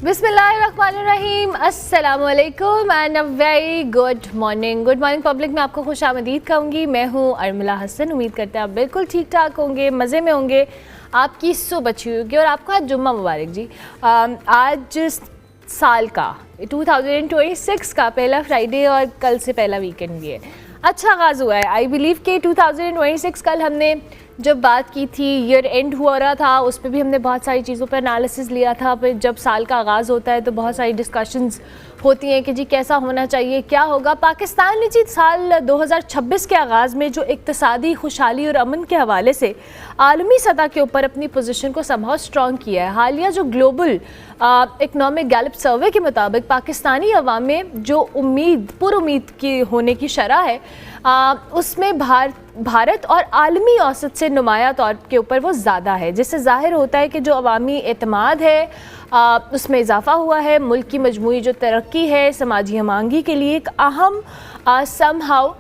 बिस्मिल्लाहिर्रहमानिर्रहीम, अस्सलामुअलैकुम and a very good morning public. मैं आपको खुश आमदीद कहूँगी। मैं हूँ अर्मिला हसन। उम्मीद करते हैं आप बिल्कुल ठीक ठाक होंगे, मज़े में होंगे, आपकी सुबह अच्छी होगी और आपका जुम्मा मुबारक जी। आज साल का 2026 का पहला फ्राइडे और कल से पहला वीकेंड भी है। अच्छा आगाज़ हुआ है। आई बिलीव कि 2026 कल हमने जब बात की थी, ईयर एंड हुआ रहा था, उस पर भी हमने बहुत सारी चीज़ों पर एनालिसिस लिया था। फिर जब साल का आगाज़ होता है तो बहुत सारी डिस्कशंस होती हैं कि जी कैसा होना चाहिए, क्या होगा। पाकिस्तान ने जी साल 2026 के आगाज़ में जो इक़्तिसादी खुशहाली और अमन के हवाले से आलमी सतह के ऊपर अपनी पोजीशन को संभव स्ट्रॉन्ग किया है। हालिया जो ग्लोबल इकनॉमिक गैलप सर्वे के मुताबिक पाकिस्तानी अवाम में जो पुरुम्मीद की होने की शरह है, उसमें भारत और आलमी औसत से नुमाया तौर के ऊपर वो ज़्यादा है, जिससे ज़ाहिर होता है कि जो अवामी एतमाद है उसमें इजाफ़ा हुआ है। मुल्क की मजमूई जो तरक्की है समाजी हमांगी के लिए एक अहम समहाउ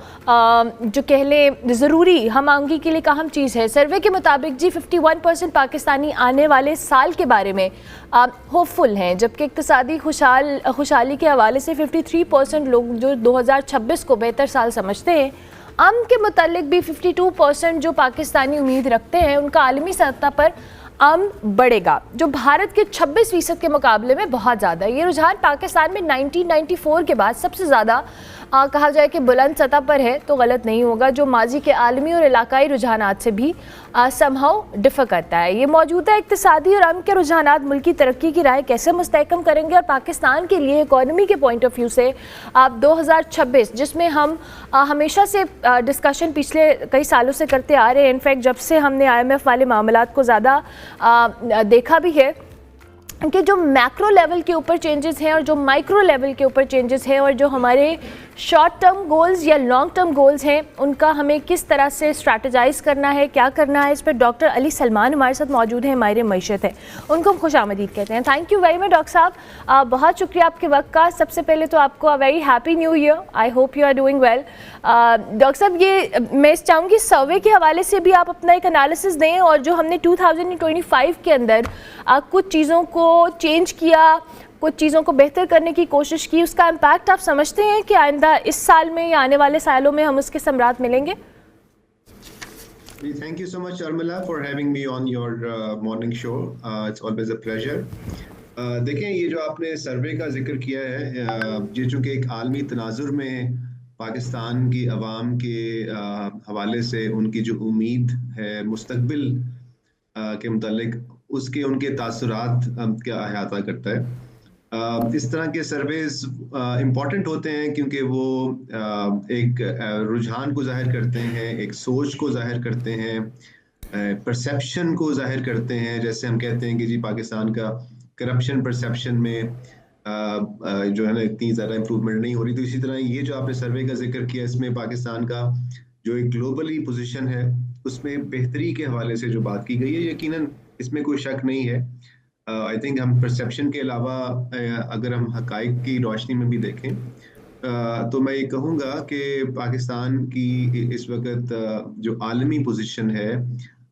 जो कह लें ज़रूरी हमांगी के लिए एक अहम चीज़ है। सर्वे के मुताबिक जी 51% पाकिस्तानी आने वाले साल के बारे में होपफुल हैं, जबकि इक़्तिसादी खुशहाली के हवाले से 53% लोग जो 2026 को बेहतर साल समझते हैं। के मुतालिक भी 52% जो पाकिस्तानी उम्मीद रखते हैं उनका आलमी सतह पर बढ़ेगा, जो भारत के 26% के मुकाबले में बहुत ज़्यादा है। ये रुझान पाकिस्तान में 1994 के बाद सबसे ज़्यादा कहा जाए कि बुलंद सतह पर है तो गलत नहीं होगा, जो माजी के आलमी और इलाकाई रुझानात से भी समहाउ डिफर करता है। ये मौजूदा इक़्तिसादी और अमन के रुझानात मुल्क की तरक्की की राह कैसे मुस्तहकम करेंगे और पाकिस्तान के लिए इकॉनमी के पॉइंट ऑफ व्यू से 2026, जिसमें हम हमेशा से डिस्कशन पिछले कई सालों से करते आ रहे हैं, इनफैक्ट जब से हमने IMF वाले मामलात को ज़्यादा देखा भी है कि जो मैक्रो लेवल के ऊपर चेंजेस हैं और जो माइक्रो लेवल के ऊपर चेंजेस हैं और जो हमारे शॉर्ट टर्म गोल्स या लॉन्ग टर्म गोल्स हैं उनका हमें किस तरह से स्ट्रैटेजाइज़ करना है, क्या करना है, इस पर डॉक्टर अली सलमान हमारे साथ मौजूद हैं, हमारे मईशत है, उनको हम खुश आमदीद कहते हैं। Thank you very much doctor साहब, बहुत शुक्रिया आपके वक्त का। सबसे पहले तो आपको a very happy new year. I hope you are doing well. Doctor साहब, ये मैं चाहूँगी सर्वे के हवाले से भी आप अपना एक एनालिसिस दें और जो हमने 2025 के अंदर कुछ चीज़ों को चेंज किया, कुछ चीज़ों को बेहतर करने की कोशिश की, उसका इम्पैक्ट आप समझते हैं कि आइंदा इस साल में या आने वाले सालों में हम उसके समरात मिलेंगे? Thank you so much, Armila, for having me on your morning show. It's always a pleasure. देखें, ये जो आपने सर्वे का जिक्र किया है, ये चूँकि एक आलमी तनाजुर में पाकिस्तान की अवाम के हवाले से उनकी जो उम्मीद है मुस्तकबिल के मुतालिक, उसके उनके तासुरात का अहाता करता है। इस तरह के सर्वेज इम्पॉर्टेंट होते हैं क्योंकि वो एक रुझान को जाहिर करते हैं, एक सोच को जाहिर करते हैं, परसेप्शन को जाहिर करते हैं। जैसे हम कहते हैं कि जी पाकिस्तान का करप्शन परसेप्शन में जो है ना इतनी ज़्यादा इम्प्रूवमेंट नहीं हो रही, तो इसी तरह ये जो आपने सर्वे का जिक्र किया, इसमें पाकिस्तान का जो एक ग्लोबली पोजीशन है उसमें बेहतरी के हवाले से जो बात की गई है, यकीनन इसमें कोई शक नहीं है। आई थिंक हम परसेप्शन के अलावा अगर हम हकाइक की रोशनी में भी देखें तो मैं ये कहूँगा कि पाकिस्तान की इस वक्त जो आलमी पोजीशन है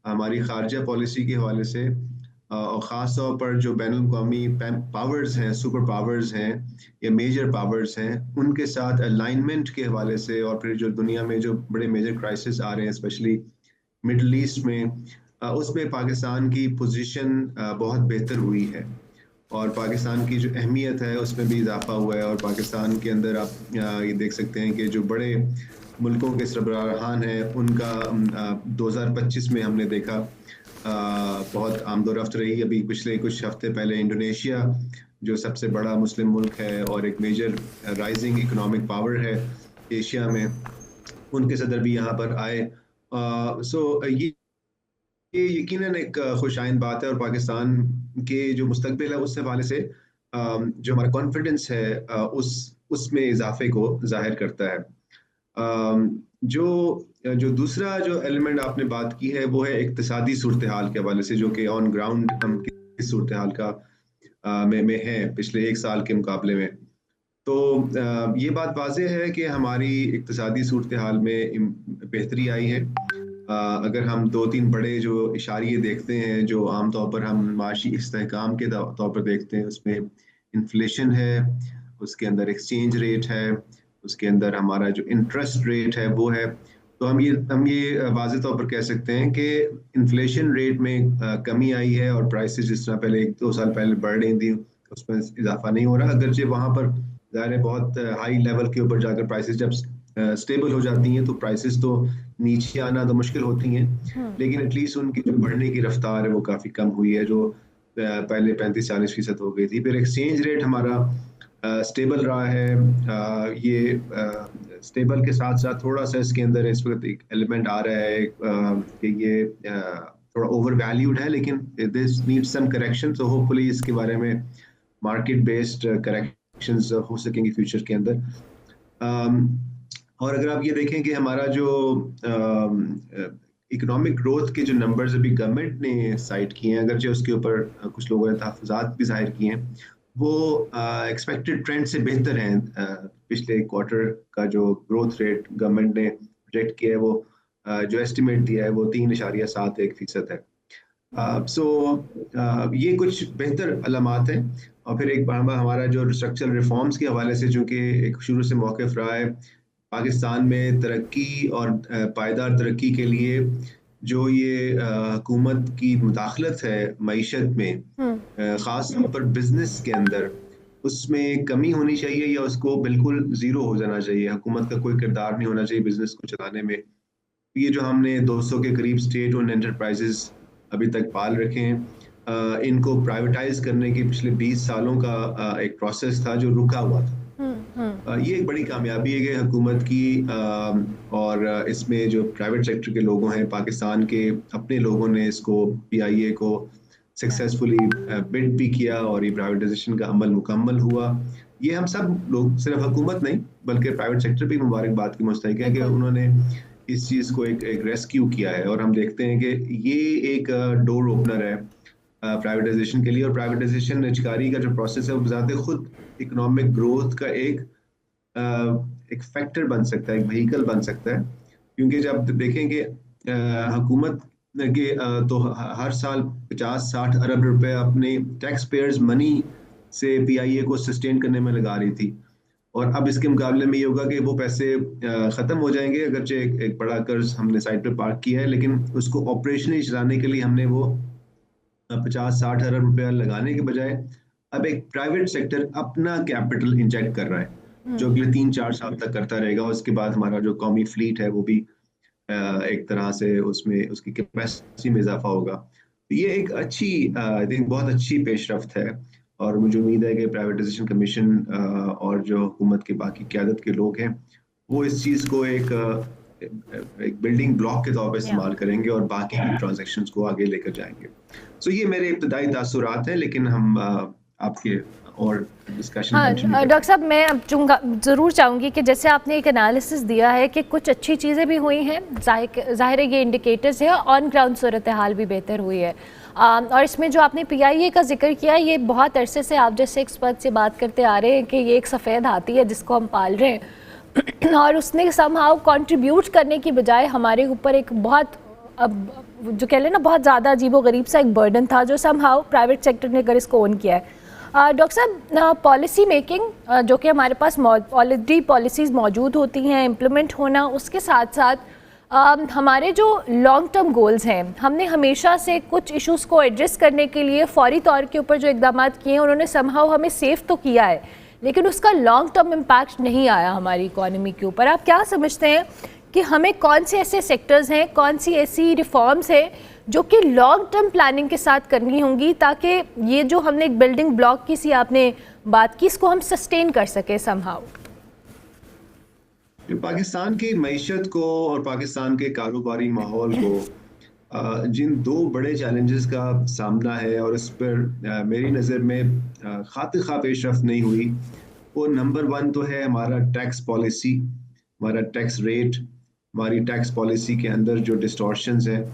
हमारी खारजा पॉलिसी के हवाले से और ख़ास तौर पर जो बैनुल-अक़वामी पावर्स हैं, सुपर पावर्स हैं या मेजर पावर्स हैं, उनके साथ अलाइनमेंट के हवाले से, और फिर जो दुनिया में जो बड़े मेजर क्राइसिस आ रहे हैं स्पेशली मिडल ईस्ट में, उसमें पाकिस्तान की पोजीशन बहुत बेहतर हुई है और पाकिस्तान की जो अहमियत है उसमें भी इजाफा हुआ है। और पाकिस्तान के अंदर आप ये देख सकते हैं कि जो बड़े मुल्कों के सरबराहान हैं उनका 2025 में हमने देखा बहुत आमदोरफ्त रही। अभी पिछले कुछ हफ्ते पहले इंडोनेशिया जो सबसे बड़ा मुस्लिम मुल्क है और एक मेजर राइजिंग इकोनॉमिक पावर है एशिया में, उनके सदर भी यहाँ पर आए। सो ये यकीनन एक खुशाइंद बात है और पाकिस्तान के जो मुस्तकबिल है उस हवाले से जो हमारा कॉन्फिडेंस है उसमें इजाफे को जाहिर करता है। जो दूसरा जो एलिमेंट आपने बात की है वो है इक्तिसादी सूरत हाल के हवाले से, जो कि ऑन ग्राउंड हम किस सूरत हाल का में है पिछले एक साल के मुकाबले में। तो ये बात वाज़ेह है कि हमारी इक्तिसादी सूरत हाल में बेहतरी आई है। अगर हम 2-3 बड़े जो इशारे देखते हैं जो आमतौर पर हम माशी इस्तेहकाम के तौर पर देखते हैं, उसमें इन्फ्लेशन है, उसके अंदर एक्सचेंज रेट है, उसके अंदर हमारा जो इंटरेस्ट रेट है वो है। तो हम ये वाज़ेह तौर पर कह सकते हैं कि इन्फ्लेशन रेट में कमी आई है और प्राइसेस जिस तरह पहले 1-2 साल पहले बढ़ रही थी, उसमें इज़ाफ़ा नहीं हो रहा। अगरचे वहाँ पर ज़ाहिर है बहुत हाई लेवल के ऊपर जाकर प्राइसेस जब स्टेबल हो जाती हैं तो प्राइसेस तो नीचे आना तो मुश्किल होती हैं, लेकिन एटलीस्ट उनकी जो बढ़ने की रफ्तार है वो काफ़ी कम हुई है, जो पहले 35-40% हो गई थी। फिर एक्सचेंज रेट हमारा स्टेबल रहा है। ये स्टेबल के साथ साथ थोड़ा सा इसके अंदर इस वक्त एक एलिमेंट आ रहा है कि ये थोड़ा ओवर वैल्यूड है, लेकिन this needs some correction. So hopefully इसके बारे में मार्केट बेस्ड करेक्शंस हो सकेंगे फ्यूचर के अंदर। और अगर आप ये देखें कि हमारा जो इकोनॉमिक ग्रोथ के जो नंबर्स अभी गवर्नमेंट ने साइट किए हैं, अगरचे उसके ऊपर कुछ लोगों ने तहफ़्फ़ुज़ात भी ज़ाहिर किए हैं, वो एक्सपेक्टेड ट्रेंड से बेहतर हैं। पिछले क्वार्टर का जो ग्रोथ रेट गवर्नमेंट ने प्रोजेक्ट किया है वो जो एस्टिमेट दिया है वो 3.71% है। सो ये कुछ बेहतर अलामात हैं। और फिर एक बार हमारा जो स्ट्रक्चरल रिफॉर्म्स के हवाले से चूँकि एक शुरू से मौक़िफ़ रहा है, पाकिस्तान में तरक्की और पायदार तरक्की के लिए जो ये हुकूमत की मुदाखलत है मईशत में, ख़ास तौर पर बिज़नेस के अंदर, उसमें कमी होनी चाहिए या उसको बिल्कुल ज़ीरो हो जाना चाहिए। हुकूमत का कोई किरदार नहीं होना चाहिए बिज़नेस को चलाने में। ये जो हमने 200 के करीब स्टेट ओन्ड एंटरप्राइजेज़ अभी तक पाल रखे हैं, इनको प्राइवेटाइज़ करने के पिछले 20 सालों का एक प्रोसेस था जो रुका हुआ था। ये एक बड़ी कामयाबी है कि हुकूमत की, और इसमें जो प्राइवेट सेक्टर के लोगों हैं, पाकिस्तान के अपने लोगों ने इसको पीआईए को सक्सेसफुली बिड भी किया और ये प्राइवेटाइजेशन का अमल मुकम्मल हुआ। ये हम सब लोग, सिर्फ हुकूमत नहीं बल्कि प्राइवेट सेक्टर भी मुबारकबाद की मुस्तहिक है कि उन्होंने इस चीज़ को एक रेस्क्यू किया है। और हम देखते हैं कि ये एक डोर ओपनर है प्राइवेटाइजेशन के लिए। और प्राइवेटाइजेशन निजकारी का जो प्रोसेस है वो बज़ाते खुद इकोनॉमिक ग्रोथ का एक फैक्टर बन सकता है, एक व्हीकल बन सकता है। क्योंकि जब देखेंगे हुकूमत के तो हर साल 50-60 अरब रुपए अपने टैक्स पेयर्स मनी से पीआईए को सस्टेन करने में लगा रही थी, और अब इसके मुकाबले में ये होगा कि वो पैसे ख़त्म हो जाएंगे। अगरचे एक बड़ा कर्ज हमने साइड पे पार्क किया है, लेकिन उसको ऑपरेशनली चलाने के लिए हमने वो 50-60 अरब रुपया लगाने के बजाय अब एक प्राइवेट सेक्टर अपना कैपिटल इंजेक्ट कर रहा है, जो अगले 3-4 साल तक करता रहेगा। उसके बाद हमारा जो कौमी फ्लीट है वो भी एक तरह से उसमें उसकी कैपेसिटी में इजाफा होगा। तो ये एक अच्छी, आई थिंक बहुत अच्छी पेशरफ्त है। और मुझे उम्मीद है कि प्राइवेटाइजेशन कमीशन और जो हुकूमत के बाकी क़यादत के लोग हैं वो इस चीज़ को एक बिल्डिंग ब्लॉक के तौर पर इस्तेमाल करेंगे और बाकी ट्रांजैक्शंस को आगे लेकर जाएंगे। सो ये मेरे इब्तदाई तासुरात हैं, लेकिन हम आपके और डिस्कशन कंटिन्यू करें। डॉक्टर साहब, मैं अब ज़रूर चाहूँगी कि जैसे आपने एक एनालिसिस दिया है कि कुछ अच्छी चीज़ें भी हुई हैं, ज़ाहिर है ये इंडिकेटर्स है, ऑन ग्राउंड सूरत हाल भी बेहतर हुई है। और इसमें जो आपने पीआईए का जिक्र किया, ये बहुत अरसे से आप जैसे एक्सपर्ट से बात करते आ रहे हैं कि ये एक सफ़ेद हाथी है जिसको हम पाल रहे हैं और उसने समहाउ कंट्रीब्यूट करने की बजाय हमारे ऊपर एक बहुत, अब जो कह लें ना, बहुत ज़्यादा अजीबोगरीब सा एक बर्डन था जो समहाउ प्राइवेट सेक्टर ने अगर इसको ओन किया है। डॉक्टर साहब, पॉलिसी मेकिंग जो कि हमारे पास ऑलरेडी पॉलिसीज़ मौजूद होती हैं, इम्प्लीमेंट होना, उसके साथ साथ हमारे जो लॉन्ग टर्म गोल्स हैं, हमने हमेशा से कुछ इश्यूज़ को एड्रेस करने के लिए फौरी तौर के ऊपर जो इक़दाम किए हैं उन्होंने समहाउ हमें सेफ तो किया है, लेकिन उसका लॉन्ग टर्म इम्पैक्ट नहीं आया हमारी इकॉनमी के ऊपर। आप क्या समझते हैं कि हमें कौन से ऐसे सेक्टर्स हैं, कौन सी ऐसी रिफॉर्म्स हैं जो कि लॉन्ग टर्म प्लानिंग के साथ करनी होंगी ताकि ये जो हमने एक बिल्डिंग ब्लॉक की सी आपने बात की, इसको हम सस्टेन कर सके समहाउ? पाकिस्तान की मईशत को और पाकिस्तान के कारोबारी माहौल को जिन दो बड़े चैलेंजेस का सामना है और इस पर मेरी नज़र में खातिर खा पेशरफ नहीं हुई, वो नंबर 1 तो है हमारा टैक्स पॉलिसी, हमारा टैक्स रेट, हमारी टैक्स पॉलिसी के अंदर जो डिस्टॉर्शंस हैं।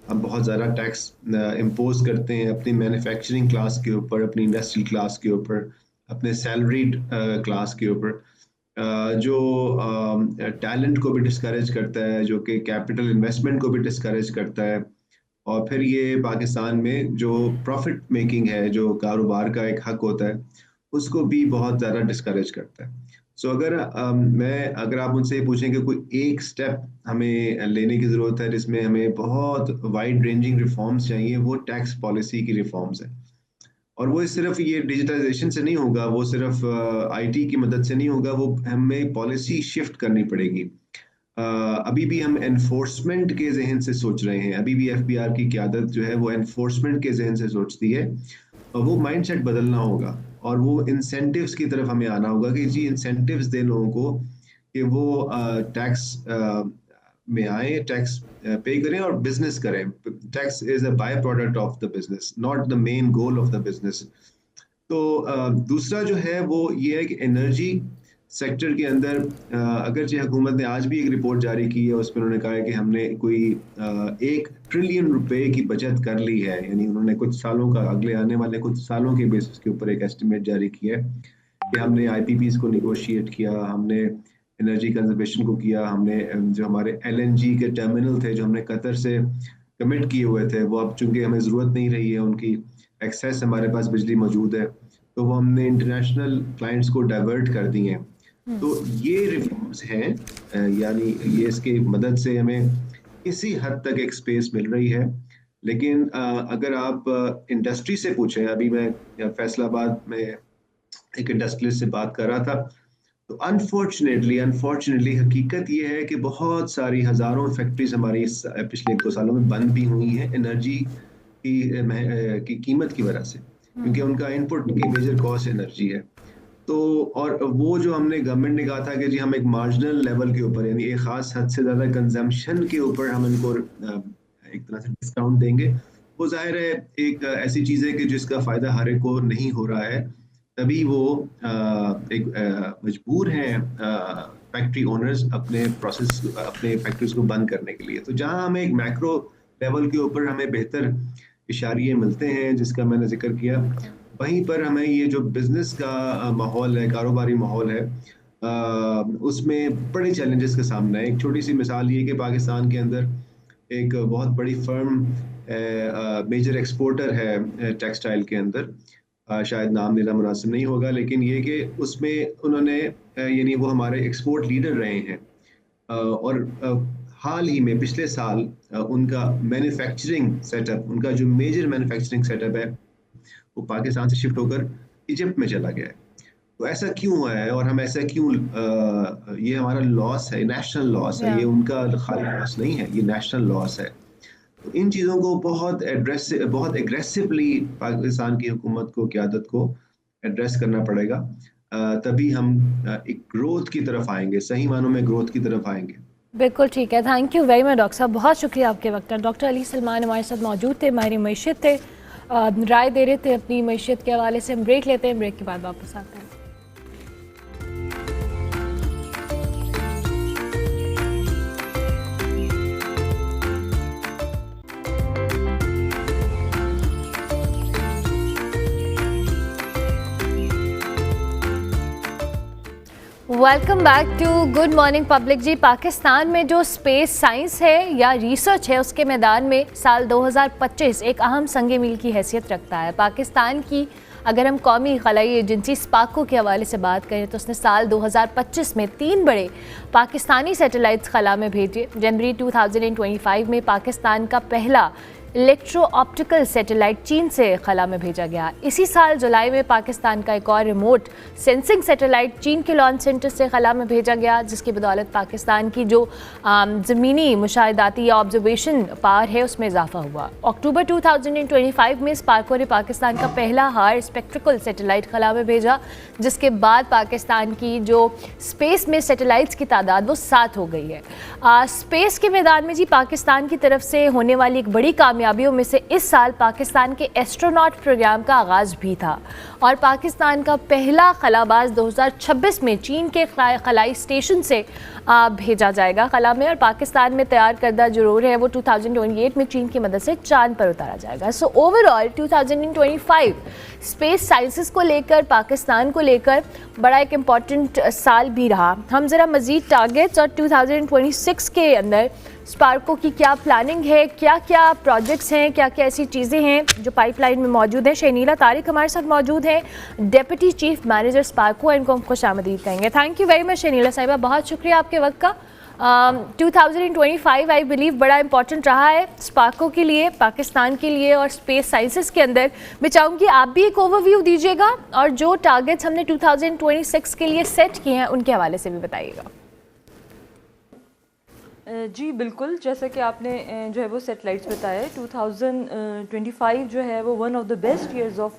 हम बहुत ज़्यादा टैक्स इम्पोज करते हैं अपनी मैन्युफैक्चरिंग क्लास के ऊपर, अपनी इंडस्ट्रियल क्लास के ऊपर, अपने सैलरीड क्लास के ऊपर, जो टैलेंट को भी डिस्करेज करता है, जो कि कैपिटल इन्वेस्टमेंट को भी डिस्करेज करता है। और फिर ये पाकिस्तान में जो प्रॉफिट मेकिंग है, जो कारोबार का एक हक होता है, उसको भी बहुत ज़्यादा डिस्करेज करता है। सो अगर आप मुझसे पूछें कि कोई एक स्टेप हमें लेने की ज़रूरत है जिसमें हमें बहुत वाइड रेंजिंग रिफॉर्म्स चाहिए, वो टैक्स पॉलिसी की रिफॉर्म्स है। और वो सिर्फ ये डिजिटाइजेशन से नहीं होगा, वो सिर्फ आईटी की मदद से नहीं होगा, वो हमें पॉलिसी शिफ्ट करनी पड़ेगी। अभी भी हम एनफोर्समेंट के जहन से सोच रहे हैं, अभी भी एफबीआर की क़यादत जो है वो एनफोर्समेंट के जहन से सोचती है। वो माइंडसेट बदलना होगा और वो इंसेंटिव्स की तरफ हमें आना होगा कि जी इंसेंटिव्स दें लोगों को कि वो टैक्स में आए, टैक्स पे करें और बिजनेस करें। Tax is a by product of the business, not the main goal of the business. तो दूसरा जो है वो ये है कि एनर्जी सेक्टर के अंदर अगरचे हुकूमत ने आज भी एक रिपोर्ट जारी की है, उसमें उन्होंने कहा है कि हमने कोई 1 ट्रिलियन रुपए की बचत कर ली है। यानी उन्होंने कुछ सालों का, अगले आने वाले कुछ सालों के बेसिस के ऊपर एक एस्टिमेट जारी किया है कि हमने आईपीपीज को निगोशिएट किया, हमने एनर्जी कंजर्वेशन को किया, हमने जो हमारे एलएनजी के टर्मिनल थे जो हमने कतर से कमिट किए हुए थे, वो अब चूंकि हमें ज़रूरत नहीं रही है उनकी, एक्सेस हमारे पास बिजली मौजूद है, तो वो हमने इंटरनेशनल क्लाइंट्स को डाइवर्ट कर दिए हैं। तो ये रिफॉर्म्स हैं, यानी ये इसकी मदद से हमें किसी हद तक एक स्पेस मिल रही है। लेकिन अगर आप इंडस्ट्री से पूछें, अभी मैं फैसलाबाद में एक इंडस्ट्रियलिस्ट से बात कर रहा था, तो अनफॉर्चुनेटली हकीकत ये है कि बहुत सारी हज़ारों फैक्ट्रीज हमारी पिछले 2 सालों में बंद भी हुई हैं एनर्जी की कीमत की वजह से, क्योंकि उनका इनपुट की मेजर कॉस्ट एनर्जी है। तो और वो जो हमने गवर्नमेंट ने कहा था कि जी हम एक मार्जिनल लेवल के ऊपर, यानी एक खास हद से ज़्यादा कंजम्पशन के ऊपर हम इनको एक तरह से डिस्काउंट देंगे, वो जाहिर है एक ऐसी चीज़ है कि जिसका फ़ायदा हर एक को नहीं हो रहा है। तभी वो मजबूर हैं फैक्ट्री ओनर्स अपने फैक्ट्रीज को बंद करने के लिए। तो जहां हमें एक मैक्रो लेवल के ऊपर हमें बेहतर इशारे मिलते हैं जिसका मैंने जिक्र किया, वहीं पर हमें ये जो बिजनेस का माहौल है, कारोबारी माहौल है, उसमें बड़े चैलेंजेस का सामना है। एक छोटी सी मिसाल ये कि पाकिस्तान के अंदर एक बहुत बड़ी फर्म मेजर एक्सपोर्टर है टेक्सटाइल के अंदर, शायद नाम लेना मुनासिब नहीं होगा, लेकिन ये कि उसमें उन्होंने यानी वो हमारे एक्सपोर्ट लीडर रहे हैं, और हाल ही में पिछले साल उनका मैन्युफैक्चरिंग सेटअप, उनका जो मेजर मैन्युफैक्चरिंग सेटअप है वो पाकिस्तान से शिफ्ट होकर इजिप्ट में चला गया है। तो ऐसा क्यों हुआ है और हम ऐसा क्यों, ये हमारा लॉस है, नेशनल लॉस है, ये उनका खाली लॉस नहीं है, ये नेशनल लॉस है। तो इन चीज़ों को बहुत एग्रेसिवली पाकिस्तान की हुकूमत को, क़यादत को एड्रेस करना पड़ेगा, तभी हम एक ग्रोथ की तरफ आएंगे, सही मानों में ग्रोथ की तरफ आएंगे। बिल्कुल ठीक है, thank you very much doctor साहब, बहुत शुक्रिया आपके वक्त का। डॉक्टर अली सलमान हमारे साथ मौजूद थे, माहिर मईशत थे, राय दे रहे थे अपनी मईशत के हवाले से। हम ब्रेक लेते हैं, ब्रेक के बाद वापस आते हैं। Welcome back to good morning public. जी, पाकिस्तान में जो स्पेस साइंस है या रिसर्च है उसके मैदान में साल 2025 एक अहम संग मील की हैसियत रखता है। पाकिस्तान की अगर हम कौमी खलाई एजेंसी स्पाको के हवाले से बात करें तो उसने साल 2025 में 3 बड़े पाकिस्तानी सैटेलाइट्स खला में भेजे। जनवरी 2025 में पाकिस्तान का पहला इलेक्ट्रो ऑप्टिकल सैटेलाइट चीन से खला में भेजा गया। इसी साल जुलाई में पाकिस्तान का एक और रिमोट सेंसिंग सैटेलाइट चीन के लॉन्च सेंटर से खला में भेजा गया, जिसकी बदौलत पाकिस्तान की जो ज़मीनी मुशाहिदाती या ऑब्जर्वेशन पावर है उसमें इजाफा हुआ। अक्टूबर 2025 में स्पार्को ने पाकिस्तान का पहला हाई स्पेक्ट्रिकल सैटेलाइट खला में भेजा, जिसके बाद पाकिस्तान की जो स्पेस में सैटेलाइट्स की तादाद वो 7 हो गई है। स्पेस के मैदान में जी पाकिस्तान की तरफ से होने वाली एक बड़ी कामयाबियों में से इस साल पाकिस्तान के एस्ट्रोनॉट प्रोग्राम का आगाज़ भी था और पाकिस्तान का पहला खलाबाज 2026 में चीन के खलाई स्टेशन से भेजा जाएगा खला में, और पाकिस्तान में तैयार करदा जो रोवर है वो 2028 में चीन की मदद से चांद पर उतारा जाएगा। सो ओवरऑल 2025 स्पेस साइंसेस को लेकर, पाकिस्तान को लेकर बड़ा एक इम्पॉर्टेंट साल भी रहा। हम ज़रा मज़ीद टारगेट्स और 2026 के अंदर स्पार्को की क्या प्लानिंग है, क्या क्या प्रोजेक्ट्स हैं, क्या क्या ऐसी चीज़ें हैं जो पाइपलाइन में मौजूद हैं। शनीला तारिक हमारे साथ मौजूद हैं, डेप्यूटी चीफ मैनेजर स्पार्को, इनको हम खुशामदीद कहेंगे। Thank you very much Shanila साहिबा, बहुत शुक्रिया आपके वक्त का। 2025 आई बिलीव बड़ा इंपॉर्टेंट रहा है स्पार्को के लिए, पाकिस्तान के लिए और स्पेस साइंसेस के अंदर। मैं चाहूँगी आप भी एक ओवरव्यू दीजिएगा और जो टारगेट्स हमने 2026 के लिए सेट किए हैं उनके हवाले से भी बताइएगा। जी बिल्कुल, जैसा कि आपने जो है वो सेटेलाइट्स बताया, 2025 जो है वो one of the best years of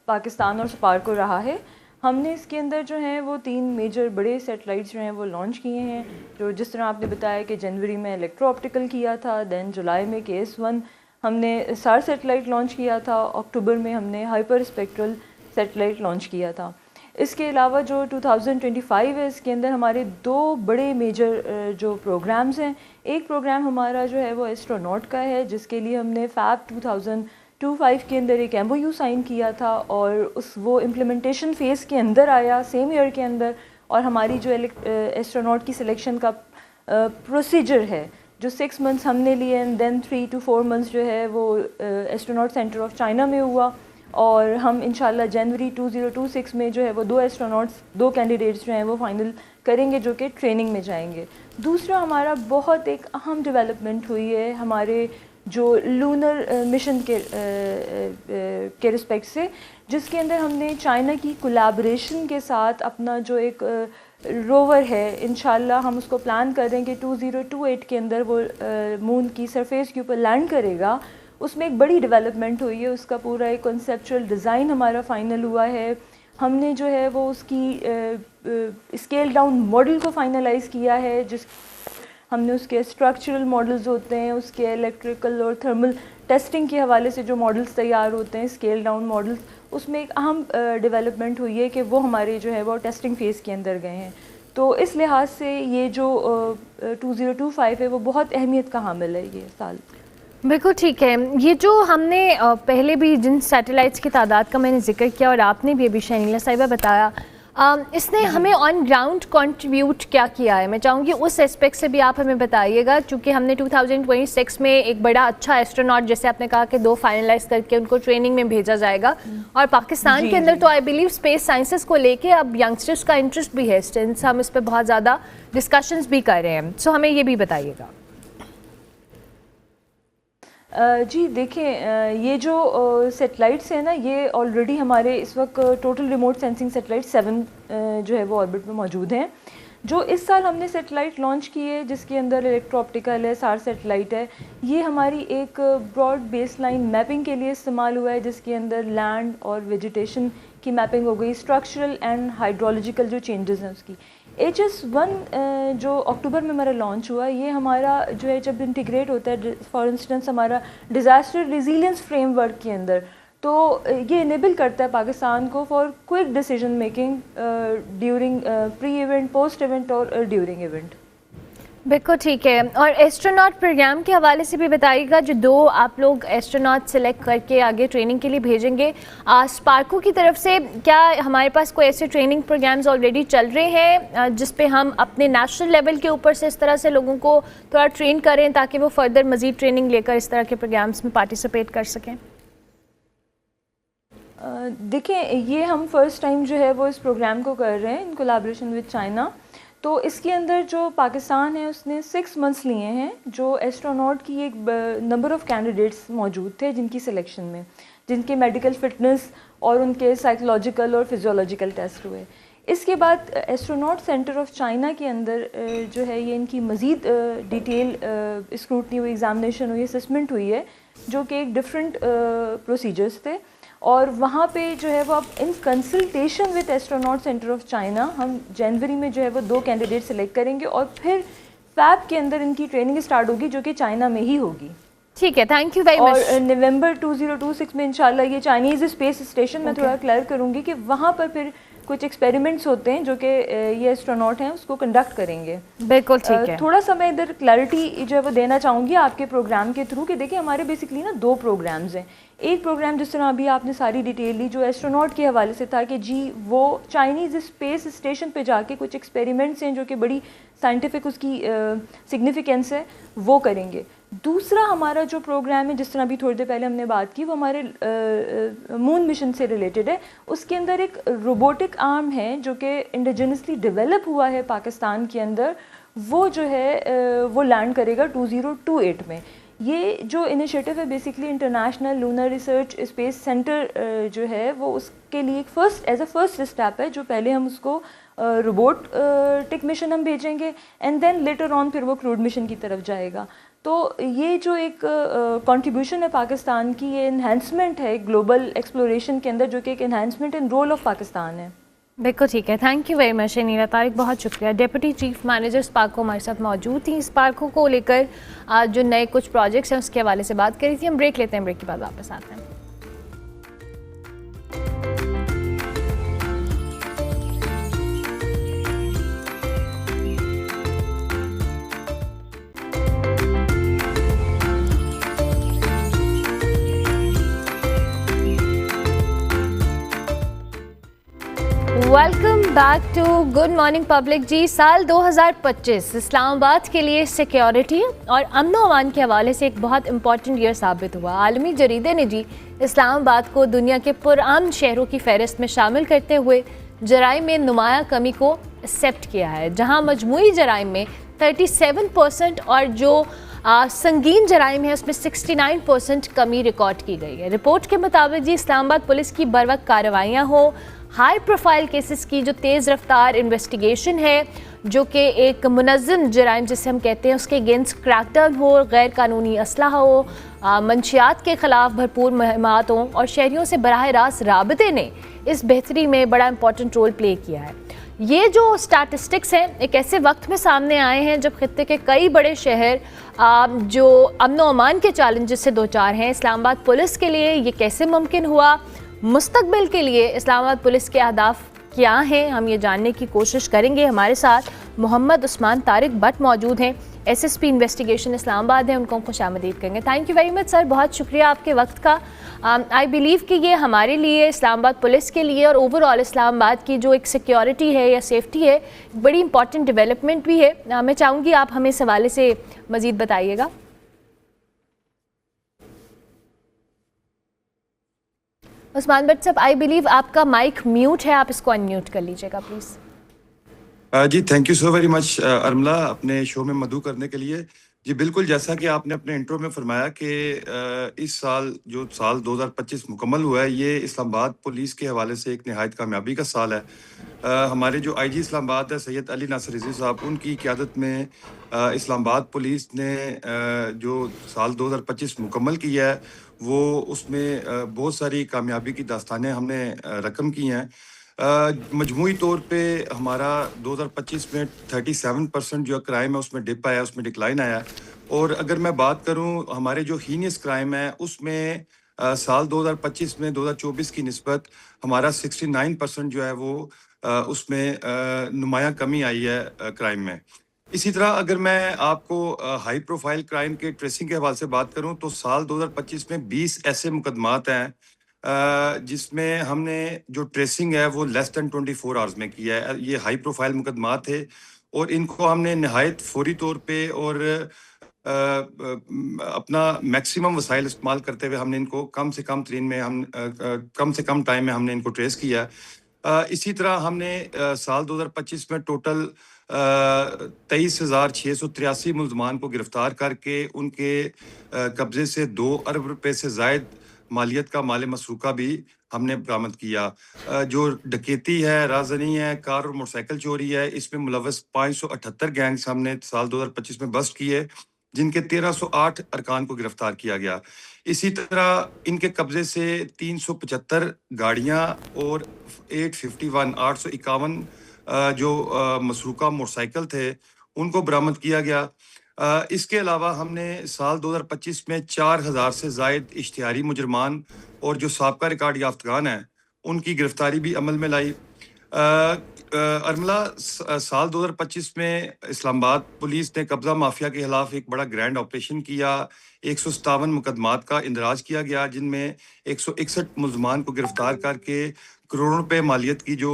Pakistan और स्पार्को रहा है। हमने इसके अंदर जो है वो 3 मेजर बड़े सेटेलाइट्स जो हैं वो लॉन्च किए हैं, जो जिस तरह आपने बताया कि जनवरी में इलेक्ट्रो ऑप्टिकल किया था, दैन जुलाई में KS-1 हमने सार सेटेलाइट लॉन्च किया था, अक्टूबर में हमने हाइपर स्पेक्ट्रल सेटेलाइट लॉन्च किया था। इसके अलावा जो 2025 है इसके अंदर हमारे 2 बड़े मेजर जो प्रोग्राम्स हैं, एक प्रोग्राम हमारा जो है वो एस्ट्रोनॉट का है, जिसके लिए हमने फैब 2025 के अंदर एक MOU साइन किया था और वो इम्प्लीमेंटेशन फ़ेज़ के अंदर आया सेम ईयर के अंदर। और हमारी जो एस्ट्रोनॉट की सिलेक्शन का प्रोसीजर है जो 6 मंथ्स हमने लिए एंड देन 3 to 4 मंथ्स जो है वो एस्ट्रोनॉट सेंटर ऑफ चाइना में हुआ, और हम इंशाल्लाह जनवरी 2026 में जो है वो 2 एस्ट्रोनॉट्स 2 कैंडिडेट्स जो हैं वो फाइनल करेंगे जो कि ट्रेनिंग में जाएंगे। दूसरा हमारा बहुत एक अहम डेवलपमेंट हुई है हमारे जो लूनर मिशन के रिस्पेक्ट से, जिसके अंदर हमने चाइना की कोलैबोरेशन के साथ अपना जो एक रोवर है, इंशाल्लाह हम उसको प्लान कर रहे हैं कि 2028 के अंदर वो मून की सरफेस के ऊपर लैंड करेगा। उसमें एक बड़ी डेवलपमेंट हुई है, उसका पूरा एक कॉन्सेप्चुअल डिज़ाइन हमारा फाइनल हुआ है। हमने जो है वो उसकी स्केल डाउन मॉडल को फाइनलाइज़ किया है, जिस हमने उसके स्ट्रक्चरल मॉडल्स होते हैं, उसके इलेक्ट्रिकल और थर्मल टेस्टिंग के हवाले से जो मॉडल्स तैयार होते हैं स्केल डाउन मॉडल्स, उसमें एक अहम डेवलपमेंट हुई है कि वो हमारे जो है वो टेस्टिंग फेज़ के अंदर गए हैं। तो इस लिहाज से ये जो 2025 है वो बहुत अहमियत का हामिल है ये साल। बिल्कुल ठीक है। ये जो हमने पहले भी जिन सैटेलाइट्स की तादाद का मैंने जिक्र किया और आपने भी अभी शनीला साहिबा बताया, इसने हमें ऑन ग्राउंड कंट्रीब्यूट क्या किया है, मैं चाहूँगी उस एस्पेक्ट से भी आप हमें बताइएगा। चूँकि हमने 2026 में एक बड़ा अच्छा एस्ट्रोनॉट, जैसे आपने कहा कि 2 फाइनलाइज करके उनको ट्रेनिंग में भेजा जाएगा, और पाकिस्तान के अंदर तो आई बिलीव स्पेस साइंसेस को लेके अब यंगस्टर्स का इंटरेस्ट भी है, स्टूडेंट्स हम इस पर बहुत ज़्यादा डिस्कशंस भी कर रहे हैं। सो हमें ये भी बताइएगा। जी देखें, ये जो सेटेलाइट्स हैं ना, ये ऑलरेडी हमारे इस वक्त टोटल रिमोट सेंसिंग सेटेलाइट 7 जो है वो ऑर्बिट में मौजूद हैं। जो इस साल हमने सेटेलाइट लॉन्च की है जिसके अंदर इलेक्ट्रो ऑप्टिकल है, सार सेटेलाइट है, ये हमारी एक ब्रॉड बेसलाइन मैपिंग के लिए इस्तेमाल हुआ है, जिसके अंदर लैंड और वेजिटेशन की मैपिंग हो गई, स्ट्रक्चरल एंड हाइड्रोलॉजिकल जो चेंजेस हैं उसकी। HS-1 जो अक्टूबर में हमारा लॉन्च हुआ, ये हमारा जो है जब इंटीग्रेट होता है फॉर इंस्टेंस हमारा डिज़ास्टर रिजिलियंस फ्रेमवर्क के अंदर, तो ये इनेबल करता है पाकिस्तान को for quick decision making during pre event, post event और ड्यूरिंग इवेंट। बिल्कुल ठीक है। और एस्ट्रोनॉट प्रोग्राम के हवाले से भी बताइएगा, जो 2 आप लोग एस्ट्रोनॉट सेलेक्ट करके आगे ट्रेनिंग के लिए भेजेंगे, स्पार्को की तरफ से क्या हमारे पास कोई ऐसे ट्रेनिंग प्रोग्राम्स ऑलरेडी चल रहे हैं जिस पे हम अपने नेशनल लेवल के ऊपर से इस तरह से लोगों को थोड़ा ट्रेन करें ताकि वो फर्दर मज़ीद ट्रेनिंग लेकर इस तरह के प्रोग्राम्स में पार्टिसिपेट कर सकें? देखें, ये हम फर्स्ट टाइम जो है वो इस प्रोग्राम को कर रहे हैं इन कोलैबोरेशन विद चाइना। तो इसके अंदर जो पाकिस्तान है उसने 6 मंथ्स लिए हैं, जो एस्ट्रोनॉट की एक नंबर ऑफ कैंडिडेट्स मौजूद थे जिनकी सिलेक्शन में, जिनके मेडिकल फिटनेस और उनके साइकोलॉजिकल और फिजियोलॉजिकल टेस्ट हुए। इसके बाद एस्ट्रोनॉट सेंटर ऑफ चाइना के अंदर जो है ये इनकी मज़ीद डिटेल स्क्रूटनी हुई, एग्जामिनेशन हुई, असेसमेंट हुई है, जो कि एक डिफरेंट प्रोसीजर्स थे। और वहाँ पे जो है वो अब in consultation with astronaut centre of China हम जनवरी में जो है वो 2 कैंडिडेट सेलेक्ट करेंगे और फिर फैब के अंदर इनकी ट्रेनिंग स्टार्ट होगी जो कि चाइना में ही होगी। ठीक है, थैंक यू वेरी मच। और नवंबर 2026 में इंशाल्लाह ये चाइनीज़ स्पेस स्टेशन में थोड़ा क्लियर करूँगी कि वहाँ पर फिर कुछ एक्सपेरिमेंट्स होते हैं जो कि ये एस्ट्रोनॉट हैं उसको कंडक्ट करेंगे। बिल्कुल ठीक है। थोड़ा सा मैं इधर क्लैरिटी जो है वो देना चाहूँगी आपके प्रोग्राम के थ्रू कि देखिए हमारे बेसिकली ना 2 प्रोग्राम्स हैं। एक प्रोग्राम जिस तरह अभी आपने सारी डिटेल ली जो एस्ट्रोनॉट के हवाले से था कि जी वो चाइनीज़ स्पेस स्टेशन पे जाके कुछ एक्सपेरिमेंट्स हैं जो कि बड़ी साइंटिफिक उसकी सिग्निफिकेंस है वो करेंगे। दूसरा हमारा जो प्रोग्राम है जिस तरह अभी थोड़ी देर पहले हमने बात की वो हमारे मून मिशन से रिलेटेड है। उसके अंदर एक रोबोटिक आर्म है जो कि इंडिजिनसली डेवलप हुआ है पाकिस्तान के अंदर, वो जो है वो लैंड करेगा 2028 में। ये जो इनिशिएटिव है basically international lunar research space centre जो है वो उसके लिए एज अ फर्स्ट स्टेप है, जो पहले हम उसको रोबोट टिक मिशन हम भेजेंगे एंड देन लेटर ऑन फिर वो क्रूड मिशन की तरफ जाएगा। तो ये जो एक कंट्रीब्यूशन है पाकिस्तान की, ये इन्हांसमेंट है ग्लोबल एक्सप्लोरेशन के अंदर, जो कि एक enhancement in role of Pakistan है। बिल्कुल ठीक है, thank you very much Neela Tariq, बहुत शुक्रिया। डिप्टी चीफ मैनेजर स्पार्को हमारे साथ मौजूद थी। स्पार्को को लेकर आज जो नए कुछ प्रोजेक्ट्स हैं उसके हवाले से बात करी थी। हम ब्रेक लेते हैं, ब्रेक के बाद वापस आते हैं। Welcome back to good morning public. जी, साल 2025 इस्लामाबाद के लिए सिक्योरिटी और अमन व अमान के हवाले से एक बहुत इंपॉर्टेंट ईयर साबित हुआ। आलमी जरीदे ने जी इस्लामाबाद को दुनिया के पुरअमन शहरों की फहरिस्त में शामिल करते हुए जराइम में नुमाया कमी को एक्सेप्ट किया है, जहां मजमूई जराइम में 37% और जो संगीन जराइम है उसमें 69% कमी रिकॉर्ड की गई है। रिपोर्ट के मुताबिक जी इस्लामाबाद पुलिस की बर वक्त कार्रवाइयाँ हो, हाई प्रोफाइल केसेस की जो तेज़ रफ्तार इन्वेस्टिगेशन है, जो कि एक मुनज़्ज़म जराइम जिसे हम कहते हैं उसके अगेंस्ट क्रैकडाउन हो, गैर कानूनी असलहा हो, मंशियात के ख़िलाफ़ भरपूर मुहिमात हों और शहरियों से बराह रास्त राबते ने इस बेहतरी में बड़ा इंपॉर्टेंट रोल प्ले किया है। ये जो स्टैटिस्टिक्स हैं एक ऐसे वक्त में सामने आए हैं जब खित्ते के कई बड़े शहर जो अमन व अमान के चैलेंजेस से दो चार हैं। इस्लामाबाद पुलिस के लिए ये कैसे मुमकिन हुआ, मुस्तकबिल के लिए इस्लामाबाद पुलिस के अहदाफ क्या हैं, हम ये जानने की कोशिश करेंगे। हमारे साथ मोहम्मद उस्मान तारिक भट्ट मौजूद हैं, एसएसपी इन्वेस्टिगेशन इस्लामाबाद हैं, उनको खुशामदीद करेंगे। Thank you very much sir, बहुत शुक्रिया आपके वक्त का। आई बिलीव कि ये हमारे लिए, इस्लामाबाद पुलिस के लिए और ओवरऑल इस्लामाबाद की जो एक सिक्योरिटी है या सेफ्टी है, बड़ी इंपॉर्टेंट डेवलपमेंट भी है। मैं चाहूँगी आप हमें इस हवाले से मज़ीद बताइएगा। उस्मान भट्ट साहब, आई बिलीव आपका माइक म्यूट है, आप इसको अनम्यूट कर लीजिएगा प्लीज़। जी thank you so very much Urmila, अपने शो में मदऊ करने के लिए। जी बिल्कुल, जैसा कि आपने अपने इंट्रो में फरमाया कि इस साल जो साल 2025 मुकम्मल हुआ है, ये इस्लामाबाद पुलिस के हवाले से एक नहायत कामयाबी का साल है। हमारे जो आईजी इस्लामाबाद है सैयद अली नासिर रिजवी साहब, उनकी क़यादत में इस्लामाबाद पुलिस ने जो साल 2025 मुकम्मल किया है वो उसमें बहुत सारी कामयाबी की दास्तानें हमने रकम की हैं। मजमूई तौर पे हमारा 2025 में 37% जो क्राइम है उसमें डिप आया, उसमें डिक्लाइन आया। और अगर मैं बात करूं हमारे जो हीनियस क्राइम है उसमें साल 2025 में 2024 की निस्बत हमारा 69% जो है वो उसमें नुमाया कमी आई है क्राइम में। इसी तरह अगर मैं आपको हाई प्रोफाइल क्राइम के ट्रेसिंग के हवाले से बात करूं तो साल 2025 में 20 ऐसे मुकदमात हैं जिसमें हमने जो ट्रेसिंग है वो लेस दैन 24 आवर्स में किया है। ये हाई प्रोफाइल मुकदमात थे और इनको हमने नहायत फौरी तौर पे और अपना मैक्सिमम वसाइल इस्तेमाल करते हुए हमने इनको कम से कम टाइम में हमने इनको ट्रेस किया। इसी तरह हमने साल 2025 में टोटल 23,683 मुल्ज़मान को गिरफ्तार करके उनके कब्जे से 2 अरब रुपए से ज़ायद मालियत का माल मसरूका भी हमने बरामद किया। जो डकैती है, राजनी है, कार और मोटरसाइकिल चोरी है, इसमें मुलव्वस 578 गैंग्स हमने साल 2025 में बस्ट किए, जिनके 1308 अरकान को गिरफ्तार किया गया। इसी तरह इनके कब्जे से 375 गाड़ियां और 851 जो मसरूका मोटरसाइकिल थे उनको बरामद किया गया। इसके अलावा हमने साल 2025 में 4000 से ज़ायद इश्तिहारी मुजरमान और जो साबका रिकॉर्ड याफ्तगान हैं उनकी गिरफ्तारी भी अमल में लाई। अरमला साल 2025 में इस्लामाबाद पुलिस ने कब्जा माफिया के खिलाफ एक बड़ा ग्रैंड ऑपरेशन किया। 157 मुकदमात का इंदराज किया गया, जिनमें 161 मुल्जमान को गिरफ्तार करके करोड़ों रुपए मालियत की जो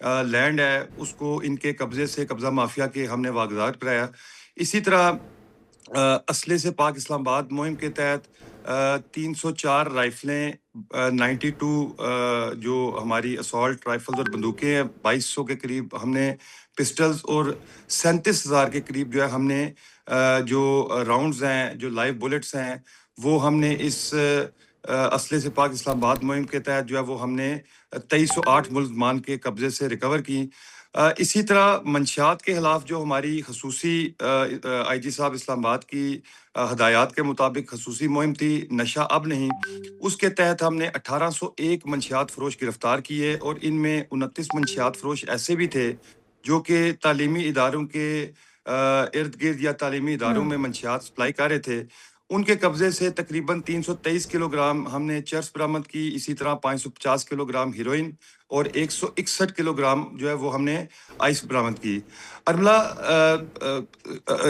लैंड है उसको इनके कब्जे से कब्जा माफिया के हमने वागजात कराया। इसी तरह असले से पाक इस्लामाबाद मुहिम के तहत 304 राइफलें, 92 जो हमारी असॉल्ट राइफल्स और बंदूकें हैं, 2200 के करीब हमने पिस्टल्स और 37,000 के करीब जो है हमने जो राउंड्स हैं, जो लाइव बुलेट्स हैं, वो हमने इस असले से पाक इस्लामाबाद मुहिम के तहत जो है वो हमने 2308 मुल्जमान के कब्जे से रिकवर की। इसी तरह मंशियात के खिलाफ जो हमारी खसूसी आईजी साहब इस्लामाबाद की हदायत के मुताबिक खसूसी मुहिम थी, नशा अब नहीं, उसके तहत हमने 1801 मंशियात फरोश गिरफ्तार किए और इनमें 29 मंशियात फरोश ऐसे भी थे जो कि तालीमी इदारों के इर्द गिर्द या तालीमी इदारों में मंशियात सप्लाई कर रहे थे। उनके कब्जे से तकरीबन 323 किलोग्राम हमने चर्स बरामद की। इसी तरह 550 किलोग्राम हीरोइन और 161 किलोग्राम जो है वो हमने आइस बरामद की। अरमला,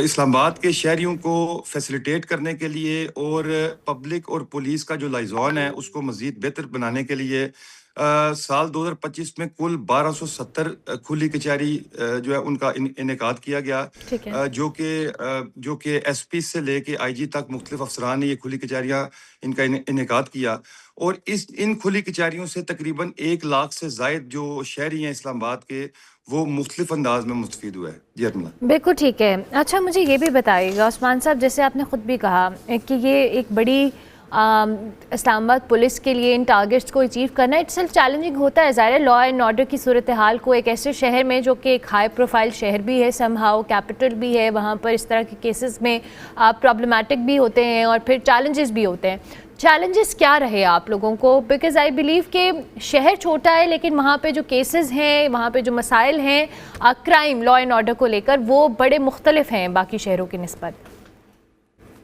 इस्लामाबाद के शहरियों को फैसिलिटेट करने के लिए और पब्लिक और पुलिस का जो लाइजॉन है उसको मजीद बेहतर बनाने के लिए साल 2025 में कुल 1270 खुली कचहरी जो है उनका इनेकाद किया गया, ठीक है। जो कि एसपी से लेके आईजी तक मुख्तलिफ अफसरान ने ये खुली कचहरियाँ इनका इनेकाद किया और इन खुली कचहरियों से तकरीबन 1 लाख से जायद जो शहरी हैं इस्लामाबाद के, वो मुख्तलिफ अंदाज में मुस्तफीद हुए हैं। जी अरमला, बिल्कुल ठीक है। अच्छा, मुझे ये भी बताइएगा उस्मान साहब, जैसे आपने ख़ुद भी कहा कि ये एक बड़ी इस्लामाबाद पुलिस के लिए इन टारगेट्स को अचीव करना इट्सेल्फ चैलेंजिंग होता है। ज़ाहिर है लॉ एंड ऑर्डर की सूरत हाल को एक ऐसे शहर में जो कि एक हाई प्रोफाइल शहर भी है, समहाउ कैपिटल भी है, वहाँ पर इस तरह के केसेस में प्रॉब्लमेटिक भी होते हैं और फिर चैलेंजेस भी होते हैं। चैलेंजेस क्या रहे आप लोगों को? बिकॉज आई बिलीव कि शहर छोटा है लेकिन वहाँ पे जो केसेस हैं, वहाँ पे जो मसाइल हैं क्राइम लॉ एंड ऑर्डर को लेकर, वो बड़े मुख्तलिफ हैं बाकी शहरों की निस्बत।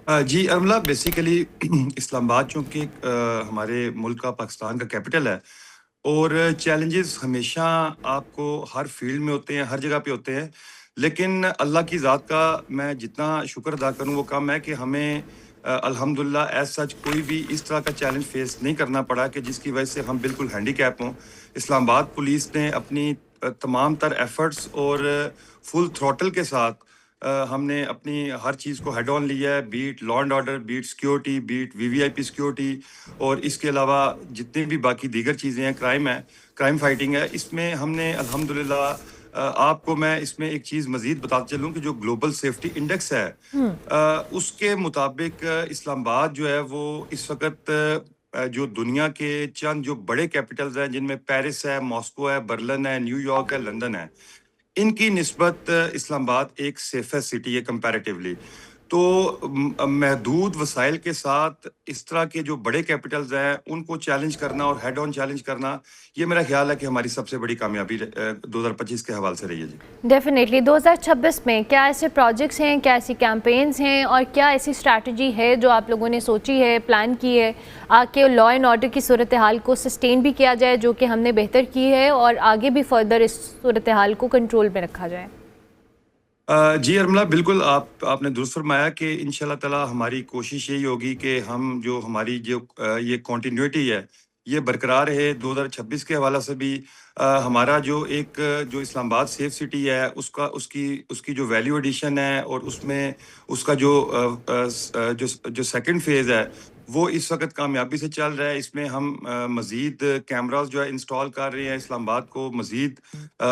जी अरमला, बेसिकली इस्लामाबाद चूँकि हमारे मुल्क का, पाकिस्तान का कैपिटल है और चैलेंजेस हमेशा आपको हर फील्ड में होते हैं, हर जगह पे होते हैं, लेकिन अल्लाह की ज़ात का मैं जितना शुक्र अदा करूँ वो कम है कि हमें अल्हम्दुलिल्लाह एज सच कोई भी इस तरह का चैलेंज फेस नहीं करना पड़ा कि जिसकी वजह से हम बिल्कुल हैंडीकैप हों। इस्लामाबाद पुलिस ने अपनी तमाम तर एफर्ट्स और फुल थ्रॉटल के साथ हमने अपनी हर चीज़ को हेड ऑन लिया है, beat law and order, beat security, beat VVIP security और इसके अलावा जितनी भी बाकी दीगर चीज़ें हैं, क्राइम फाइटिंग है, इसमें हमने अल्हम्दुलिल्लाह आपको मैं इसमें एक चीज़ मज़ीद बताता चलूँ कि जो ग्लोबल सेफ्टी इंडेक्स है उसके मुताबिक इस्लामाबाद जो है वो इस वक्त जो दुनिया के चंद जो बड़े कैपिटल्स हैं, जिनमें पेरिस है, मॉस्को है, बर्लिन है, न्यूयॉर्क है, लंदन है, इनकी निस्बत इस्लामाबाद एक सेफेस्ट सिटी है कंपैरेटिवली। तो महदूद वसाइल के साथ इस तरह के जो बड़े कैपिटल्स हैं उनको चैलेंज करना और हेड ऑन चैलेंज करना, ये मेरा ख्याल है कि हमारी सबसे बड़ी कामयाबी 2025 के हवाले से रही है। जी डेफिनेटली 2026 में क्या ऐसे प्रोजेक्ट्स हैं, क्या ऐसी कैंपेन्स हैं और क्या ऐसी स्ट्रैटेजी है जो आप लोगों ने सोची है, प्लान की है कि लॉ एंड ऑर्डर की सूरत हाल को सस्टेन भी किया जाए, जो कि हमने बेहतर की है, और आगे भी फर्दर इस सूरत हाल को कंट्रोल में रखा जाए? जी अरमला, बिल्कुल आपने दुरुस्त फरमाया कि इंशाल्लाह ताला हमारी कोशिश यही होगी कि हम जो हमारी जो ये कॉन्टिन्यूटी है ये बरकरार रहे। 2026 के हवाला से भी हमारा जो इस्लामाबाद सेफ सिटी है उसकी जो वैल्यू एडिशन है और उसमें उसका जो सेकंड फेज़ है वो इस वक्त कामयाबी से चल रहा है। इसमें हम मज़ीद कैमरास जो है इंस्टॉल कर रहे हैं, इस्लामाबाद को मज़ीद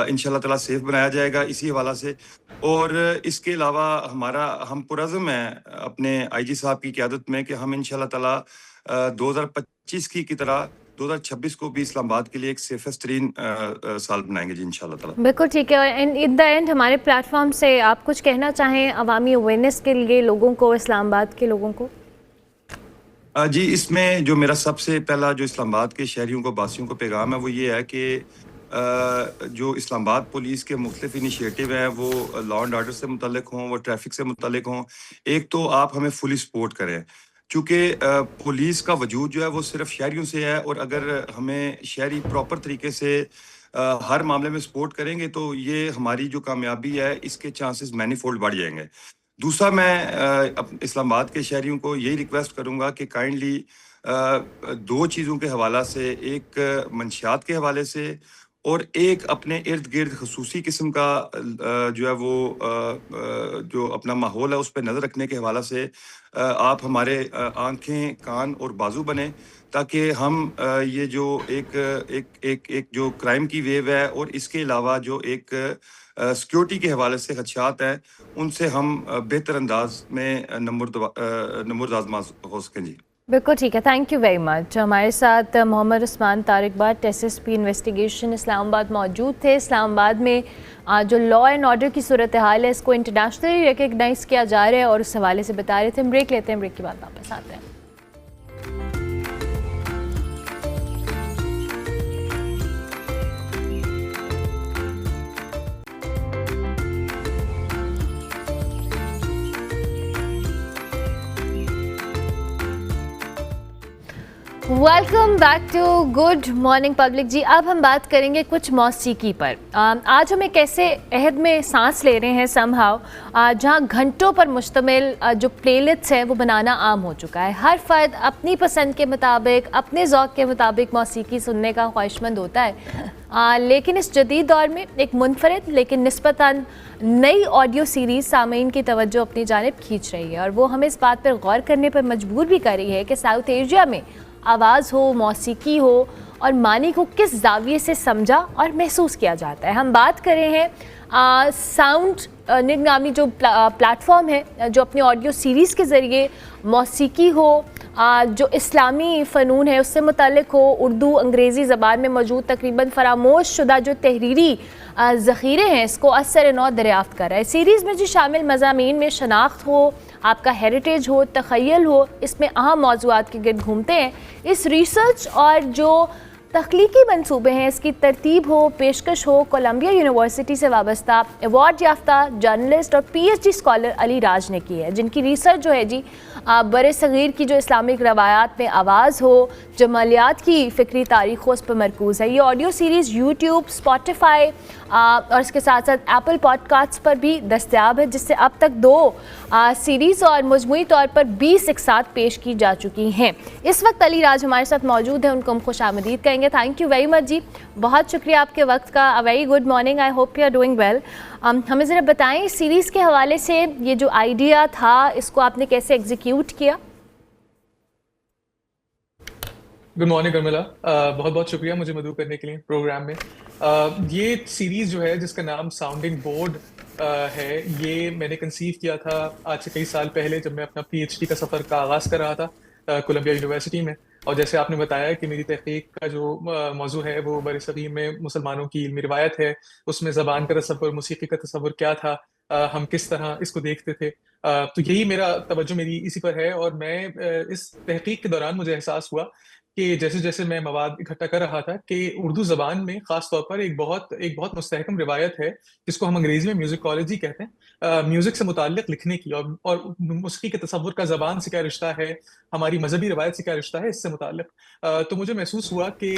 इंशाल्लाह ताला सेफ बनाया जाएगा इसी हवाला से। और इसके अलावा हम पुरज़्म हैं अपने आईजी साहब की क़यादत में कि हम इंशाल्लाह ताला 2025 की तरह 2026 को भी इस्लामाबाद के लिए एक सेफेस्ट तरीन साल बनाएंगे। जी इंशाल्लाह ताला। बिल्कुल ठीक है। एंड इन द एंड हमारे प्लेटफॉर्म से आप कुछ कहना चाहें अवामी अवेयरनेस के लिए लोगों को, इस्लामाबाद के लोगों को? जी, इसमें जो मेरा सबसे पहला जो इस्लामाबाद के शहरियों को, वासियों को पैगाम है वो ये है कि जो इस्लामाबाद पुलिस के मुख्तलिफ इनिशिएटिव हैं वो लॉ एंड ऑर्डर से मुतल्लिक हों, वो ट्रैफिक से मुतल्लिक हों। एक तो आप हमें फुली सपोर्ट करें, चूँकि पुलिस का वजूद जो है वो सिर्फ शहरियों से है और अगर हमें शहरी प्रॉपर तरीके से हर मामले में सपोर्ट करेंगे तो ये हमारी जो कामयाबी है इसके चांसेस मैनीफोल्ड बढ़ जाएंगे। दूसरा, मैं इस्लामाबाद के शहरियों को यही रिक्वेस्ट करूंगा कि काइंडली दो चीज़ों के हवाला से, एक मंशियात के हवाले से और एक अपने इर्द गिर्द खसूसी किस्म का जो है वो जो अपना माहौल है उस पर नज़र रखने के हवाला से आप हमारे आंखें, कान और बाजू बने, ताकि हम ये जो एक जो क्राइम की वेव है और इसके अलावा जो एक सिक्योरिटी के हवाले से खदशात हैं, उनसे हम बेहतर अंदाज में नंबर आजमा हो सकें। जी बिल्कुल ठीक है, थैंक यू वेरी मच। हमारे साथ मोहम्मद उस्मान तारिक भट्ट, एसएसपी इन्वेस्टिगेशन इस्लामाबाद मौजूद थे। इस्लामाबाद में जो लॉ एंड ऑर्डर की सूरत हाल है इसको इंटरनेशनली रिकग्नाइज़ किया जा रहा है और उस हवाले से बता रहे थे। हम ब्रेक लेते हैं, ब्रेक के बाद वापस आते हैं। Welcome back to good morning public. जी अब हम बात करेंगे कुछ मौसीकी पर। आज हम एक ऐसे अहद में सांस ले रहे हैं समहाउ जहाँ घंटों पर मुश्तमिल जो प्लेलिस्ट्स हैं वो बनाना आम हो चुका है। हर फर्द अपनी पसंद के मुताबिक, अपने ज़ौक़ के मुताबिक मौसीकी सुनने का ख्वाहिशमंद होता है। लेकिन इस जदीद दौर में एक मुनफरिद लेकिन निस्बतन नई ऑडियो सीरीज़ सामीन की तवज्जो अपनी जानिब खींच रही है और वो हमें इस बात पर गौर करने पर मजबूर भी कर रही है कि साउथ एशिया में आवाज़ हो, मौसीकी हो और मानी को किस जाविये से समझा और महसूस किया जाता है। हम बात कर रहे हैं साउंड निग नामी जो प्लेटफॉर्म है जो अपनी ऑडियो सीरीज़ के ज़रिए मौसीकी हो, जो इस्लामी फ़नून है उससे मुतल्लिक हो, उर्दू अंग्रेज़ी ज़बान में मौजूद तकरीबन फरामोश शुदा जो तहरीरी ज़ख़ीरे हैं इसको असर नौ दरियाफ़्त कर रहा है। सीरीज़ में जो शामिल मज़ामीन में शनाख्त हो, आपका हेरिटेज हो, तख़य्युल हो, इसमें अहम मौज़ूआत के गिर्द घूमते हैं। इस रिसर्च और जो तख्लीकी मंसूबे हैं इसकी तरतीब हो, पेशकश हो कोलंबिया यूनिवर्सिटी से वाबस्ता अवार्ड याफ्ता जर्नलिस्ट और पीएचडी स्कॉलर अली राज ने की है, जिनकी रिसर्च जो है जी बरे सग़ीर की जो इस्लामिक रवायात में आवाज़ हो, जमालियात की फ़िक्री तारीख़ हो, उस पर मरकूज़ है। ये ऑडियो सीरीज़ यूट्यूब, स्पॉटिफ़ाई और इसके साथ साथ एप्पल पॉडकास्ट पर भी दस्तयाब है, जिससे अब तक 2 सीरीज़ और मजमूई तौर पर 20 एक साथ पेश की जा चुकी हैं। इस वक्त अली राज हमारे साथ मौजूद है, उनको हम खुशामदीद कहेंगे। थैंक यू वेरी मच जी, बहुत शुक्रिया आपके वक्त का। Very good morning, I hope you are doing well. हमें ज़रा बताएं सीरीज़ के हवाले से ये जो आइडिया था इसको आपने कैसे एग्जीक्यूट किया? गुड मॉर्निंग अर्मिला, बहुत बहुत शुक्रिया मुझे मदऊ करने के लिए प्रोग्राम में। ये सीरीज़ जो है जिसका नाम साउंडिंग बोर्ड है, ये मैंने कंसीव किया था आज से कई साल पहले जब मैं अपना पीएचडी का सफ़र का आगाज़ कर रहा था कोलंबिया यूनिवर्सिटी में। और जैसे आपने बताया कि मेरी तहकीक का जो मौजू है वो बरसग़ीर में मुसलमानों की इल्मी रिवायत है, उसमें ज़बान का तसव्वुर, मौसीकी का तसव्वुर क्या था, हम किस तरह इसको देखते थे। तो यही तवज्जो मेरी इसी पर है। और मैं इस तहकीक के दौरान मुझे एहसास हुआ कि जैसे जैसे मैं मवाद इकट्ठा कर रहा था कि उर्दू ज़बान में ख़ास तौर पर एक बहुत मुस्तहकम रिवायत है जिसको हम अंग्रेज़ी में म्यूज़िकोलॉजी कहते हैं, म्यूज़िक से मुताल्लिक़ लिखने की और मौसीकी के तसव्वुर का ज़बान से क्या रिश्ता है, हमारी मज़हबी रिवायत से क्या रिश्ता है, इससे मुताल्लिक़। तो मुझे महसूस हुआ कि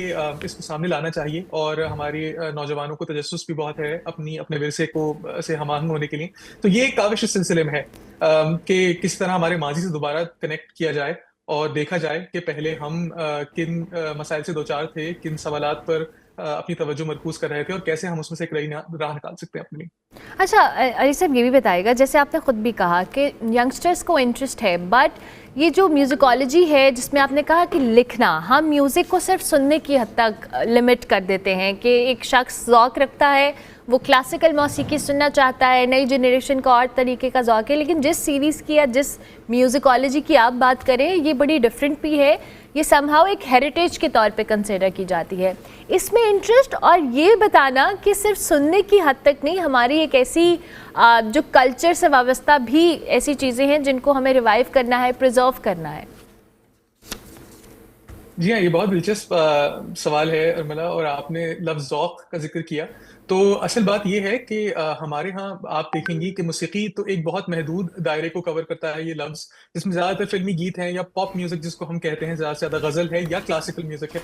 इसको सामने लाना चाहिए और हमारे नौजवानों को तजस्सुस भी बहुत है अपने विरसे को से हमाहंग होने के लिए। तो ये एक काविश इस सिलसिले में है कि किस तरह हमारे माज़ी से दोबारा कनेक्ट किया जाए और देखा जाए कि पहले हम किन मसाइल से दो-चार थे, किन सवालात पर अपनी तवज्जो मरकूज़ कर रहे थे और कैसे हम उसमें से एक नई राह निकाल सकते हैं अपने लिए। अच्छा अली साहब, ये भी बताइएगा, जैसे आपने ख़ुद भी कहा कि यंगस्टर्स को इंटरेस्ट है, बट ये जो म्यूज़िकोलॉजी है जिसमें आपने कहा कि लिखना, हम म्यूज़िक को सिर्फ सुनने की हद तक लिमिट कर देते हैं कि एक शख्स ज़ौक़ रखता है, वो क्लासिकल मौसीकी सुनना चाहता है, नई जनरेशन का और तरीके का ज़ौक़ है। लेकिन जिस सीरीज़ की या जिस म्यूज़िकोलॉजी की आप बात करें ये बड़ी डिफरेंट भी है, ये समहाउ एक हेरिटेज के तौर पे कंसिडर की जाती है। इसमें इंटरेस्ट और ये बताना कि सिर्फ सुनने की हद तक नहीं, हमारी एक ऐसी जो कल्चर से वाबस्ता भी ऐसी चीज़ें हैं जिनको हमें रिवाइव करना है, प्रिजर्व करना है। जी हाँ, ये बहुत दिलचस्प सवाल है अर्मिला, और आपने लफ्ज़ ज़ौक़ का जिक्र किया तो असल बात ये है कि हमारे यहाँ आप देखेंगी कि मौसीकी तो एक बहुत महदूद दायरे को कवर करता है, ये लफ्ज़, जिसमें ज़्यादातर फिल्मी गीत हैं या पॉप म्यूज़िक जिसको हम कहते हैं, ज़्यादा से ज़्यादा गज़ल है या क्लासिकल म्यूज़िक है।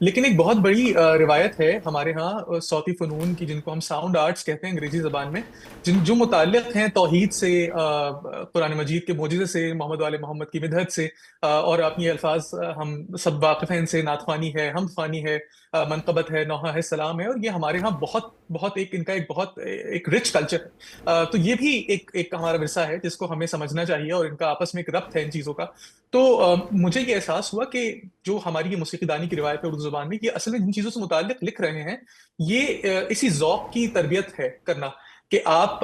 लेकिन एक बहुत बड़ी रिवायत है हमारे यहाँ सौती फ़नून की, जिनको हम साउंड आर्ट्स कहते हैं अंग्रेज़ी ज़बान में, जो मुताल्लिक़ हैं तौहीद से, कुरान मजीद के मोजिज़े से, मोहम्मद वाले मोहम्मद की मिदहत से, और अपनी अल्फाज हम सब वाक़िफ़ हैं इनसे, नात ख़वानी है, हमद ख़वानी है, मनक़बत है, नौहा है, सलाम है, और ये हमारे यहाँ बहुत बहुत एक इनका एक बहुत एक रिच कल्चर है। तो ये भी एक हमारा विरसा है जिसको हमें समझना चाहिए, और इनका आपस में एक रब्त है इन चीज़ों का। तो मुझे ये एहसास हुआ कि जो हमारी ये मौसीक़ीदानी की रिवायत है उर्दू ज़ुबान में, ये असल में जिन चीज़ों से मुताल्लिक़ लिख रहे हैं, ये इसी ज़ौक़ की तरबियत है करना, कि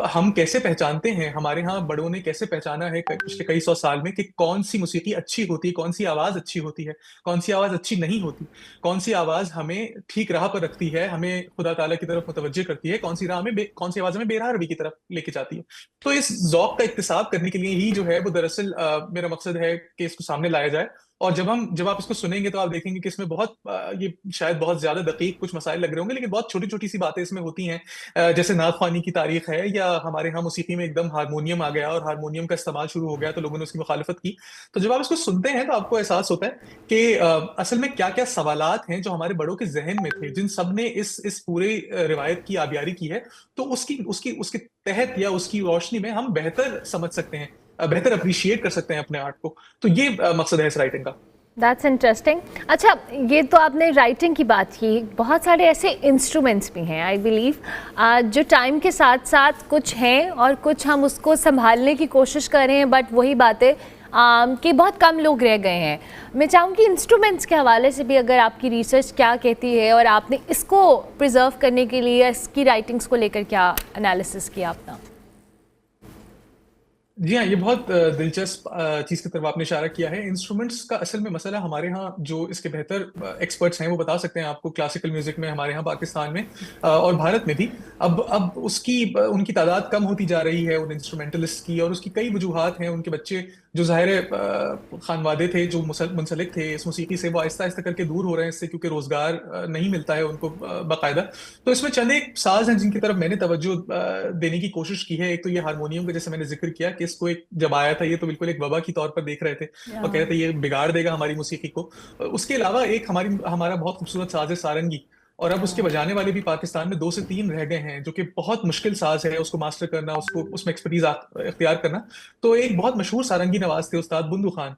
हम कैसे पहचानते हैं, हमारे यहाँ बड़ों ने कैसे पहचाना है पिछले कई सौ साल में, कि कौन सी मौसीकी अच्छी होती है, कौन सी आवाज़ अच्छी होती है, कौन सी आवाज़ अच्छी नहीं होती, कौन सी आवाज़ हमें ठीक राह पर रखती है, हमें खुदा ताला की तरफ मुतवज्जे करती है, कौन सी आवाज़ हमें बेराह रवी की तरफ लेके जाती है। तो इस ज़ौक़ का इक्तिसाब करने के लिए ही जो है वो दरअसल मेरा मकसद है कि इसको सामने लाया जाए। और जब आप इसको सुनेंगे तो आप देखेंगे कि इसमें बहुत ये शायद बहुत ज़्यादा दक़ीक़ कुछ मसाइल लग रहे होंगे, लेकिन बहुत छोटी-छोटी सी बातें इसमें होती हैं। जैसे नात ख़वानी की तारीख़ है, या हमारे यहाँ मौसीकी में एकदम हारमोनियम आ गया और हारमोनियम का इस्तेमाल शुरू हो गया, तो लोगों ने उसकी मुखालफ़त की। तो जब आप इसको सुनते हैं तो आपको एहसास होता है कि असल में क्या-क्या सवालात हैं जो हमारे बड़ों के ज़हन में थे, जिन सब ने इस पूरे रिवायत की आबियारी की है, तो उसके तहत या उसकी रोशनी में हम बेहतर समझ सकते हैं, बेहतर एप्रिशिएट कर सकते हैं अपने आर्ट को। तो ये मकसद है इस राइटिंग का। That's interesting. अच्छा, ये तो आपने राइटिंग की बात की, बहुत सारे ऐसे इंस्ट्रूमेंट्स भी हैं आई बिलीव जो टाइम के साथ साथ कुछ हैं और कुछ हम उसको संभालने की कोशिश कर रहे हैं, बट वही बातें कि बहुत कम लोग रह गए हैं। मैं चाहूँगी इंस्ट्रूमेंट्स के हवाले से भी अगर आपकी रिसर्च क्या कहती है, और आपने इसको प्रिजर्व करने के लिए इसकी राइटिंग्स को लेकर क्या एनालिसिस किया अपना? जी हाँ, ये बहुत दिलचस्प चीज़ की तरफ आपने इशारा किया है। इंस्ट्रूमेंट्स का असल में मसला हमारे यहाँ जो इसके बेहतर एक्सपर्ट्स हैं वो बता सकते हैं आपको, क्लासिकल म्यूज़िक में हमारे यहाँ पाकिस्तान में और भारत में भी अब उनकी तादाद कम होती जा रही है, उन इंस्ट्रूमेंटलिस्ट की, और उसकी कई वजूहात हैं। उनके बच्चे जो ज़ाहिर खानवादे थे जो मुंसलिक थे इस मौसीकी से, वो आहिस्ता-आहिस्ता करके दूर हो रहे हैं इससे, क्योंकि रोज़गार नहीं मिलता है उनको बाकायदा। तो इसमें चंद एक साज़ हैं जिनकी तरफ मैंने तवज्जो देने की कोशिश की है। एक तो ये हारमोनियम का, जैसे मैंने ज़िक्र किया कि इसको जब आया था ये तो बिल्कुल एक वबा की तौर पर देख रहे थे और कह रहे थे ये बिगाड़ देगा हमारी मौसीकी को। उसके अलावा एक हमारा बहुत खूबसूरत साज़ है सारंगी, और अब उसके बजाने वाले भी पाकिस्तान में 2 से 3 रह गए हैं, जो कि बहुत मुश्किल साज़ है उसको मास्टर करना, उसको उसमें एक्सपर्टीज़ इख्तियार करना। तो एक बहुत मशहूर सारंगी नवाज़ थे उस्ताद बुंदू खान,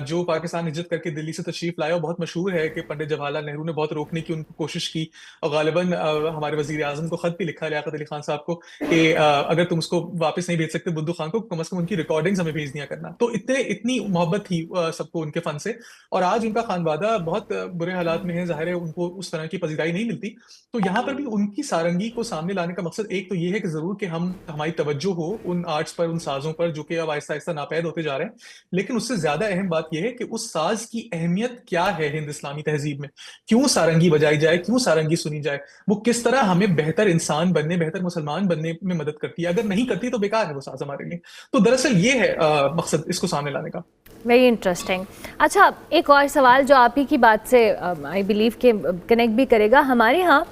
जो पाकिस्तान हिजरत करके दिल्ली से तशरीफ़ लाए, और बहुत मशहूर है कि पंडित जवाहरलाल नेहरू ने बहुत रोकने की उनको कोशिश की, और ग़ालिबन हमारे वज़ीर-ए-आज़म को ख़त भी लिखा लियाक़त अली ख़ान साहब को कि अगर तुम उसको वापस नहीं भेज सकते बुंदू खान को, कम से कम उनकी रिकॉर्डिंग्स हमें भेज दिया करना। तो इतनी मोहब्बत थी सबको उनके फ़न से, और आज उनका खानवादा बहुत बुरे हालात में है, ज़ाहिर है उनको उस तरह की पज़ीराई नहीं मिलती। तो यहाँ पर भी उनकी सारंगी को सामने लाने का मकसद एक तो ये है कि ज़रूर कि हमारी तवज्जो हो उन आर्ट्स पर, उन साज़ों पर, जो कि अब आहिस्ता-आहिस्ता नापैद होते जा रहे हैं। लेकिन उससे ज़्यादा अहम बात ये है कि उस साज़ की अहमियत क्या है हिंद इस्लामी तहज़ीब में? क्यों सारंगी बजाई जाए? क्यों सारंगी सुनी जाए? वो किस तरह हमें बेहतर इंसान बनने, बेहतर मुसलमान बनने में मदद करती है? अगर नहीं करती तो बेकार है वो साज़ हमारे लिए। तो दरअसल ये है मकसद इसको सामने लाने का। Very interesting. अच्छा, एक और सवाल जो आप ही की बात से आई बिलीव के कनेक्ट भी करेगा। हमारे यहाँ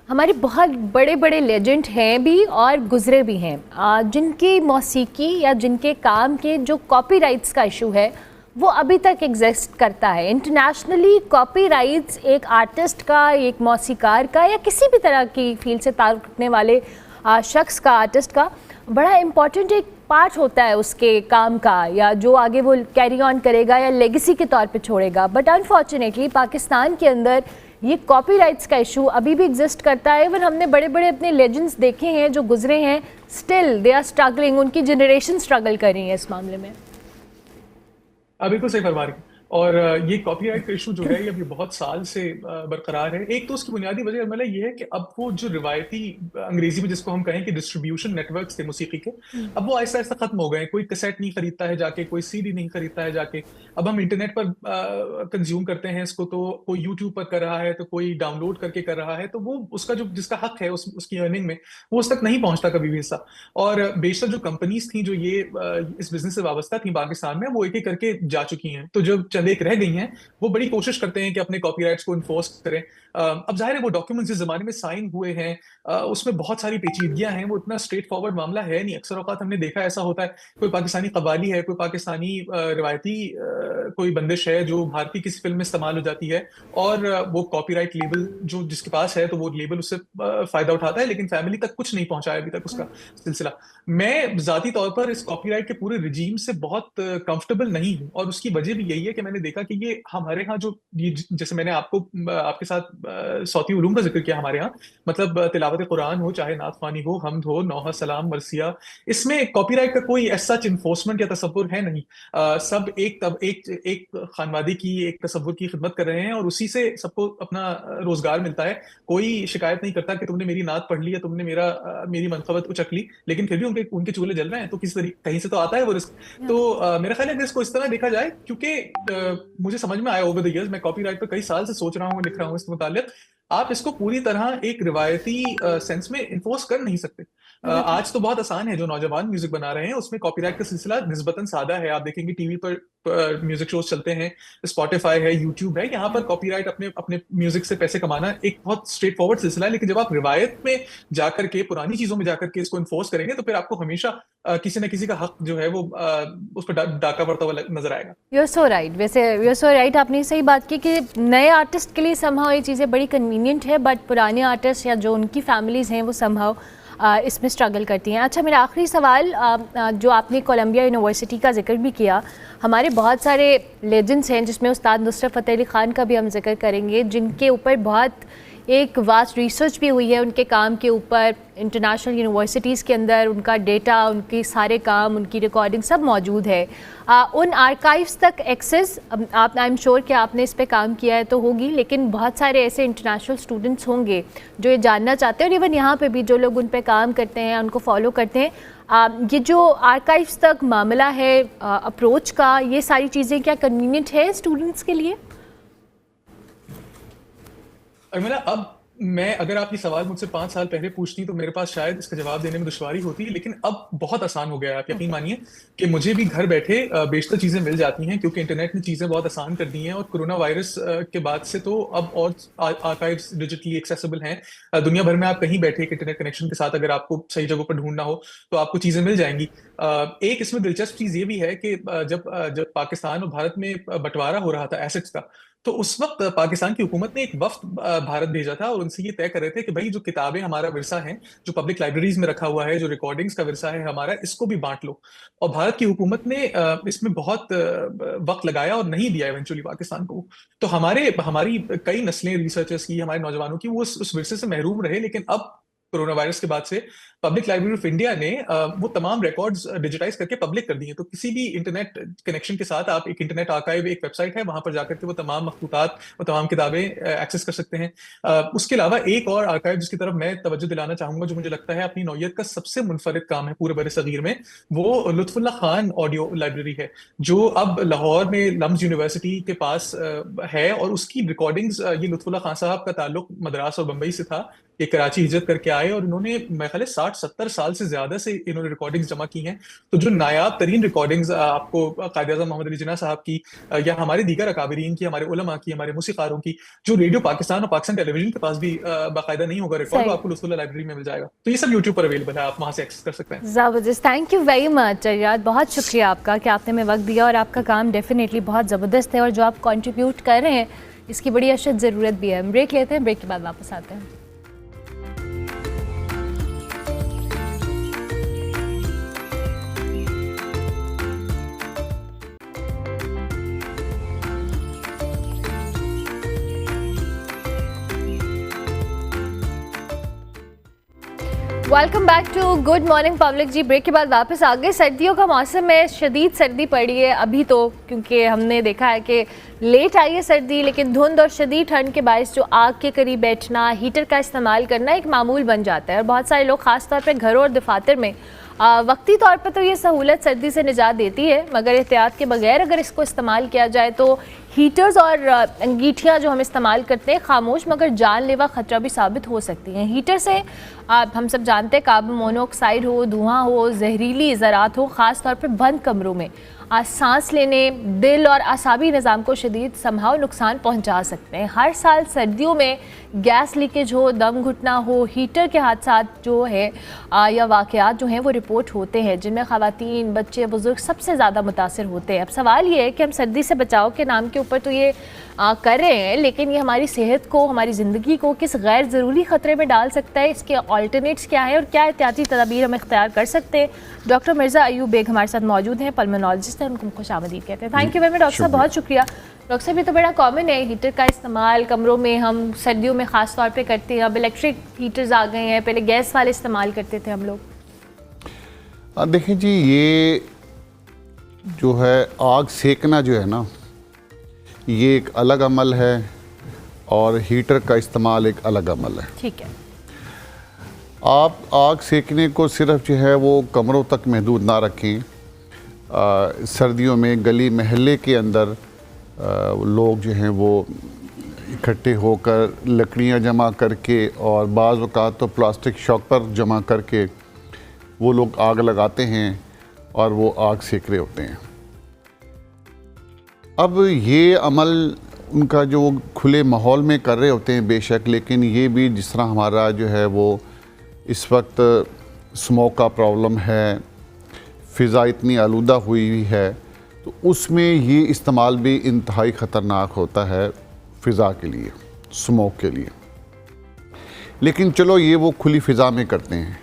हमारे बहुत बड़े बड़े लेजेंड हैं भी और गुजरे भी हैं, जिनकी मौसीकी या जिनके काम के जो कॉपीराइट्स का इशू है वो अभी तक एग्जिस्ट करता है। इंटरनेशनली कॉपीराइट्स एक आर्टिस्ट का, एक मौसीकार का, या किसी भी तरह की फील्ड से ताल्लुक़ रखने वाले शख्स का, आर्टिस्ट का बड़ा इम्पॉर्टेंट एक पार्ट होता है उसके काम का, या जो आगे वो कैरी ऑन करेगा या लेगेसी के तौर पे छोड़ेगा। बट अनफॉर्चुनेटली पाकिस्तान के अंदर ये कॉपीराइट्स का इशू अभी भी एग्जिस्ट करता है। इवन हमने बड़े बड़े अपने लेजेंड्स देखे हैं जो गुजरे हैं, स्टिल दे आर स्ट्रगलिंग, उनकी जनरेशन स्ट्रगल कर रही है इस मामले में। बिल्कुल सही फरमा रही हैं। और ये कॉपीराइट का इशू जो है ये अभी बहुत साल से बरकरार है। एक तो उसकी बुनियादी वजह मतलब ये है कि अब वो जो रिवायती अंग्रेजी में जिसको हम कहें कि डिस्ट्रीब्यूशन नेटवर्क्स थे मौसीकी के, अब वो ऐसा ऐसा खत्म हो गए। कोई कैसेट नहीं खरीदता है जाके, कोई सीडी नहीं खरीदता है जाके। अब हम इंटरनेट पर कंज्यूम करते हैं इसको, तो कोई यूट्यूब पर कर रहा है, तो कोई डाउनलोड करके कर रहा है, तो वो उसका जो जिसका हक है उसकी अर्निंग में, वो उस तक नहीं पहुंचता कभी भी हिस्सा। और बेशक जो कंपनीज थी जो ये इस बिजनेस से वाबस्ता थी पाकिस्तान में, वो एक एक करके जा चुकी हैं। तो जब एक रह गई हैं, वो बड़ी कोशिश करते हैं कि अपने कॉपीराइट्स को इन्फोर्स करें। अब जाहिर है वो डॉक्यूमेंट्स जिस ज़माने में साइन हुए हैं उसमें बहुत सारी पेचीदगियाँ हैं, वो इतना स्ट्रेट फॉरवर्ड मामला है नहीं। अक्सर औक़ात हमने देखा ऐसा होता है, कोई पाकिस्तानी कव्वाली है, कोई पाकिस्तानी रिवायती कोई बंदिश है जो भारतीय किसी फ़िल्म में इस्तेमाल हो जाती है और वो कॉपीराइट लेबल जो जिसके पास है, तो वो लेबल उससे फ़ायदा उठाता है, लेकिन फैमिली तक कुछ नहीं पहुँचा है अभी तक उसका सिलसिला। मैं ज़ाती तौर पर इस कॉपीराइट के पूरे रिजीम से बहुत कंफर्टेबल नहीं हूँ और उसकी वजह भी यही है कि मैंने देखा कि ये हमारे यहाँ जो ये जैसे मैंने आपको आपके साथ सौती उलूम का ज़िक्र किया हमारे यहाँ, मतलब तिलावत कुरान हो, चाहे नात ख़्वानी हो, हम्द हो, नौहा सलाम, मरसिया, इसमें कॉपीराइट का कोई एज़ सच एनफोर्समेंट या तसव्वुर है नहीं। सब एक खानवादी की, एक तसव्वुर की खिदमत कर रहे हैं और उसी से सबको अपना रोज़गार मिलता है। कोई शिकायत नहीं करता कि तुमने मेरी नात पढ़ ली या तुमने मेरी मनक़बत उचक ली, लेकिन फिर भी उनके चूल्हे जल रहे हैं, तो किसी कहीं से तो आता है वो रिस्क। तो मेरा ख्याल है कि इसको इस तरह देखा जाए, क्योंकि मुझे समझ में आया ओवर द इयर्स, मैं कॉपीराइट पर कई साल से सोच रहा हूँ, लिख रहा हूँ इसके मुताल्लिक, आप इसको पूरी तरह एक रिवायती सेंस में इन्फोर्स कर नहीं सकते। आज तो बहुत आसान है, जो नौजवान म्यूजिक बना रहे हैं उसमें कॉपीराइट का सिलसिला निस्बतन सादा है। आप देखेंगे टीवी पर म्यूजिक शोज चलते हैं, स्पॉटिफाई है, यूट्यूब है, यहाँ पर कॉपीराइट अपने म्यूजिक से पैसे कमाना एक बहुत स्ट्रेट फॉरवर्ड सिलसिला है। लेकिन जब आप रिवायत में जाकर के, पुरानी चीजों में जाकर के इसको इन्फोर्स करेंगे, तो फिर आपको हमेशा किसी न किसी का हक जो है वो उस पर डाका पड़ता हुआ नजर आएगा। You're so right। वैसे you're so right, आपने सही बात की कि नए आर्टिस्ट के लिए समहाउ ये चीज़ें बड़ी कन्वीनियंट है, बट पुराने आर्टिस्ट या जो उनकी फैमिलीज़ हैं वो समहाउ इसमें स्ट्रगल करती हैं। अच्छा, मेरा आखिरी सवाल, जो आपने कोलंबिया यूनिवर्सिटी का जिक्र भी किया, हमारे बहुत सारे लेजेंड्स हैं जिसमें उस्ताद नुसरत फ़तेह अली ख़ान का भी हम जिक्र करेंगे, जिनके ऊपर बहुत एक वास्ट रिसर्च भी हुई है उनके काम के ऊपर। इंटरनेशनल यूनिवर्सिटीज़ के अंदर उनका डेटा, उनके सारे काम, उनकी रिकॉर्डिंग सब मौजूद है। उन आर्काइव्स तक एक्सेस, आप आई एम श्योर कि आपने इस पे काम किया है तो होगी, लेकिन बहुत सारे ऐसे इंटरनेशनल स्टूडेंट्स होंगे जो ये जानना चाहते हैं, और इवन यहाँ पे भी जो लोग उन पे काम करते हैं, उनको फॉलो करते हैं, ये जो आर्काइव्स तक मामला है अप्रोच का, ये सारी चीज़ें क्या कन्वीनियंट है स्टूडेंट्स के लिए? अर्मिला, अब मैं अगर आपकी सवाल मुझसे 5 साल पहले पूछती तो मेरे पास शायद इसका जवाब देने में दुश्वारी होती, लेकिन अब बहुत आसान हो गया है। आप यकीन मानिए कि मुझे भी घर बैठे बेशतर चीज़ें मिल जाती हैं, क्योंकि इंटरनेट ने चीज़ें बहुत आसान कर दी हैं, और कोरोना वायरस के बाद से तो अब और आर्काइव्स डिजिटली एक्सेसिबल हैं। दुनिया भर में आप कहीं बैठे एक इंटरनेट कनेक्शन के साथ अगर आपको सही जगह पर ढूंढना हो तो आपको चीज़ें मिल जाएंगी। एक इसमें दिलचस्प चीज़ ये भी है कि जब पाकिस्तान और भारत में बंटवारा हो रहा था एसेट्स का, तो उस वक्त पाकिस्तान की हुकूमत ने एक वफ्द भारत भेजा था और उनसे ये तय कर रहे थे कि भाई जो किताबें हमारा विरसा है, जो पब्लिक लाइब्रेरीज में रखा हुआ है, जो रिकॉर्डिंग्स का विरसा है हमारा, इसको भी बांट लो। और भारत की हुकूमत ने इसमें बहुत वक्त लगाया और नहीं दिया इवेंचुअली पाकिस्तान को। तो हमारी कई नस्लें रिसर्चर्स की, हमारे नौजवानों की, वो उस विरसे से महरूम रहे। लेकिन अब कोरोना वायरस के बाद से पब्लिक लाइब्रेरी ऑफ इंडिया ने वो तमाम रिकॉर्ड्स डिजिटाइज करके पब्लिक कर दिए। तो किसी भी इंटरनेट कनेक्शन के साथ आप एक इंटरनेट आर्काइव, एक वेबसाइट है, वहां पर जाकर के वो तमाम मखलूतात, वो तमाम किताबें एक्सेस कर सकते हैं। उसके अलावा एक और आर्काइव जिसकी तरफ मैं तवज्जो दिलाना चाहूंगा, जो मुझे लगता है अपनी नौयत का सबसे मुनफरिद काम है पूरे बरे-सगीर में, वो लुत्फुल्ला खान ऑडियो लाइब्रेरी है, जो अब लाहौर में लम्स यूनिवर्सिटी के पास है। और उसकी रिकॉर्डिंग्स, ये लुत्फुल्ला खान साहब का ताल्लुक मद्रास और बम्बई से था। ये कराची हिजरत करके आए और इन्होंने मेरे ख्याल 60-70 साल से ज्यादा से इन्होंने रिकॉर्डिंग्स जमा की हैं। तो जो नायाब तरीन रिकॉर्डिंग्स आपको कायद-ए-आज़म मोहम्मद अली जिन्ना साहब की या हमारे दीगर अकाबरीन की, हमारे उलमा की, हमारे मूसीक़ारों की, जो रेडियो पाकिस्तान और पाकिस्तान टेलीविजन के पास भी बाकायदा नहीं होगा रिकॉर्ड, वो आपको लुत्फुल्ला लाइब्रेरी में मिल जाएगा। तो ये सब यूट्यूब पर अवेलेबल है, आप वहाँ से एक्सेस कर सकते हैं। ज़बरदस्त, थैंक यू वेरी मच अरियाद, बहुत शुक्रिया आपका कि आपने हमें वक्त दिया, और आपका काम डेफिनेटली बहुत ज़बरदस्त है, और जो आप कंट्रीब्यूट कर रहे हैं इसकी बड़ी अशद ज़रूरत भी है। हम ब्रेक लेते हैं, ब्रेक के बाद वापस आते हैं। Welcome back to good morning public जी। ब्रेक के बाद वापस आ गए। सर्दियों का मौसम है, शदीद सर्दी पड़ी है अभी तो, क्योंकि हमने देखा है कि लेट आई है सर्दी, लेकिन धुंध और शदीद ठंड के बायस जो आग के करीब बैठना, हीटर का इस्तेमाल करना एक मामूल बन जाता है। और बहुत सारे लोग ख़ास तौर पे घरों और दफातर में वक्ती तौर पर तो ये सहूलत सर्दी से निजात देती है, मगर एहतियात के बगैर अगर इसको इस्तेमाल किया जाए तो हीटर्स और अंगीठियाँ जो हम इस्तेमाल करते हैं खामोश मगर जानलेवा ख़तरा भी साबित हो सकती हैं। हीटर से हम सब जानते हैं कार्बन मोनोऑक्साइड हो, धुआं हो, जहरीली ज़रात हो, ख़ास तौर पर बंद कमरों में सांस लेने, दिल और आसाबी निज़ाम को शदीद संभाव नुकसान पहुंचा सकते हैं। हर साल सर्दियों में गैस लीकेज हो, दम घुटना हो, हीटर के हादसात जो है या वाक़यात जो हैं वो रिपोर्ट होते हैं, जिनमें ख़वातीन, बच्चे, बुज़ुर्ग सबसे ज़्यादा मुतासर होते हैं। अब सवाल ये है कि हम सर्दी से बचाव के नाम के ऊपर तो ये कर रहे हैं, लेकिन ये हमारी सेहत को, हमारी ज़िंदगी को किस गैर ज़रूरी ख़तरे में डाल सकता है, इसके अल्टरनेट्स क्या है और क्या एहतियाती तदाबीर हम इख्तियार कर सकते हैं। डॉक्टर मिर्ज़ा अयूब बेग हमारे साथ मौजूद हैं, पल्मोनोलॉजिस्ट हैं, उनको खुशामदीद कहते हैं। Thank you very much doctor साहब, बहुत शुक्रिया। डॉक्टर साहब, ये तो बड़ा कॉमन है, हीटर का इस्तेमाल कमरों में हम सर्दियों में ख़ास तौर पे करते हैं। अब इलेक्ट्रिक हीटर्स आ गए हैं, पहले गैस वाले इस्तेमाल करते थे हम लोग। देखिए जी, ये जो है आग सेकना जो है ना, ये एक अलग अमल है और हीटर का इस्तेमाल एक अलग अमल है। ठीक है। आप आग सेकने को सिर्फ जो है वो कमरों तक महदूद ना रखें। सर्दियों में गली महल्ले के अंदर लोग जो हैं वो इकट्ठे होकर लकड़ियां जमा करके और बाज़ औक़ात तो प्लास्टिक शॉक पर जमा करके वो लोग आग लगाते हैं और वो आग सेक रहे होते हैं। अब ये अमल उनका जो खुले माहौल में कर रहे होते हैं बेशक, लेकिन ये भी जिस तरह हमारा जो है वो इस वक्त स्मोक का प्रॉब्लम है, फ़िज़ा इतनी आलूदा हुई है, तो उसमें ये इस्तेमाल भी इंतहाई ख़तरनाक होता है फ़िज़ा के लिए, स्मोक के लिए। लेकिन चलो ये वो खुली फ़िज़ा में करते हैं।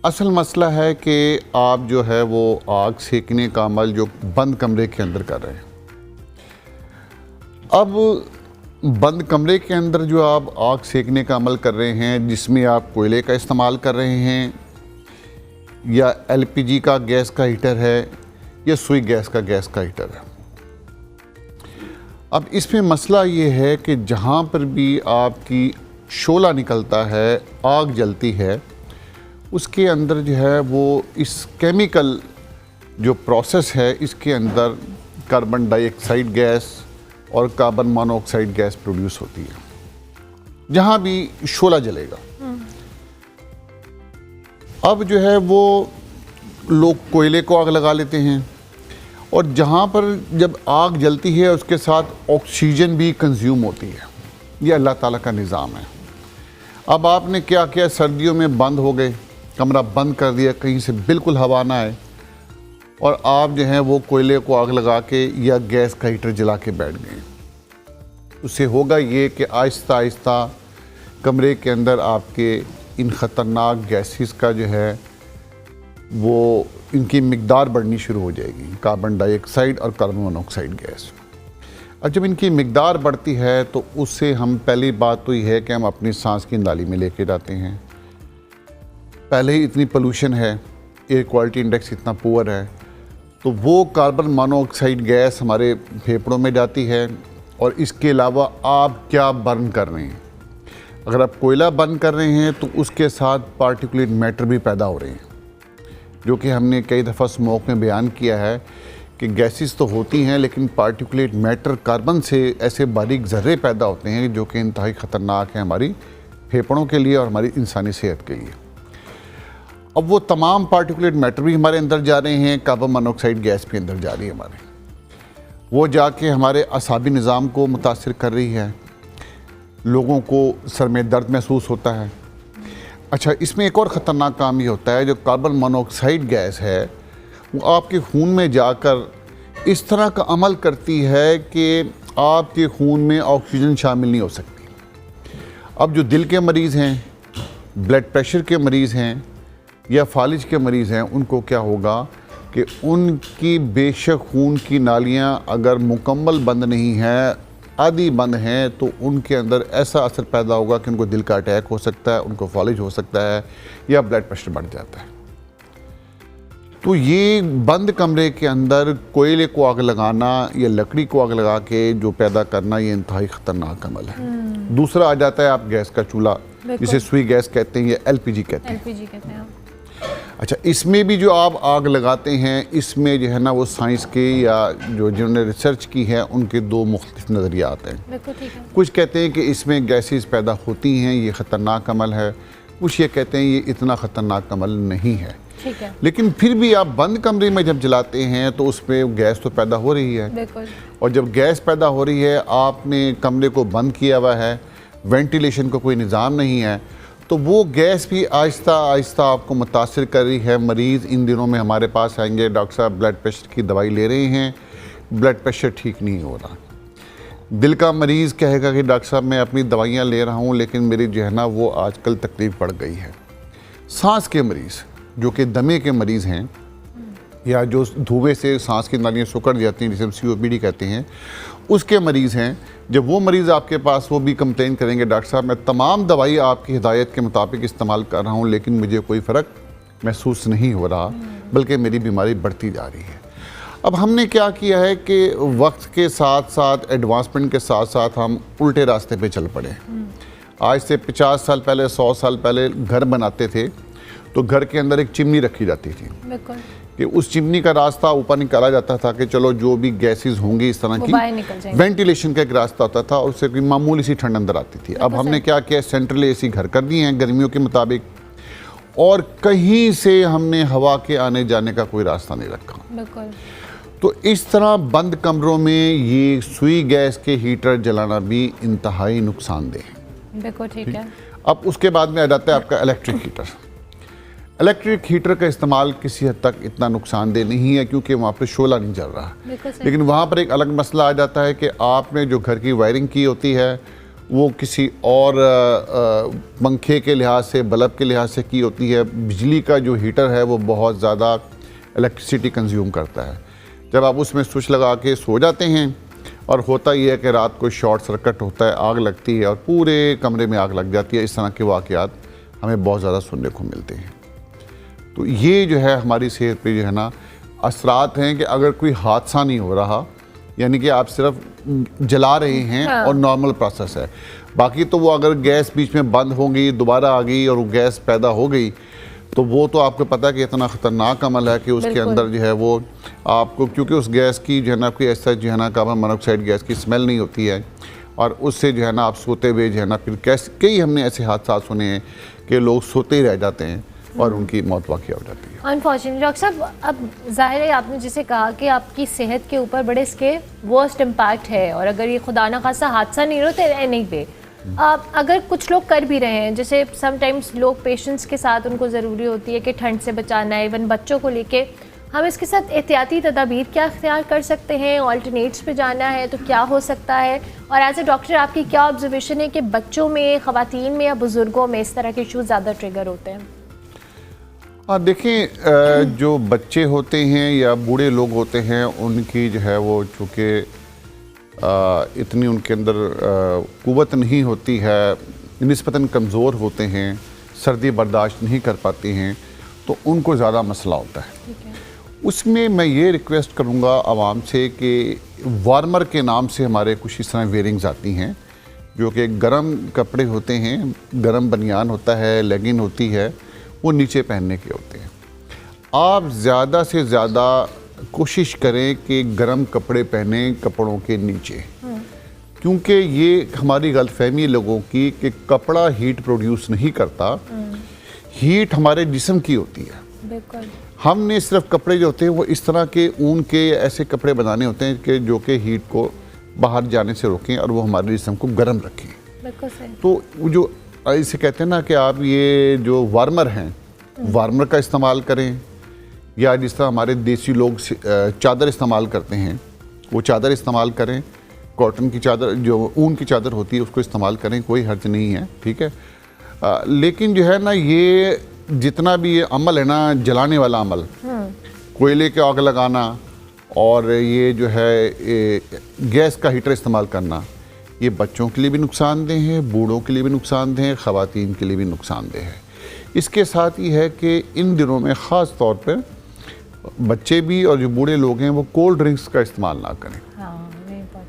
असल मसला है कि आप जो है वो आग सेकने का अमल जो बंद कमरे के अंदर कर रहे हैं। अब बंद कमरे के अंदर जो आप आग सेकने का अमल कर रहे हैं, जिसमें आप कोयले का इस्तेमाल कर रहे हैं या एलपीजी का गैस का हीटर है या सुई गैस का हीटर है। अब इसमें मसला ये है कि जहाँ पर भी आपकी शोला निकलता है, आग जलती है, उसके अंदर जो है वो इस केमिकल जो प्रोसेस है, इसके अंदर कार्बन डाइऑक्साइड गैस और कार्बन मोनोऑक्साइड गैस प्रोड्यूस होती है जहाँ भी शोला जलेगा। अब जो है वो लोग कोयले को आग लगा लेते हैं और जहाँ पर जब आग जलती है उसके साथ ऑक्सीजन भी कंज्यूम होती है। ये अल्लाह ताला का निज़ाम है। अब आपने क्या किया, सर्दियों में बंद हो गए, कमरा बंद कर दिया, कहीं से बिल्कुल हवा ना आए, और आप जो है वो कोयले को आग लगा के या गैस का हीटर जला के बैठ गए। उससे होगा ये कि आहिस्ता आहिस्ता कमरे के अंदर आपके इन ख़तरनाक गैसेस का जो है वो इनकी मिक़दार बढ़नी शुरू हो जाएगी, कार्बन डाइऑक्साइड और कार्बन मोनोऑक्साइड गैस। और जब इनकी मिक़दार बढ़ती है तो उससे हम, पहली बात तो ये है कि हम अपनी सांस की नाली में लेके जाते हैं। पहले ही इतनी पोल्यूशन है, एयर क्वालिटी इंडेक्स इतना पुअर है, तो वो कार्बन मोनोऑक्साइड गैस हमारे फेफड़ों में जाती है। और इसके अलावा आप क्या बर्न कर रहे हैं, अगर आप कोयला बर्न कर रहे हैं तो उसके साथ पार्टिकुलेट मैटर भी पैदा हो रहे हैं, जो कि हमने कई दफ़ा स्मोक में बयान किया है कि गैसेस तो होती हैं लेकिन पार्टिकुलेट मैटर, कार्बन से ऐसे बारीक ज़र्रे पैदा होते हैं जो कि इंतहाई ख़तरनाक हैं हमारी फेफड़ों के लिए और हमारी इंसानी सेहत के लिए। अब वो तमाम पार्टिकुलेट मैटर भी हमारे अंदर जा रहे हैं, कार्बन मोनोऑक्साइड गैस भी अंदर जा रही है हमारे, वो जाके हमारे असाबी निज़ाम को मुतासिर कर रही है, लोगों को सर में दर्द महसूस होता है। अच्छा, इसमें एक और ख़तरनाक काम ये होता है, जो कार्बन मोनोऑक्साइड गैस है वो आपके खून में जाकर इस तरह का अमल करती है कि आपके खून में ऑक्सीजन शामिल नहीं हो सकती। अब जो दिल के मरीज़ हैं, ब्लड प्रेशर के मरीज़ हैं या फालिज के मरीज़ हैं, उनको क्या होगा कि उनकी बेशक खून की नालियां अगर मुकम्मल बंद नहीं हैं, आधी बंद हैं, तो उनके अंदर ऐसा असर पैदा होगा कि उनको दिल का अटैक हो सकता है, उनको फालिज हो सकता है या ब्लड प्रेशर बढ़ जाता है। तो ये बंद कमरे के अंदर कोयले को आग लगाना या लकड़ी को आग लगा के जो पैदा करना, ये इंतहाई ख़तरनाक अमल है। दूसरा आ जाता है आप गैस का चूल्हा, जिसे सुई गैस कहते हैं या एलपीजी कहते हैं। अच्छा, इसमें भी जो आप आग लगाते हैं, इसमें जो है ना वो साइंस के या जो जिन्होंने रिसर्च की है उनके दो मुख्तलिफ नज़रियात हैं। कुछ कहते हैं कि इसमें गैसेस पैदा होती हैं, ये ख़तरनाक अमल है। कुछ ये कहते हैं ये इतना ख़तरनाक अमल नहीं है। ठीक है। लेकिन फिर भी आप बंद कमरे में जब जलाते हैं तो उसमें गैस तो पैदा हो रही है, बिल्कुल। और जब गैस पैदा हो रही है, आपने कमरे को बंद किया हुआ है, वेंटिलेशन का कोई निज़ाम नहीं है, तो वो गैस भी आहिस्ता आहिस्ता आपको मुतासिर कर रही है। मरीज़ इन दिनों में हमारे पास आएंगे, डॉक्टर साहब ब्लड प्रेशर की दवाई ले रहे हैं, ब्लड प्रेशर ठीक नहीं हो रहा। दिल का मरीज़ कहेगा कि डॉक्टर साहब मैं अपनी दवाइयाँ ले रहा हूँ लेकिन मेरी जो है ना वो आजकल तकलीफ़ बढ़ गई है। सांस के मरीज़ जो कि दमे के मरीज़ हैं या जो धुएं से सांस की नालियाँ सुकड़ जाती हैं, जिसे हम COPD कहते हैं, उसके मरीज़ हैं, जब वो मरीज़ आपके पास वो भी कंप्लेन करेंगे डॉक्टर साहब मैं तमाम दवाई आपकी हिदायत के मुताबिक इस्तेमाल कर रहा हूँ लेकिन मुझे कोई फ़र्क महसूस नहीं हो रहा, बल्कि मेरी बीमारी बढ़ती जा रही है। अब हमने क्या किया है कि वक्त के साथ साथ, एडवांसमेंट के साथ साथ हम उल्टे रास्ते पे चल पड़े। आज से 50 साल पहले, 100 साल पहले घर बनाते थे तो घर के अंदर एक चिमनी रखी जाती थी बिल्कुल। कि उस चिमनी का रास्ता ऊपर निकाला जाता था कि चलो जो भी गैसेस होंगी इस तरह वो की, बाहर निकल जाएंगे। वेंटिलेशन का एक रास्ता होता था और उससे कोई मामूली सी ठंड अंदर आती थी। अब हमने क्या किया, सेंट्रल AC घर कर दिए हैं गर्मियों के मुताबिक, और कहीं से हमने हवा के आने जाने का कोई रास्ता नहीं रखा। बिल्कुल। तो इस तरह बंद कमरों में ये सुई गैस के हीटर जलाना भी इंतहाई नुकसानदेह है। बिल्कुल ठीक है। अब उसके बाद में आ जाता है आपका इलेक्ट्रिक हीटर। इलेक्ट्रिक हीटर का इस्तेमाल किसी हद तक इतना नुकसानदेह नहीं है क्योंकि वहाँ पर शोला नहीं जल रहा, बिल्कुल सही। लेकिन वहाँ पर एक अलग मसला आ जाता है कि आपने जो घर की वायरिंग की होती है वो किसी और पंखे के लिहाज से, बल्ब के लिहाज से की होती है। बिजली का जो हीटर है वो बहुत ज़्यादा इलेक्ट्रिसिटी कंज्यूम करता है। जब आप उसमें स्विच लगा के सो जाते हैं और होता ही है कि रात को शॉर्ट सर्किट होता है, आग लगती है और पूरे कमरे में आग लग जाती है। इस तरह के वाक़यात हमें बहुत ज़्यादा सुनने को मिलते हैं। तो ये जो है हमारी सेहत पे जो है ना असरात हैं कि अगर कोई हादसा नहीं हो रहा, यानी कि आप सिर्फ जला रहे हैं और नॉर्मल प्रोसेस है, बाकी तो वो अगर गैस बीच में बंद हो गई, दोबारा आ गई और वो गैस पैदा हो गई तो वो तो आपको पता है कि इतना ख़तरनाक अमल है कि उसके अंदर जो है वो आपको, क्योंकि उस गैस की जो है ना कोई ऐसा जो है ना कार्बन मोनोऑक्साइड गैस की स्मेल नहीं होती है, और उससे जो है ना आप सोते हुए जो है ना फिर कई हमने ऐसे हादसा सुने हैं कि लोग सोते ही रह जाते हैं और उनकी मौत वाक़या हो जाती है। अनफॉर्चुनेटली डॉक्टर साहब, अब जाहिर है आपने जिसे कहा कि आपकी सेहत के ऊपर बड़े इसके वर्स्ट इम्पैक्ट है, और अगर ये खुदा ना खासा हादसा नहीं हो तो नहीं पे अगर कुछ लोग कर भी रहे हैं, जैसे समटाइम्स लोग पेशेंट्स के साथ उनको ज़रूरी होती है कि ठंड से बचाना है, इवन बच्चों को लेके हम इसके साथ एहतियाती तदाबीर क्या अख्तियार कर सकते हैं, ऑल्टरनेट्स पे जाना है तो क्या हो सकता है, और एज ए डॉक्टर आपकी क्या ऑब्जर्वेशन है कि बच्चों में, ख़वातीन में या बुज़ुर्गों में इस तरह के इशूज़ ज़्यादा ट्रिगर होते हैं? हाँ देखें, जो बच्चे होते हैं या बूढ़े लोग होते हैं उनकी जो है वो चूँकि इतनी उनके अंदर क़ुव्वत नहीं होती है, निस्बतन कमज़ोर होते हैं, सर्दी बर्दाश्त नहीं कर पाते हैं, तो उनको ज़्यादा मसला होता है। उसमें मैं ये रिक्वेस्ट करूँगा आवाम से कि वार्मर के नाम से हमारे कुछ इस तरह वेयरिंग्स आती हैं जो कि गर्म कपड़े होते हैं, गर्म बनियान होता है, लेगिन होती है, वो नीचे पहनने के होते हैं। आप ज़्यादा से ज़्यादा कोशिश करें कि गर्म कपड़े पहने कपड़ों के नीचे, क्योंकि ये हमारी गलतफहमी लोगों की कि कपड़ा हीट प्रोड्यूस नहीं करता, हीट हमारे जिस्म की होती है। बिल्कुल। हमने सिर्फ कपड़े जो होते हैं वो इस तरह के ऊन के ऐसे कपड़े बनाने होते हैं कि जो कि हीट को बाहर जाने से रोकें और वो हमारे जिस्म को गर्म रखें। बिल्कुल सही। तो जो इसे कहते हैं ना कि आप ये जो वार्मर हैं, वार्मर का इस्तेमाल करें, या जिस तरह हमारे देसी लोग चादर इस्तेमाल करते हैं वो चादर इस्तेमाल करें, कॉटन की चादर, जो ऊन की चादर होती है उसको इस्तेमाल करें, कोई हर्ज नहीं है, ठीक है। लेकिन जो है ना ये जितना भी ये अमल है ना, जलाने वाला अमल, कोयले के आग लगाना और ये जो है गैस का हीटर इस्तेमाल करना, ये बच्चों के लिए भी नुकसानदेह है, बूढ़ों के लिए भी नुकसानदेह है, ख़वातीन के लिए भी नुकसानदेह है। इसके साथ ही है कि इन दिनों में ख़ास तौर पर बच्चे भी और जो बूढ़े लोग हैं वो कोल्ड ड्रिंक्स का इस्तेमाल ना करें।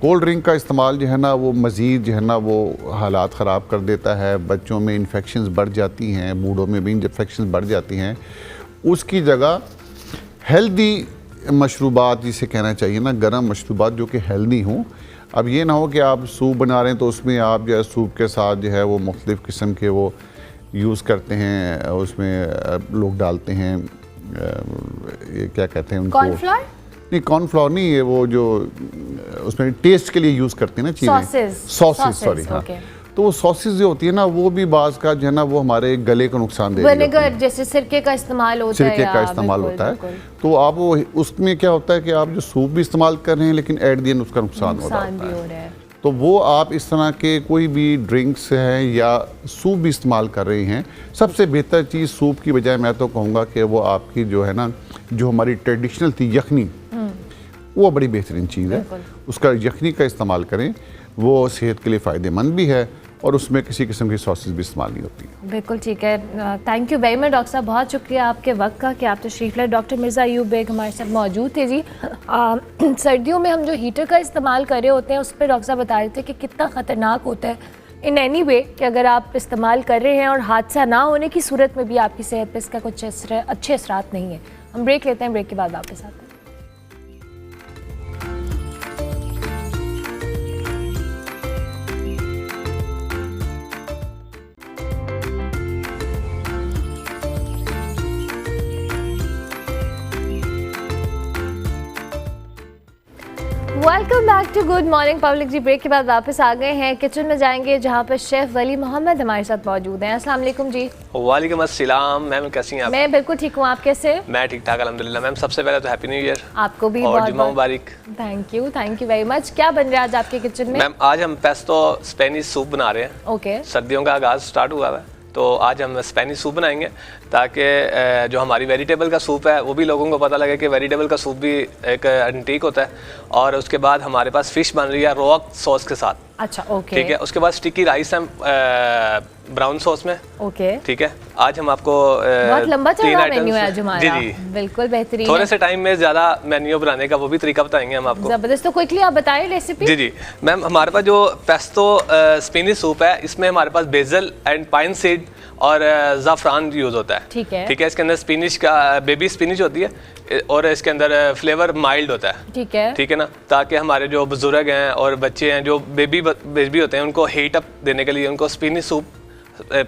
कोल्ड ड्रिंक का इस्तेमाल जो है ना वो मज़ीद जो है ना वो हालात ख़राब कर देता है, बच्चों में इन्फेक्शंस बढ़ जाती हैं, बूढ़ों में भी इन्फेक्शंस बढ़ जाती हैं। उसकी जगह हेल्दी मशरूबात जिसे कहना चाहिए ना, गर्म मशरूबात जो कि हेल्दी हों। अब ये ना हो कि आप सूप बना रहे हैं तो उसमें आप जो है सूप के साथ जो है वो मुख्तलिफ़ किस्म के वो यूज़ करते हैं, उसमें लोग डालते हैं ये क्या कहते हैं उनको, कॉर्नफ्लोर, नहीं कॉर्नफ्लोर नहीं, ये वो जो उसमें टेस्ट के लिए यूज़ करते हैं ना चीज़ें, सॉसेस सॉरी, हाँ। तो वो सॉसेस जो होती है ना, वो भी बाज़ का जो है ना वो हमारे गले को नुकसान दे रही होती है। विनेगर जैसे सिरके का इस्तेमाल होता है, सिरके का इस्तेमाल होता है, तो आप वो उसमें क्या होता है कि आप जो सूप भी इस्तेमाल कर रहे हैं लेकिन एट द एंड उसका नुकसान हो रहा है। तो वो आप इस तरह के कोई भी ड्रिंक्स हैं या सूप भी इस्तेमाल कर रहे हैं, सबसे बेहतर चीज़ सूप की बजाय मैं तो कहूँगा कि वो आपकी जो है ना, जो हमारी ट्रेडिशनल थी यखनी, वो बड़ी बेहतरीन चीज़ है, उसका यखनी का इस्तेमाल करें, वो सेहत के लिए फ़ायदेमंद भी है और उसमें किसी किस्म की सॉसेस भी इस्तेमाल नहीं होती है। बिल्कुल ठीक है। Thank you very much doctor साहब, बहुत शुक्रिया आपके वक्त का कि आप तशरीफ़ लाए। डॉक्टर मिर्ज़ा अयूब बेग हमारे साथ मौजूद थे जी। सर्दियों में हम जो हीटर का इस्तेमाल कर रहे होते हैं उस पर डॉक्टर साहब बता रहे थे कि कितना ख़तरनाक होता है इन एनी वे, कि अगर आप इस्तेमाल कर रहे हैं और हादसा ना होने की सूरत में भी आपकी सेहत पर इसका कुछ अच्छे असरात नहीं है। हम ब्रेक लेते हैं, ब्रेक के बाद वापस आते हैं। Welcome back to good morning public जी। ब्रेक के बाद वापस आ गए हैं, किचन में जाएंगे जहां पर शेफ वली मोहम्मद हमारे साथ मौजूद हैं। अस्सलाम वालेकुम जी। वालेकुम अस्सलाम मैम, कैसी हैं आप? मैं बिल्कुल ठीक हूँ, आप कैसे? मैं ठीक ठाक अल्हम्दुलिल्लाह। मैम सबसे पहले तो हैप्पी न्यू ईयर आपको भी, और जुम्मा मुबारक। Thank you very much. क्या बन रहा है आज आपके किचन में? मैम आज हम पेस्टो स्पेनिश सूप बना रहे हैं। ओके। सर्दियों का आगाज़ स्टार्ट हुआ है, तो आज हम स्पेनिश सूप बनाएंगे ताकि जो हमारी वेजिटेबल का सूप है वो भी लोगों को पता लगे कि वेजिटेबल का सूप भी एक एंटीक होता है। और उसके बाद हमारे पास फ़िश बन रही है रॉक सॉस के साथ। अच्छा, ओके। ठीक है, उसके बाद स्टिकी राइस है ब्राउन सॉस में। ओके, ठीक है। आज हम आपको बहुत लंबा चौड़ा मेन्यू है आज हमारा। जी जी, बिल्कुल बेहतरीन। थोड़े से टाइम में ज़्यादा मेन्यू बनाने का वो भी तरीका बताएंगे हम आपको। जबरदस्त। तो क्विकली आप बताएं रेसिपी। जी जी मैम, हमारे पास जो पेस्टो स्पेनिश सूप है इसमें हमारे पास बेजल एंड पाइन सीड और ज़ाफ़रान यूज़ होता है। ठीक है। ठीक है, इसके अंदर स्पिनिश का बेबी स्पिनिश होती है और इसके अंदर फ्लेवर माइल्ड होता है। ठीक है, ठीक है ना, ताकि हमारे जो बुजुर्ग हैं और बच्चे हैं जो बेबी होते हैं उनको हीट अप देने के लिए उनको स्पिनिश सूप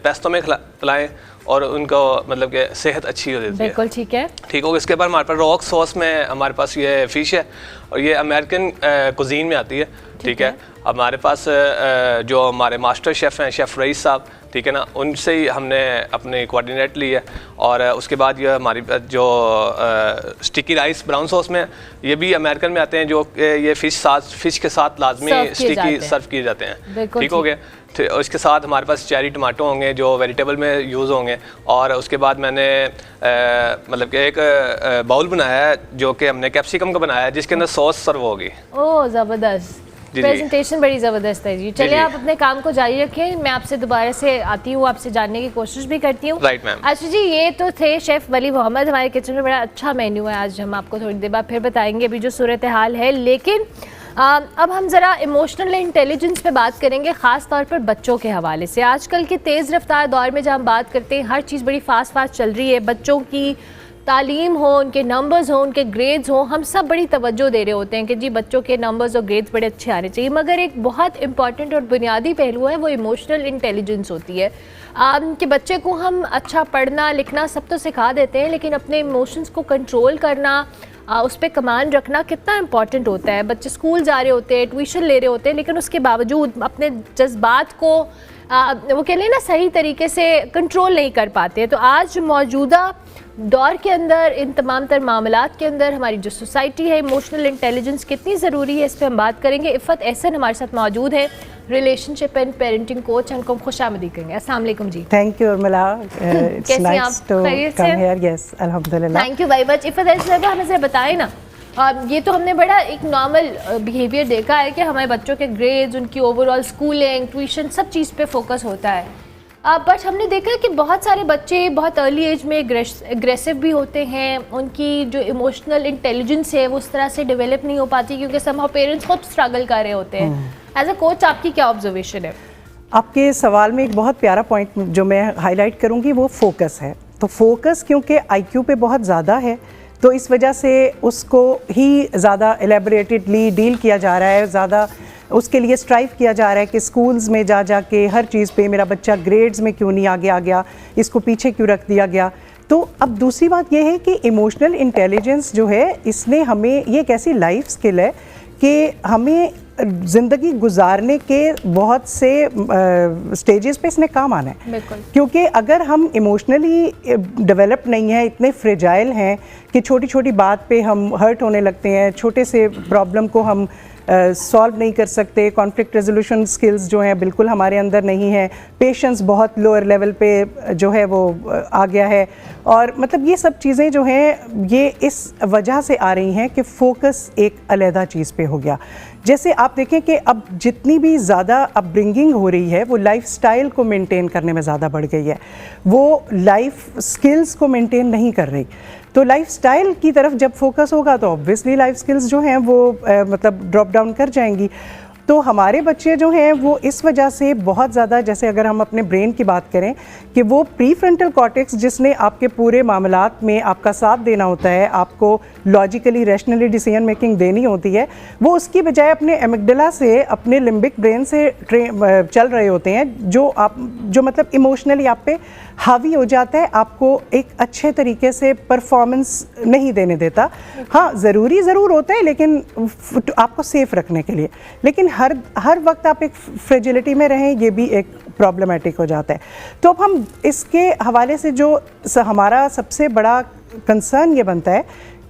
पेस्टो में खिलाएं और उनको मतलब कि सेहत अच्छी हो जाती है। बिल्कुल ठीक है। ठीक होगा। इसके बाद हमारे पास रॉक सॉस में हमारे पास ये फ़िश है और ये अमेरिकन कुजीन में आती है। ठीक है। हमारे पास जो हमारे मास्टर शेफ़ हैं, शेफ़ रईस साहब, ठीक है ना, उनसे ही हमने अपने कोऑर्डिनेट ली है। और उसके बाद ये हमारी जो स्टिकी राइस ब्राउन सॉस में ये भी अमेरिकन में आते हैं, जो ये फ़िश के साथ लाजमी स्टिकी सर्व किए जाते हैं। ठीक हो गया। उसके साथ हमारे पास चेरी टमाटो होंगे जो वेजिटेबल में यूज़ होंगे। और उसके बाद मैंने मतलब कि एक बाउल बनाया है जो कि हमने कैप्सिकम का बनाया है जिसके अंदर सॉस सर्व होगी। ओह ज़बरदस्त, प्रेजेंटेशन बड़ी ज़बरदस्त है जी। चलिए आप अपने काम को जारी रखें, मैं आपसे दोबारा से आती हूँ, आपसे जानने की कोशिश भी करती हूँ। Right ma'am. अच्छा जी, ये तो थे शेफ़ वली मोहम्मद। हमारे किचन में बड़ा अच्छा मेन्यू है आज, हम आपको थोड़ी देर बाद फिर बताएंगे अभी जो सूरत हाल है। लेकिन अब हम ज़रा इमोशनल इंटेलिजेंस पे बात करेंगे, ख़ास तौर पर बच्चों के हवाले से। आजकल के तेज़ रफ्तार दौर में जब हम बात करते हैं, हर चीज़ बड़ी फास्ट चल रही है। बच्चों की तालीम हो, उनके नंबर्स हो, उनके ग्रेड्स हो, हम सब बड़ी तवज्जो दे रहे होते हैं कि जी बच्चों के नंबर्स और ग्रेड्स बड़े अच्छे आने चाहिए। मगर एक बहुत इंपॉर्टेंट और बुनियादी पहलू है, वो इमोशनल इंटेलिजेंस होती है। कि बच्चे को हम अच्छा पढ़ना लिखना सब तो सिखा देते हैं, लेकिन अपने इमोशंस को कंट्रोल करना, उस पर कमांड रखना कितना इंपॉर्टेंट होता है। बच्चे स्कूल जा रहे होते हैं, ट्यूशन ले रहे होते हैं, लेकिन उसके बावजूद अपने जज्बात को वो कह लें ना सही तरीके से कंट्रोल नहीं कर पाते। तो आज मौजूदा दौर के अंदर इन तमाम तर मामलात के अंदर हमारी जो सोसाइटी है, इमोशनल इंटेलिजेंस कितनी ज़रूरी है, इस पर हम बात करेंगे। इफ़त एहसन हमारे साथ मौजूद है, रिलेशनशिप एंड पेरेंटिंग कोच। हमको खुशामदीद करेंगे। अस्सलाम वालेकुम जी। Thank you Urmila, it's nice to come here. Yes अल्हम्दुलिल्लाह, thank you very much. Iffat Ahsan हमें ज़रा बताएं ना, ये तो हमने बड़ा एक नॉर्मल बिहेवियर देखा है कि हमारे बच्चों के ग्रेड्स, उनकी ओवरऑल स्कूलिंग, ट्यूशन, सब चीज़ पे फोकस होता है। बट हमने देखा है कि बहुत सारे बच्चे बहुत अर्ली एज में एग्रेसिव भी होते हैं। उनकी जो इमोशनल इंटेलिजेंस है वो उस तरह से डेवलप नहीं हो पाती क्योंकि समहाउ पेरेंट्स खुद स्ट्रगल कर रहे होते हैं। एज अ कोच आपकी क्या ऑब्जर्वेशन है? आपके सवाल में एक बहुत प्यारा पॉइंट जो मैं हाईलाइट करूँगी वो फोकस है। तो फोकस क्योंकि IQ पे बहुत ज़्यादा है, तो इस वजह से उसको ही ज़्यादा एलेबोरेटेडली डील किया जा रहा है, ज़्यादा उसके लिए स्ट्राइव किया जा रहा है कि स्कूल्स में जा के हर चीज़ पे मेरा बच्चा ग्रेड्स में क्यों नहीं आगे आ गया, इसको पीछे क्यों रख दिया गया। तो अब दूसरी बात यह है कि इमोशनल इंटेलिजेंस जो है, इसने हमें, ये एक ऐसी लाइफ स्किल है कि हमें ज़िंदगी गुजारने के बहुत से स्टेजेस पे इसने काम आना है। बिल्कुल। क्योंकि अगर हम इमोशनली डेवलप नहीं हैं, इतने फ्रेजाइल हैं कि छोटी छोटी बात पे हम हर्ट होने लगते हैं, छोटे से प्रॉब्लम को हम सॉल्व नहीं कर सकते, कॉन्फ्लिक्ट रेजोल्यूशन स्किल्स जो हैं बिल्कुल हमारे अंदर नहीं है, पेशेंस बहुत लोअर लेवल पे जो है वो आ गया है, और मतलब ये सब चीज़ें जो हैं ये इस वजह से आ रही हैं कि फोकस एक अलहदा चीज़ पे हो गया। जैसे आप देखें कि अब जितनी भी ज़्यादा अपब्रिंगिंग हो रही है वो लाइफस्टाइल को मेंटेन करने में ज़्यादा बढ़ गई है, वो लाइफ स्किल्स को मेंटेन नहीं कर रही। तो लाइफस्टाइल की तरफ जब फोकस होगा तो ऑब्वियसली लाइफ स्किल्स जो हैं वो मतलब ड्रॉप डाउन कर जाएंगी। तो हमारे बच्चे जो हैं वो इस वजह से बहुत ज़्यादा, जैसे अगर हम अपने ब्रेन की बात करें कि वो प्री फ्रंटल कॉर्टेक्स जिसने आपके पूरे मामलात में आपका साथ देना होता है, आपको लॉजिकली रैशनली डिसीजन मेकिंग देनी होती है, वो उसकी बजाय अपने एमिगडाला से, अपने लिम्बिक ब्रेन से चल रहे होते हैं, जो मतलब इमोशनली आप पे हावी हो जाता है, आपको एक अच्छे तरीके से परफॉर्मेंस नहीं देने देता। हाँ, ज़रूरी ज़रूर होता है लेकिन आपको सेफ रखने के लिए, लेकिन हर वक्त आप एक फ्रेजिलिटी में रहें, ये भी एक प्रॉब्लमेटिक हो जाता है। तो अब हम इसके हवाले से जो हमारा सबसे बड़ा कंसर्न ये बनता है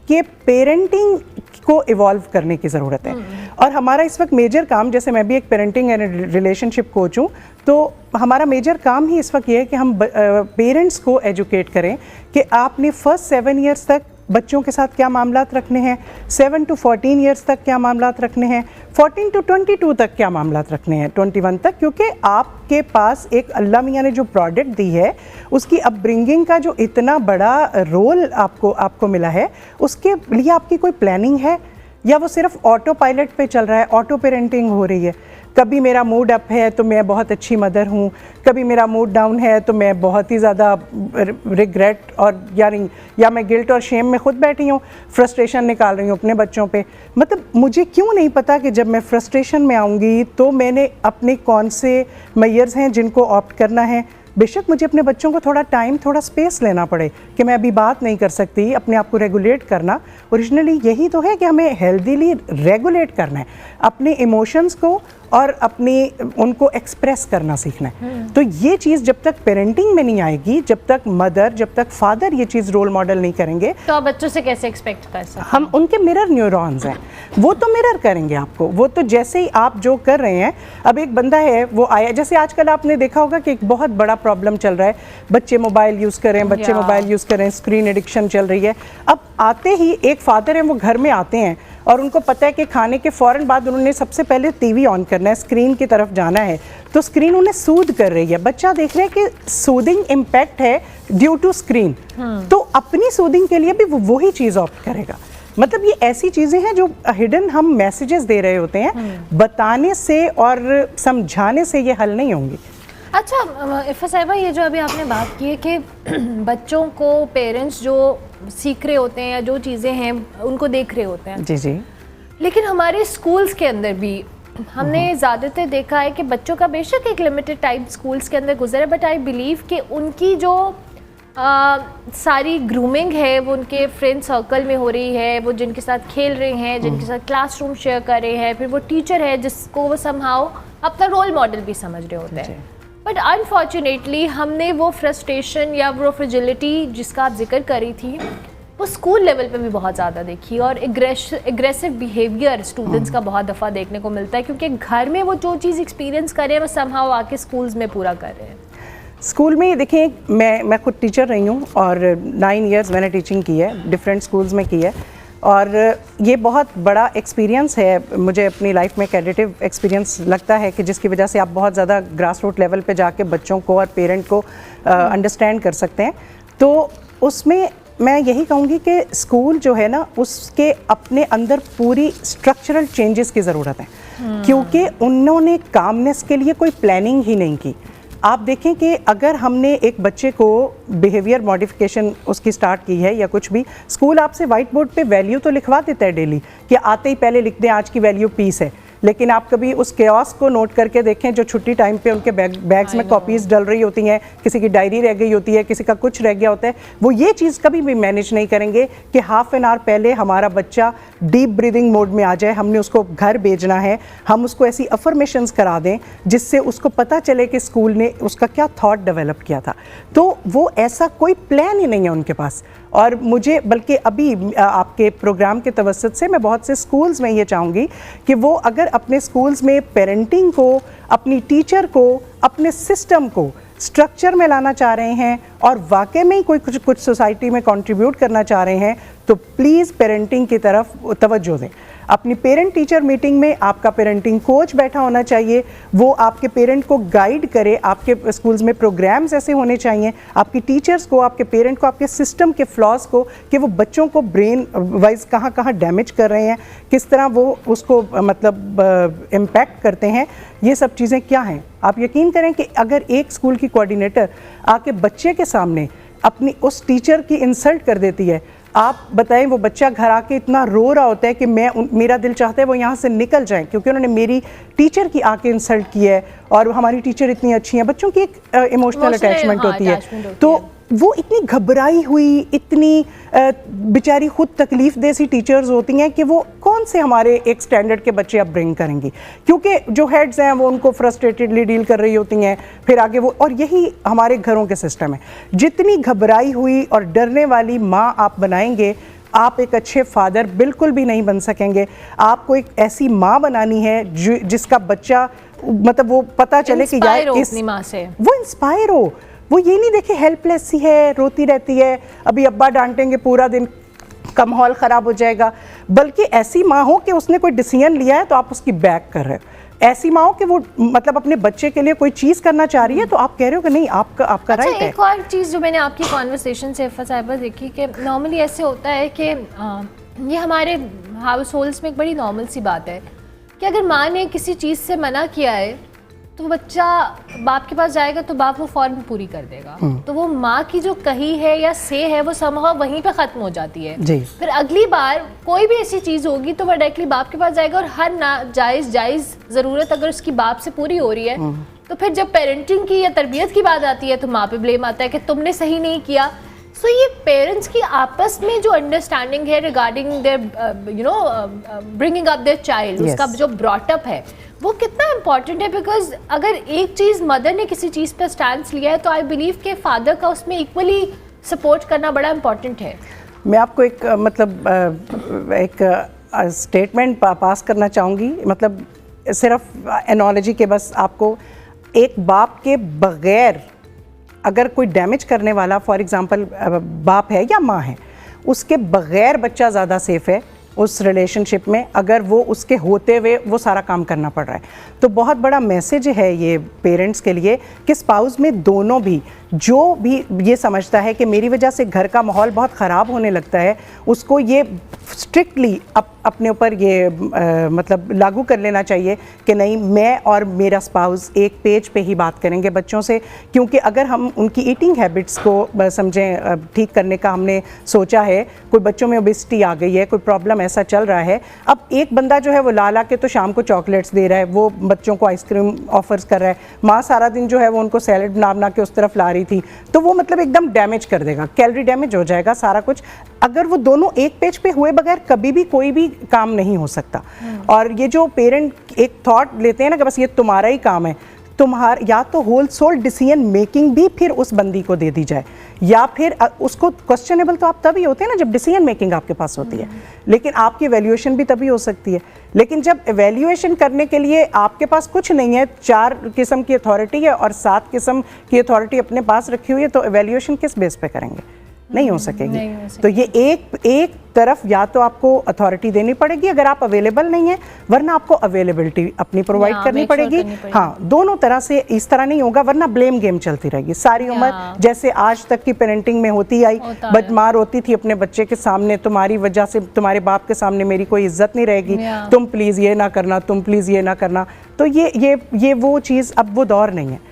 कि पेरेंटिंग को इवॉल्व करने की ज़रूरत है। और हमारा इस वक्त मेजर काम, जैसे मैं भी एक पेरेंटिंग एंड रिलेशनशिप कोच हूँ, तो हमारा मेजर काम ही इस वक्त ये है कि हम पेरेंट्स को एजुकेट करें कि आपने फर्स्ट 7 ईयर्स तक बच्चों के साथ क्या मामलात रखने हैं, 7 to 14 ईयर्स तक क्या मामलात रखने हैं, 14 to 22 तक क्या मामलात रखने हैं, 21 तक, क्योंकि आपके पास एक अल्लाह मियाँ ने जो प्रोडक्ट दी है, उसकी अपब्रिंगिंग का जो इतना बड़ा रोल आपको मिला है, उसके लिए आपकी कोई प्लानिंग है या वो सिर्फ ऑटो पायलट पे चल रहा है, ऑटो पेरेंटिंग हो रही है। कभी मेरा मूड अप है तो मैं बहुत अच्छी मदर हूँ, कभी मेरा मूड डाउन है तो मैं बहुत ही ज़्यादा रिग्रेट और या मैं गिल्ट और शेम में खुद बैठी हूँ, फ्रस्ट्रेशन निकाल रही हूँ अपने बच्चों पे। मतलब मुझे क्यों नहीं पता कि जब मैं फ्रस्ट्रेशन में आऊँगी तो मैंने अपने कौन से मेयर्स हैं जिनको ऑप्ट करना है। बेशक मुझे अपने बच्चों को थोड़ा टाइम, थोड़ा स्पेस लेना पड़े कि मैं अभी बात नहीं कर सकती, अपने आप को रेगुलेट करना ओरिजिनली यही तो है कि हमें हेल्दीली रेगुलेट करना है अपने इमोशंस को और उनको एक्सप्रेस करना सीखना है। तो ये चीज़ जब तक पेरेंटिंग में नहीं आएगी, जब तक मदर, जब तक फादर ये चीज़ रोल मॉडल नहीं करेंगे, तो आप बच्चों से कैसे एक्सपेक्ट कर सकते हैं? हम उनके मिरर न्यूरॉन्स हैं, वो तो मिरर करेंगे आपको। वो तो जैसे ही आप जो कर रहे हैं, अब एक बंदा है वो आया, जैसे आजकल आपने देखा होगा कि एक बहुत बड़ा प्रॉब्लम चल रहा है, बच्चे मोबाइल यूज़ करें, बच्चे मोबाइल यूज़ करें, स्क्रीन एडिक्शन चल रही है। अब आते ही एक फादर है, वो घर में आते हैं और उनको पता है कि खाने के फ़ौरन बाद उन्होंने सबसे पहले टीवी ऑन करना है, स्क्रीन की तरफ जाना है, तो स्क्रीन उन्हें सूद कर रही है। बच्चा देख रहा है कि सूदिंग इम्पैक्ट है ड्यू टू स्क्रीन, तो अपनी सूदिंग के लिए भी वो वही चीज़ ऑप्ट करेगा। मतलब ये ऐसी चीज़ें हैं जो हिडन हम मैसेजेस दे रहे होते हैं, बताने से और समझाने से ये हल नहीं होंगी। अच्छा इफ़ा साहिबा, ये जो अभी आपने बात की है कि बच्चों को पेरेंट्स जो सीख रहे होते हैं या जो चीज़ें हैं उनको देख रहे होते हैं, जी जी, लेकिन हमारे स्कूल्स के अंदर भी हमने ज़्यादातर देखा है कि बच्चों का बेशक एक लिमिटेड टाइम स्कूल्स के अंदर गुजरा, बट आई बिलीव कि उनकी जो सारी ग्रूमिंग है वो उनके फ्रेंड सर्कल में हो रही है, वो जिनके साथ खेल रहे हैं, जिनके साथ क्लासरूम शेयर कर रहे हैं, फिर वो टीचर है जिसको वो समहाउ अपना रोल मॉडल भी समझ रहे होते हैं। बट अनफॉर्चुनेटली हमने वो फ्रस्ट्रेशन या वो फ्रेजिलिटी जिसका आप जिक्र कर रही थी वो स्कूल लेवल पे भी बहुत ज़्यादा देखी, और एग्रेसिव बिहेवियर स्टूडेंट्स का बहुत दफ़ा देखने को मिलता है, क्योंकि घर में वो जो चीज़ एक्सपीरियंस कर रहे हैं वो समहाउ आके स्कूल्स में पूरा कर रहे हैं। स्कूल में देखें, मैं खुद टीचर रही हूँ और 9 इयर्स मैंने टीचिंग की है, डिफरेंट स्कूल्स में की है, और ये बहुत बड़ा एक्सपीरियंस है मुझे अपनी लाइफ में, एक एडिटिव एक्सपीरियंस लगता है कि जिसकी वजह से आप बहुत ज़्यादा ग्रास रूट लेवल पे जाके बच्चों को और पेरेंट को अंडरस्टैंड कर सकते हैं। तो उसमें मैं यही कहूँगी कि स्कूल जो है ना, उसके अपने अंदर पूरी स्ट्रक्चरल चेंजेस की ज़रूरत है, क्योंकि उन्होंने कामनेस के लिए कोई प्लानिंग ही नहीं की। आप देखें कि अगर हमने एक बच्चे को बिहेवियर मॉडिफिकेशन उसकी स्टार्ट की है या कुछ भी, स्कूल आपसे वाइट बोर्ड पे वैल्यू तो लिखवा देता है डेली कि आते ही पहले लिख दें आज की वैल्यू पीस है, लेकिन आप कभी उस केओस को नोट करके देखें जो छुट्टी टाइम पे उनके बैग्स में कॉपीज़ डल रही होती हैं, किसी की डायरी रह गई होती है, किसी का कुछ रह गया होता है, वो ये चीज़ कभी भी मैनेज नहीं करेंगे कि हाफ एन आवर पहले हमारा बच्चा डीप ब्रीदिंग मोड में आ जाए, हमने उसको घर भेजना है, हम उसको ऐसी अफर्मेशंस करा दें जिससे उसको पता चले कि स्कूल ने उसका क्या थॉट डेवलप किया था। तो वो ऐसा कोई प्लान ही नहीं है उनके पास। और मुझे बल्कि अभी आपके प्रोग्राम के तवसत से मैं बहुत से स्कूल्स में ये चाहूँगी कि वो अगर अपने स्कूल्स में पेरेंटिंग को, अपनी टीचर को, अपने सिस्टम को स्ट्रक्चर में लाना चाह रहे हैं और वाकई में कोई कुछ सोसाइटी में कंट्रीब्यूट करना चाह रहे हैं तो प्लीज़ पेरेंटिंग की तरफ तवज्जो दें। अपनी पेरेंट टीचर मीटिंग में आपका पेरेंटिंग कोच बैठा होना चाहिए, वो आपके पेरेंट को गाइड करे। आपके स्कूल्स में प्रोग्राम्स ऐसे होने चाहिए, आपकी टीचर्स को, आपके पेरेंट को, आपके सिस्टम के फ्लॉज को, कि वो बच्चों को ब्रेन वाइज कहाँ कहाँ डैमेज कर रहे हैं, किस तरह वो उसको मतलब इम्पैक्ट करते हैं, ये सब चीज़ें क्या हैं। आप यकीन करें कि अगर एक स्कूल की कोऑर्डिनेटर आके बच्चे के सामने अपनी उस टीचर की इंसल्ट कर देती है, आप बताएं वो बच्चा घर आके इतना रो रहा होता है कि मेरा दिल चाहता है वो यहाँ से निकल जाएं क्योंकि उन्होंने मेरी टीचर की आके इंसल्ट की है और हमारी टीचर इतनी अच्छी है। बच्चों की एक इमोशनल अटैचमेंट होती है, तो वो इतनी घबराई हुई, इतनी बेचारी खुद तकलीफ दे सी टीचर्स होती हैं कि वो कौन से हमारे एक स्टैंडर्ड के बच्चे अब ब्रिंग करेंगी, क्योंकि जो हेड्स हैं वो उनको फ्रस्ट्रेटेडली डील कर रही होती हैं, फिर आगे वो, और यही हमारे घरों के सिस्टम है। जितनी घबराई हुई और डरने वाली माँ आप बनाएंगे, आप एक अच्छे फादर बिल्कुल भी नहीं बन सकेंगे। आपको एक ऐसी माँ बनानी है जिसका बच्चा मतलब वो पता चले कि यार इस माँ से वो इंस्पायर हो, वो ये नहीं देखे हेल्पलेस सी है, रोती रहती है, अभी अब्बा डांटेंगे पूरा दिन का माहौल ख़राब हो जाएगा, बल्कि ऐसी माँ हो कि उसने कोई डिसीजन लिया है तो आप उसकी बैक कर रहे हो। ऐसी माँ हो कि वो मतलब अपने बच्चे के लिए कोई चीज़ करना चाह रही है तो आप कह रहे हो कि नहीं आपका राइट है। एक और चीज़ जो मैंने आपकी कॉन्वर्सेशन से इफ़ा साहिबा देखी कि नॉर्मली ऐसे होता है कि ये हमारे हाउस होल्ड्स में एक बड़ी नॉर्मल सी बात है कि अगर माँ ने किसी चीज़ से मना किया है तो बच्चा बाप के पास जाएगा तो बाप वो फौरन पूरी कर देगा, तो वो माँ की जो कही है या से है वो समहाउ वहीं पे ख़त्म हो जाती है जी। फिर अगली बार कोई भी ऐसी चीज़ होगी तो वह डायरेक्टली बाप के पास जाएगा और हर जायज़ ज़रूरत अगर उसकी बाप से पूरी हो रही है तो फिर जब पेरेंटिंग की या तरबियत की बात आती है तो माँ पे ब्लेम आता है कि तुमने सही नहीं किया। सो ये पेरेंट्स की आपस में जो अंडरस्टैंडिंग है regarding their bringing up their child, उसका जो ब्रॉटअप है वो कितना इम्पॉर्टेंट है, बिकॉज अगर एक चीज़ मदर ने किसी चीज़ पर स्टैंड लिया है तो आई बिलीव कि फादर का उसमें इक्वली सपोर्ट करना बड़ा इम्पॉर्टेंट है। मैं आपको एक मतलब एक स्टेटमेंट पास करना चाहूँगी, मतलब सिर्फ एनोलॉजी के, बस आपको एक बाप के बग़ैर अगर कोई डैमेज करने वाला फॉर एग्ज़ाम्पल बाप है या माँ है, उसके बग़ैर बच्चा ज़्यादा सेफ़ है उस रिलेशनशिप में, अगर वो उसके होते हुए वो सारा काम करना पड़ रहा है। तो बहुत बड़ा मैसेज है ये पेरेंट्स के लिए कि स्पाउस में दोनों भी जो भी ये समझता है कि मेरी वजह से घर का माहौल बहुत ख़राब होने लगता है, उसको ये स्ट्रिक्टली अपने ऊपर ये मतलब लागू कर लेना चाहिए कि नहीं, मैं और मेरा स्पाउस एक पेज पे ही बात करेंगे बच्चों से, क्योंकि अगर हम उनकी ईटिंग हैबिट्स को समझें ठीक करने का हमने सोचा है, कोई बच्चों में ओबेसिटी आ गई है, कोई प्रॉब्लम ऐसा चल रहा है, अब एक बंदा जो है वो ला के तो शाम को चॉकलेट्स दे रहा है, वो बच्चों को आइसक्रीम ऑफर्स कर रहा है, माँ सारा दिन जो है वो उनको सैलड बना के उस तरफ ला रही थी, तो वो मतलब एकदम डैमेज कर देगा, कैलोरी डैमेज हो जाएगा सारा कुछ। अगर वो दोनों एक पेज पे हुए बगैर कभी भी कोई भी काम नहीं हो सकता। और ये जो पेरेंट एक थॉट लेते हैं ना कि बस ये तुम्हारा ही काम है, तुम्हारा या तो होल सोल डिसीजन मेकिंग भी फिर उस बंदी को दे दी जाए, या फिर उसको क्वेश्चनेबल तो आप तभी होते हैं ना जब डिसीजन मेकिंग आपके पास होती है, लेकिन आपकी एवेल्यूएशन भी तभी हो सकती है। लेकिन जब एवेल्यूएशन करने के लिए आपके पास कुछ नहीं है, 4 किस्म की अथॉरिटी है और 7 किस्म की अथॉरिटी अपने पास रखी हुई है, तो एवेल्यूएशन किस बेस पे करेंगे? नहीं हो सकेगी। तो ये एक तरफ या तो आपको अथॉरिटी देनी पड़ेगी अगर आप अवेलेबल नहीं है, वरना आपको अवेलेबिलिटी अपनी प्रोवाइड करनी पड़ेगी। हाँ, दोनों तरह से, इस तरह नहीं होगा वरना ब्लेम गेम चलती रहेगी सारी उम्र, जैसे आज तक की पेरेंटिंग में होती आई। माँ रोती थी अपने बच्चे के सामने, तुम्हारी वजह से तुम्हारे बाप के सामने मेरी कोई इज्जत नहीं रहेगी, तुम प्लीज़ ये ना करना, तुम प्लीज़ ये ना करना। तो ये वो चीज़, अब वो दौर नहीं है।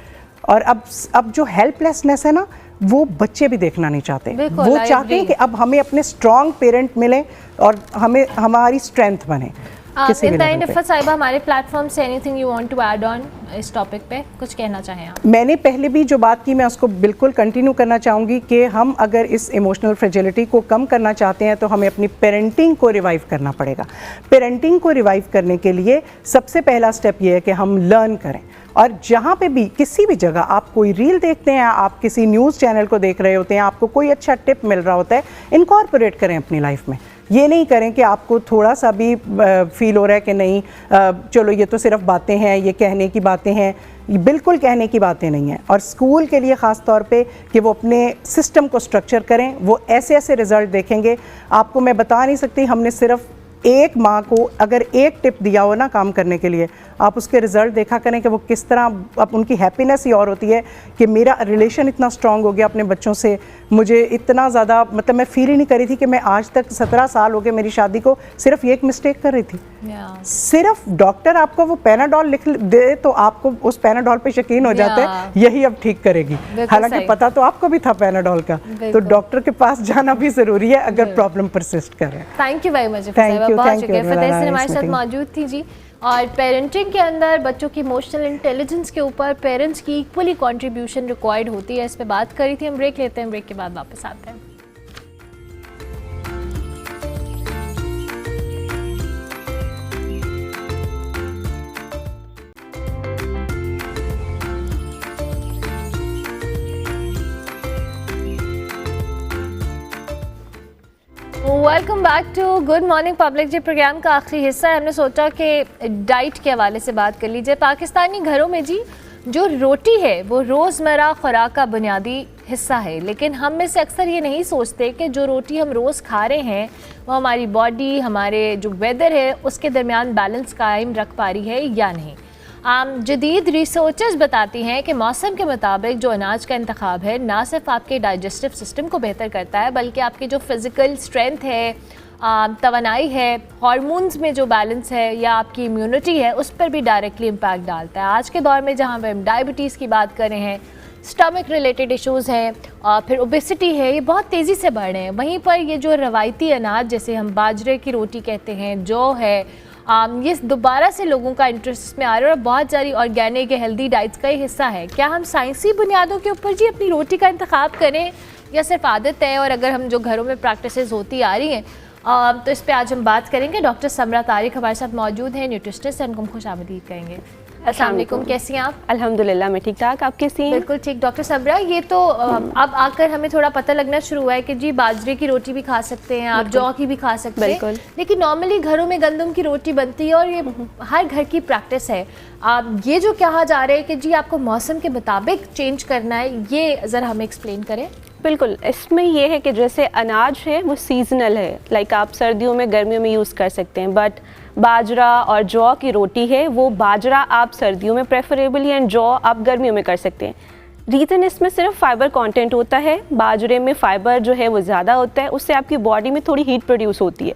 और अब जो हेल्पलेसनेस है ना, वो बच्चे भी देखना नहीं चाहते, वो चाहते हैं कि अब हमें अपने स्ट्रॉन्ग पेरेंट मिले और हमें हमारी स्ट्रेंथ बने। किसी भी इन द level एंड पे। इफ़त साहिबा, हमारे प्लेटफॉर्म से anything you want to add on इस टॉपिक पे कुछ कहना चाहें आप? मैंने पहले भी जो बात की मैं उसको बिल्कुल कंटिन्यू करना चाहूँगी कि हम अगर इस इमोशनल फ्रेजिलिटी को कम करना चाहते हैं तो हमें अपनी पेरेंटिंग को रिवाइव करना पड़ेगा। पेरेंटिंग को रिवाइव करने के लिए सबसे पहला स्टेप ये है कि हम लर्न करें, और जहाँ पे भी किसी भी जगह आप कोई रील देखते हैं, आप किसी न्यूज़ चैनल को देख रहे होते हैं, आपको कोई अच्छा टिप मिल रहा होता है, इनकॉर्पोरेट करें अपनी लाइफ में। ये नहीं करें कि आपको थोड़ा सा भी फील हो रहा है कि नहीं चलो ये तो सिर्फ बातें हैं, ये कहने की बातें हैं, ये बिल्कुल कहने की बातें नहीं हैं। और स्कूल के लिए ख़ास तौर पे कि वो अपने सिस्टम को स्ट्रक्चर करें, वो ऐसे ऐसे रिज़ल्ट देखेंगे। आपको मैं बता नहीं सकती, हमने सिर्फ एक माँ को अगर एक टिप दिया हो ना काम करने के लिए, आप उसके रिज़ल्ट देखा करें कि वो किस तरह, अब उनकी हैप्पीनेस ही और होती है कि मेरा रिलेशन इतना स्ट्रांग हो गया अपने बच्चों से, मुझे इतना ज़्यादा, मतलब मैं फील ही नहीं करी थी कि मैं आज तक 17 साल हो गए मेरी शादी को, सिर्फ एक मिस्टेक कर रही थी। सिर्फ डॉक्टर आपको वो पैनाडॉल लिख दे तो आपको उस पैनाडॉल पे यकीन हो जाता है यही अब ठीक करेगी, हालांकि पता तो आपको भी था पैनाडॉल का। तो डॉक्टर के पास जाना भी ज़रूरी है अगर प्रॉब्लम परसिस्ट कर रहे हैं। Thank you very much, Thank बहुत you, शुक्रिया। Mawlana, फतेह से nice हमारे साथ meeting. मौजूद थी जी। और पेरेंटिंग के अंदर बच्चों की इमोशनल इंटेलिजेंस के ऊपर पेरेंट्स की इक्वली कंट्रीब्यूशन रिक्वायर्ड होती है, इस पे बात करी थी। हम ब्रेक लेते हैं, ब्रेक के बाद वापस आते हैं। Welcome back to good morning public जी। प्रोग्राम का आखिरी हिस्सा है, हमने सोचा कि डाइट के हवाले से बात कर लीजिए। पाकिस्तानी घरों में जी जो रोटी है वो रोज़मर्रा खुराक का बुनियादी हिस्सा है, लेकिन हम में से अक्सर ये नहीं सोचते कि जो रोटी हम रोज़ खा रहे हैं वो हमारी बॉडी, हमारे जो वेदर है उसके दरमियान बैलेंस कायम रख पा रही है या नहीं। जदीद रिसर्चर्स बताती हैं कि मौसम के मुताबिक जो अनाज का इंतखाब है ना सिर्फ आपके डाइजेस्टिव सिस्टम को बेहतर करता है, बल्कि आपकी जो फिज़िकल स्ट्रेंथ है, तवानाई है, हार्मोन्स में जो बैलेंस है या आपकी इम्यूनिटी है, उस पर भी डायरेक्टली इम्पैक्ट डालता है। आज के दौर में जहाँ पर हम डायबिटीज़ की बात कर रहे हैं, स्टमक रिलेटेड इश्यूज़ हैं और फिर ओबेसिटी है, ये बहुत तेज़ी से बढ़ रहे हैं। वहीं पर ये जो रवायती अनाज जैसे हम बाजरे की रोटी कहते हैं, जौ है, ये दोबारा से लोगों का इंटरेस्ट में आ रहा है और बहुत सारी ऑर्गेनिक हेल्दी डाइट्स का ही हिस्सा है। क्या हम साइंसी बुनियादों के ऊपर जी अपनी रोटी का इंतखाब करें या सिर्फ आदत है? और अगर हम जो घरों में प्रैक्टिसेस होती आ रही हैं तो इस पे आज हम बात करेंगे। डॉक्टर समरा तारिक हमारे साथ मौजूद हैं, न्यूट्रिशनिस्ट, उनको हम खुश आमदीद कहेंगे। अस्सलाम वालेकुम, कैसी हैं आप? अल्हम्दुलिल्लाह मैं ठीक ठाक, आप कैसी हैं? बिल्कुल ठीक। डॉक्टर समरा, ये तो अब आकर हमें थोड़ा पता लगना शुरू हुआ है कि जी बाजरे की रोटी भी खा सकते हैं आप, जौ की भी खा सकते हैं, लेकिन नॉर्मली घरों में गंदम की रोटी बनती है और ये हर घर की प्रैक्टिस है। ये जो कहा जा रहा है कि जी आपको मौसम के मुताबिक चेंज करना है, ये ज़रा हमें एक्सप्लेन करें। बिल्कुल, इसमें ये है कि जैसे अनाज है वो सीजनल है, लाइक आप सर्दियों में गर्मियों में यूज़ कर सकते हैं, बट बाजरा और जौ की रोटी है वो बाजरा आप सर्दियों में प्रेफरेबली एंड जौ आप गर्मियों में कर सकते हैं। रीज़न इसमें सिर्फ फाइबर कंटेंट होता है, बाजरे में फ़ाइबर जो है वो ज़्यादा होता है, उससे आपकी बॉडी में थोड़ी हीट प्रोड्यूस होती है।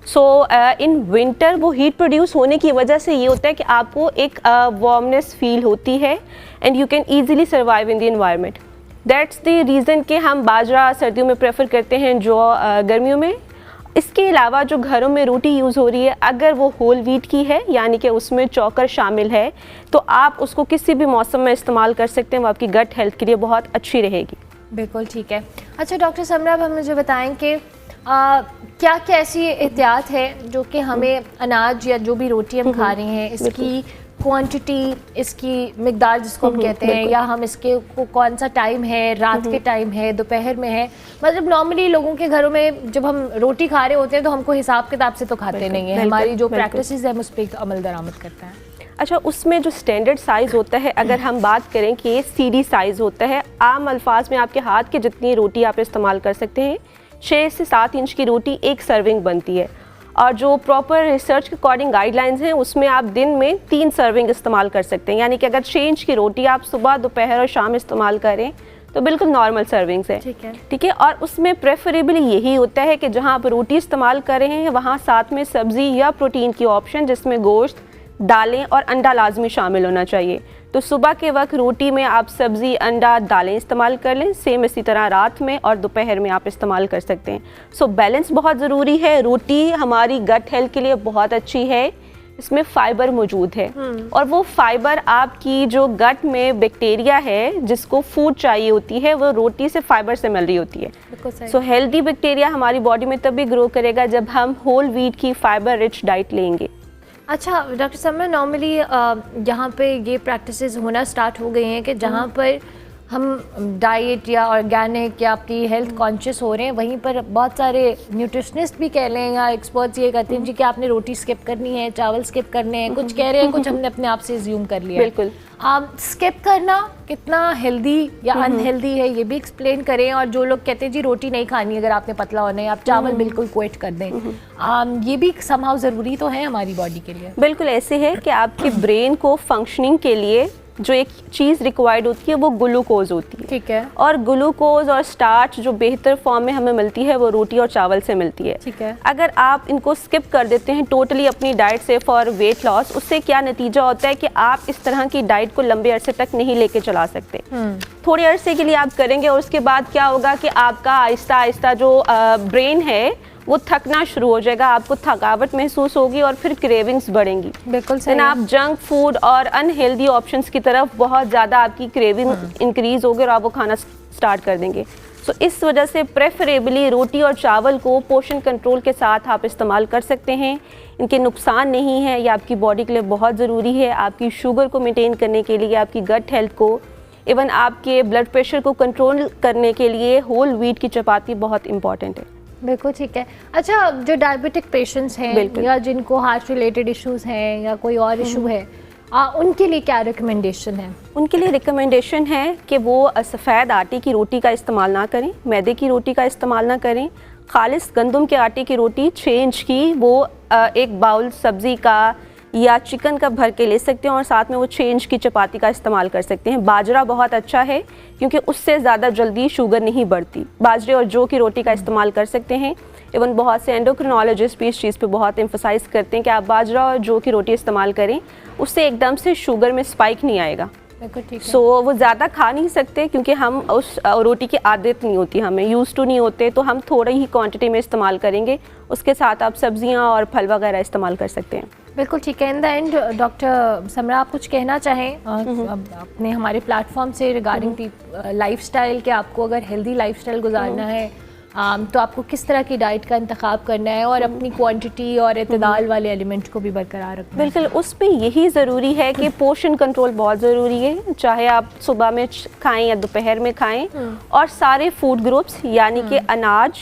सो इन विंटर वो हीट प्रोड्यूस होने की वजह से ये होता है कि आपको एक वार्मनेस फील होती है and you can easily survive in the environment. That's the reason कि हम बाजरा सर्दियों में प्रेफर करते हैं, जौ गर्मियों में। इसके अलावा जो घरों में रोटी यूज़ हो रही है, अगर वो होल व्हीट की है यानी कि उसमें चोकर शामिल है, तो आप उसको किसी भी मौसम में इस्तेमाल कर सकते हैं, वो आपकी गट हेल्थ के लिए बहुत अच्छी रहेगी। बिल्कुल ठीक है। अच्छा डॉक्टर समरा, अब हम मुझे बताएं कि क्या क्या ऐसी एहतियात है जो कि हमें अनाज या जो भी रोटी हम खा रहे हैं इसकी क्वांटिटी, इसकी मिकदार जिसको हम कहते हैं, या हम इसके कौन सा टाइम है, रात के टाइम है, दोपहर में है, मतलब नॉर्मली लोगों के घरों में जब हम रोटी खा रहे होते हैं तो हमको हिसाब किताब से तो खाते नहीं है, हमारी जो प्रैक्टिसेस है हम उस पर अमल दरामद करते हैं। अच्छा, उसमें जो स्टैंडर्ड साइज़ होता है, अगर हम बात करें कि ये सीडी साइज़ होता है, आम अल्फाज में आपके हाथ की जितनी रोटी आप इस्तेमाल कर सकते हैं, 6 से 7 इंच की रोटी एक सर्विंग बनती है। और जो प्रॉपर रिसर्च के अकॉर्डिंग गाइडलाइंस हैं उसमें आप दिन में 3 सर्विंग इस्तेमाल कर सकते हैं, यानी कि अगर 6 इंच की रोटी आप सुबह, दोपहर और शाम इस्तेमाल करें तो बिल्कुल नॉर्मल सर्विंग्स है। ठीक है। और उसमें प्रेफरेबली यही होता है कि जहाँ आप रोटी इस्तेमाल कर रहे हैं वहाँ साथ में सब्ज़ी या प्रोटीन की ऑप्शन, जिसमें गोश्त, दालें और अंडा लाजमी शामिल होना चाहिए। तो सुबह के वक्त रोटी में आप सब्ज़ी, अंडा, दालें इस्तेमाल कर लें, सेम इसी तरह रात में और दोपहर में आप इस्तेमाल कर सकते हैं। सो बैलेंस बहुत ज़रूरी है। रोटी हमारी गट हेल्थ के लिए बहुत अच्छी है, इसमें फाइबर मौजूद है और वो फाइबर आपकी जो गट में बैक्टीरिया है जिसको फूड चाहिए होती है वो रोटी से फाइबर से मिल रही होती है। सो हेल्दी बैक्टीरिया हमारी बॉडी में तभी ग्रो करेगा जब हम होल व्हीट की फाइबर रिच डाइट लेंगे। अच्छा डॉक्टर समरा, नॉर्मली यहाँ पे ये प्रैक्टिसेस होना स्टार्ट हो गई हैं कि जहाँ पर हम डाइट या ऑर्गेनिक या अपनी हेल्थ कॉन्शियस हो रहे हैं, वहीं पर बहुत सारे न्यूट्रिशनिस्ट भी कह लें या एक्सपर्ट्स ये कहते हैं जी कि आपने रोटी स्किप करनी है, चावल स्किप करने हैं, कुछ कह रहे हैं, कुछ हमने अपने आप से ज्यूम कर लिया। बिल्कुल। स्किप करना कितना हेल्दी या अनहेल्दी है ये भी एक्सप्लेन करें, और जो लोग कहते हैं जी रोटी नहीं खानी अगर आपने पतला होना है, आप चावल बिल्कुल क्विट कर दें, ये भी समहाउ ज़रूरी तो है हमारी बॉडी के लिए। बिल्कुल ऐसे है कि आपके ब्रेन को फंक्शनिंग के लिए जो एक चीज़ रिक्वायर्ड होती है वो ग्लूकोज होती है। ठीक है। और ग्लूकोज और स्टार्च जो बेहतर फॉर्म में हमें मिलती है वो रोटी और चावल से मिलती है। ठीक है। अगर आप इनको स्किप कर देते हैं टोटली अपनी डाइट से फॉर वेट लॉस, उससे क्या नतीजा होता है कि आप इस तरह की डाइट को लंबे अरसे तक नहीं लेके चला सकते। थोड़े अरसे के लिए आप करेंगे और उसके बाद क्या होगा कि आपका आहिस्ता आहिस्ता जो ब्रेन है वो थकना शुरू हो जाएगा, आपको थकावट महसूस होगी और फिर क्रेविंग्स बढ़ेंगी। बिल्कुल सही। आप जंक फूड और अनहेल्दी ऑप्शंस की तरफ बहुत ज़्यादा आपकी क्रेविंग इंक्रीज होगी और आप वो खाना स्टार्ट कर देंगे। सो इस वजह से प्रेफरेबली रोटी और चावल को पोषण कंट्रोल के साथ आप इस्तेमाल कर सकते हैं। इनके नुकसान नहीं है, ये आपकी बॉडी के लिए बहुत ज़रूरी है, आपकी शुगर को मेंटेन करने के लिए, आपकी गट हेल्थ को, इवन आपके ब्लड प्रेशर को कंट्रोल करने के लिए होल व्हीट की चपाती बहुत इंपॉर्टेंट है। बिल्कुल ठीक है। अच्छा, जो डायबिटिक पेशेंट्स हैं या जिनको हार्ट रिलेटेड इश्यूज हैं या कोई और इशू है, उनके लिए क्या रिकमेंडेशन है? उनके लिए रिकमेंडेशन है कि वो सफ़ेद आटे की रोटी का इस्तेमाल ना करें, मैदे की रोटी का इस्तेमाल ना करें, खालिस गंदम के आटे की रोटी 6 इंच की वो एक बाउल सब्ज़ी का या चिकन का भर के ले सकते हैं और साथ में वो 6 इंच की चपाती का इस्तेमाल कर सकते हैं। बाजरा बहुत अच्छा है क्योंकि उससे ज़्यादा जल्दी शुगर नहीं बढ़ती। बाजरे और जौ की रोटी का इस्तेमाल कर सकते हैं। इवन बहुत से एंडोक्रिनोलॉजिस्ट भी इस चीज़ पे बहुत एम्फसाइज़ करते हैं कि आप बाजरा और जौ की रोटी इस्तेमाल करें, उससे एकदम से शुगर में स्पाइक नहीं आएगा। सो वो ज़्यादा खा नहीं सकते क्योंकि हम उस रोटी की आदत नहीं होती, हमें यूज़ टू नहीं होते, तो हम थोड़ी ही क्वांटिटी में इस्तेमाल करेंगे। उसके साथ आप सब्जियां और फल वगैरह इस्तेमाल कर सकते हैं। बिल्कुल ठीक है। इन द एंड डॉक्टर समरा, आप कुछ कहना चाहें अपने हमारे प्लेटफॉर्म से रिगार्डिंग लाइफस्टाइल के, आपको अगर हेल्दी लाइफस्टाइल गुजारना है तो आपको किस तरह की डाइट का इंतखाब करना है और अपनी क्वांटिटी और इतदाल वाले एलिमेंट को भी बरकरार रखना है? बिल्कुल, उसमें यही ज़रूरी है कि पोषण कंट्रोल बहुत ज़रूरी है, चाहे आप सुबह में खाएं या दोपहर में खाएं, और सारे फूड ग्रुप्स यानी कि अनाज,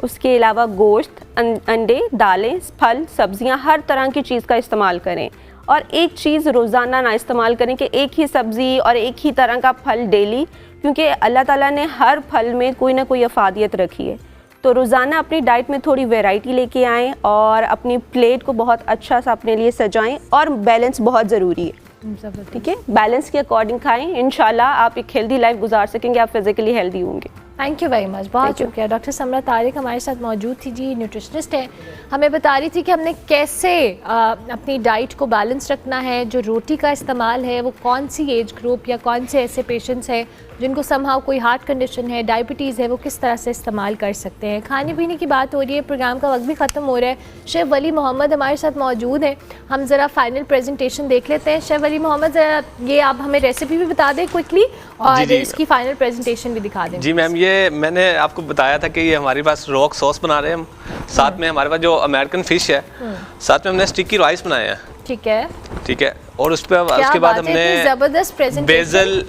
उसके अलावा गोश्त, अंडे, दालें, फल, सब्जियां, हर तरह की चीज़ का इस्तेमाल करें। और एक चीज़ रोज़ाना ना इस्तेमाल करें कि एक ही सब्ज़ी और एक ही तरह का फल डेली, क्योंकि अल्लाह ताला ने हर फल में कोई ना कोई अफादियत रखी है। तो रोज़ाना अपनी डाइट में थोड़ी वैरायटी लेके आएँ और अपनी प्लेट को बहुत अच्छा सा अपने लिए सजाएं, और बैलेंस बहुत ज़रूरी है। ठीक है, बैलेंस के अकॉर्डिंग खाएं, इंशाल्लाह आप एक हेल्दी लाइफ गुजार सकेंगे, आप फिज़िकली हेल्दी होंगे। थैंक यू वेरी मच, बहुत शुक्रिया। डॉक्टर समरा तारिक हमारे साथ मौजूद थी जी, न्यूट्रिशनिस्ट है, हमें बता रही थी कि हमने कैसे अपनी डाइट को बैलेंस रखना है। जो रोटी का इस्तेमाल है वो कौन सी एज ग्रुप या कौन से ऐसे पेशेंट्स हैं जिनको समहाउ कोई हार्ट कंडीशन है, डायबिटीज़ है, वो किस तरह से इस्तेमाल कर सकते हैं। खाने पीने की बात हो रही है, प्रोग्राम का वक्त भी ख़त्म हो रहा है। शेफ़ वली मोहम्मद हमारे साथ मौजूद हैं, हम ज़रा फाइनल प्रेजेंटेशन देख लेते हैं। शेफ़ वली मोहम्मद, ज़रा ये आप हमें रेसिपी भी बता दें क्विकली और इसकी फाइनल प्रेजेंटेशन भी दिखा दें। जी मैम, ये मैंने आपको बताया था कि ये हमारे पास रॉक सॉस बना रहे हैं हम, साथ में हमारे पास जो अमेरिकन फ़िश है, साथ में हमने स्टिकी राइस बनाए हैं। ठीक है, ठीक है, और उस पर उसके बाद हमने ज़बरदस्त presentation, basil